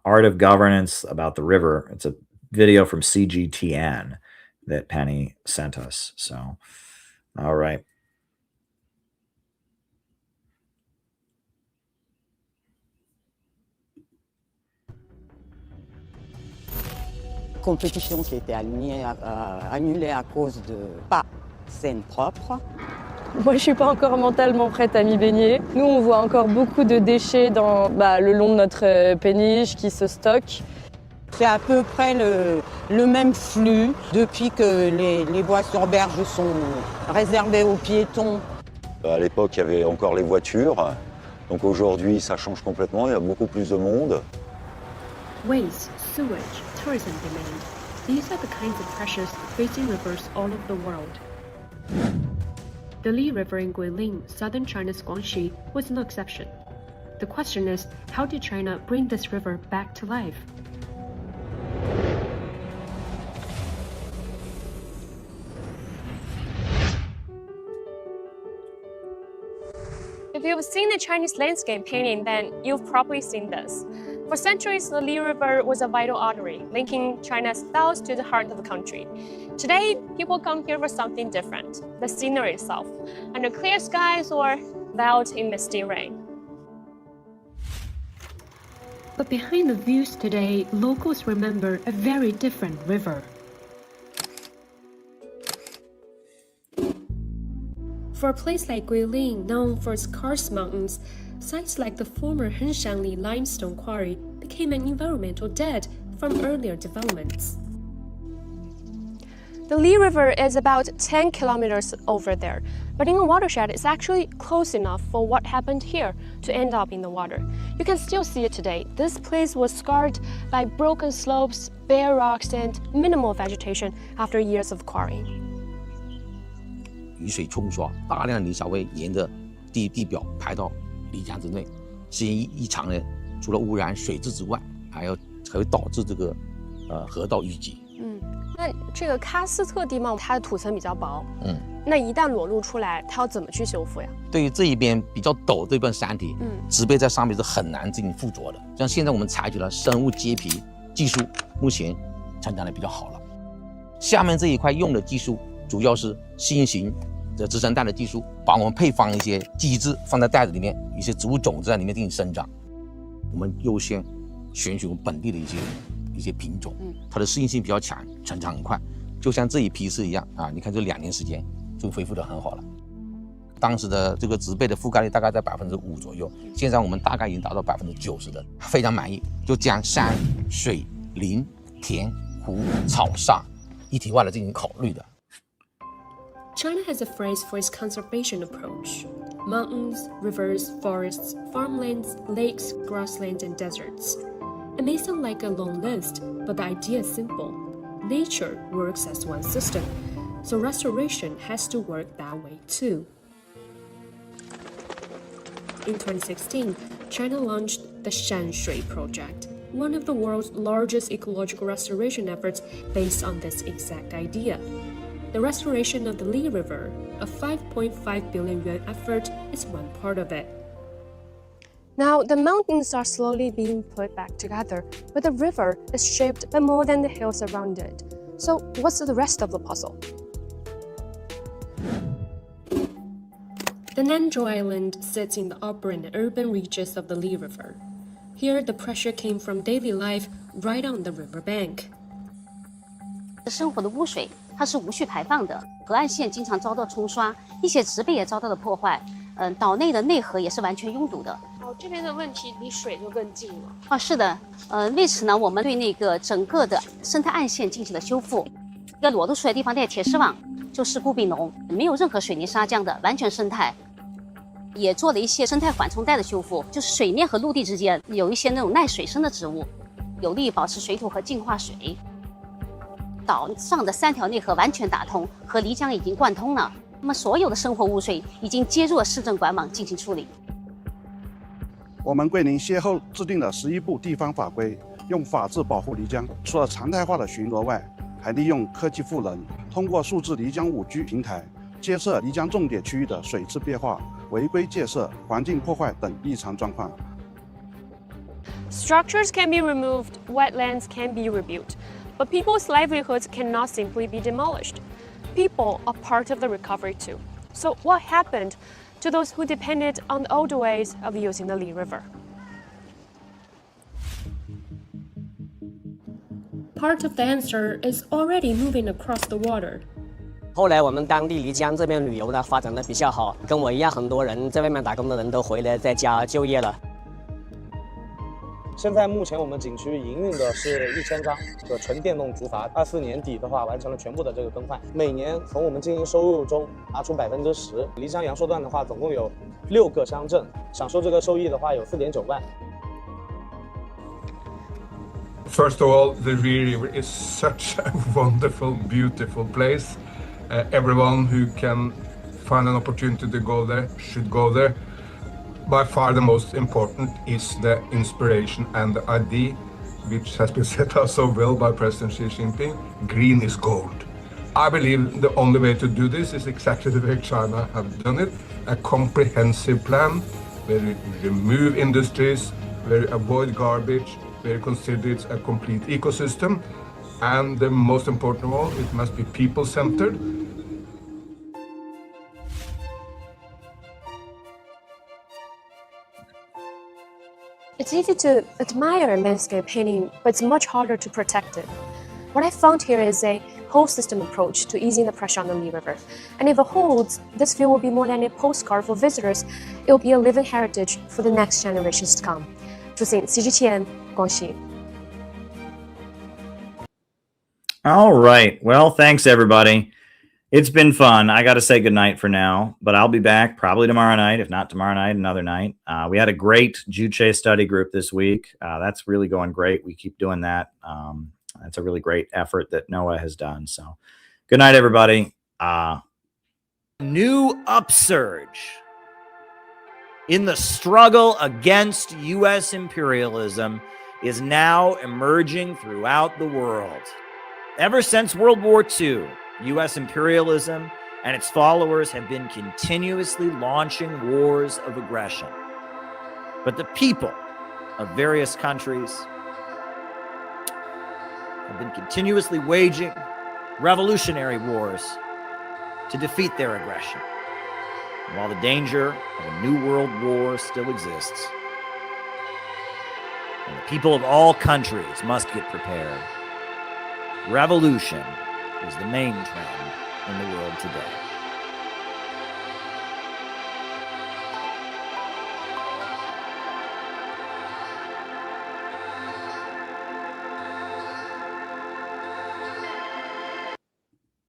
Art of Governance about the river. It's a video from CGTN that Penny sent us. So, all right. Compétition qui a été annulée à cause de pas scène propre. Moi, je suis pas encore mentalement prête à m'y baigner. Nous, on voit encore beaucoup de déchets le long de notre péniche qui se stockent. C'est à peu près le même flux depuis que les voies sur berge sont réservées aux piétons. À l'époque, il y avait encore les voitures. Donc aujourd'hui, ça change complètement. Il y a beaucoup plus de monde. Waste, sewage, tourism demand. These are the kinds of pressures facing rivers all over the world. The Li River in Guilin, southern China's Guangxi, was no exception. The question is, how did China bring this river back to life? If you've seen the Chinese landscape painting, then you've probably seen this. For centuries, the Li River was a vital artery, linking China's south to the heart of the country. Today, people come here for something different, the scenery itself, under clear skies or veiled in misty rain. But behind the views today, locals remember a very different river. For a place like Guilin, known for its karst mountains, sites like the former Henshanli limestone quarry became an environmental debt from earlier developments. The Li River is about 10 kilometers over there, but in a watershed, it's actually close enough for what happened here to end up in the water. You can still see it today. This place was scarred by broken slopes, bare rocks, and minimal vegetation after years of quarrying. 雨水冲刷，大量的小灰沿着地表排到漓江之内，时间一长呢，除了污染水质之外，还会导致这个河道淤积。那这个喀斯特地貌它的土层比较薄，那一旦裸露出来，它要怎么去修复呀？对于这一边比较陡这一片山体，植被在上面是很难进行附着的。像现在我们采取了生物接皮技术，目前成长的比较好了。下面这一块用的技术主要是新型的支撑带的技术，把我们配方一些基质放在袋子里面，一些植物种子在里面进行生长。我们优先选取我们本地的一些品种，它的适应性比较强，成长很快。就像这一批次一样啊，你看这2年时间就恢复得很好了。当时的这个植被的覆盖率大概在5%左右，现在我们大概已经达到90%的，非常满意。就将山、水、林、田、湖、草、沙一体化的进行考虑的。China has a phrase for its conservation approach. Mountains, rivers, forests, farmlands, lakes, grasslands, and deserts. It may sound like a long list, but the idea is simple. Nature works as one system, so restoration has to work that way too. In 2016, China launched the Shanshui project, one of the world's largest ecological restoration efforts based on this exact idea. The restoration of the Li River, a 5.5 billion yuan effort, is one part of it. Now, the mountains are slowly being put back together, but the river is shaped by more than the hills around it. So, what's the rest of the puzzle? The Nanzhou Island sits in the upper and urban reaches of the Li River. Here, the pressure came from daily life right on the river bank. 生活的污水它是无序排放的，河岸线经常遭到冲刷，一些植被也遭到了破坏。岛内的内河也是完全拥堵的。这边的问题离水就更近了。是的，为此呢，我们对那个整个的生态岸线进行了修复。要裸露出来的地方带铁丝网，就是固壁农，没有任何水泥砂浆的，完全生态。也做了一些生态缓冲带的修复，就是水面和陆地之间有一些那种耐水生的植物，有利于保持水土和净化水。岛上的3条内河完全打通，和漓江已经贯通了。那么所有的生活污水已经接入了市政管网进行处理。我们桂林先后制定了11部地方法规，用法治保护漓江。除了常态化的巡逻外，还利用科技赋能，通过数字漓江5G 平台，监测漓江重点区域的水质变化、违规建设、环境破坏等异常状况。Structures can be removed, wetlands can be rebuilt, but people's livelihoods cannot simply be demolished. People are part of the recovery too. So what happened to those who depended on the old ways of using the Li River? Part of the answer is already moving across the water. 后来我们当地漓江这边旅游呢发展的比较好，跟我一样，很多人在外面打工的人都回来在家就业了。现在目前我们景区营运的是1000张的纯电动竹筏，24年底的话完成了全部的这个更换。每年从我们经营收入中拿出10%。漓江阳朔段的话，总共有6个乡镇，享受这个收益的话有4.9万。First of all, the Li River is such a wonderful, beautiful place. Everyone who can find an opportunity to go there should go there. By far the most important is the inspiration and the idea, which has been set out so well by President Xi Jinping, green is gold. I believe the only way to do this is exactly the way China have done it, a comprehensive plan where you remove industries, where you avoid garbage, where you consider it a complete ecosystem, and the most important of all, it must be people-centered. It's easy to admire landscape painting, but it's much harder to protect it. What I found here is a whole system approach to easing the pressure on the Li River. And if it holds, this view will be more than a postcard for visitors. It will be a living heritage for the next generations to come. 祝信喜之前，恭喜。All right. Well, thanks, everybody. It's been fun. I got to say goodnight for now, but I'll be back probably tomorrow night. If not tomorrow night, another night. We had a great Juche study group this week. That's really going great. We keep doing that. That's a really great effort that Noah has done. So good night, everybody. New upsurge in the struggle against U.S. imperialism is now emerging throughout the world. Ever since World War II, U.S. imperialism and its followers have been continuously launching wars of aggression. But the people of various countries have been continuously waging revolutionary wars to defeat their aggression. And while the danger of a new world war still exists, and the people of all countries must get prepared, revolution is the main trend in the world today.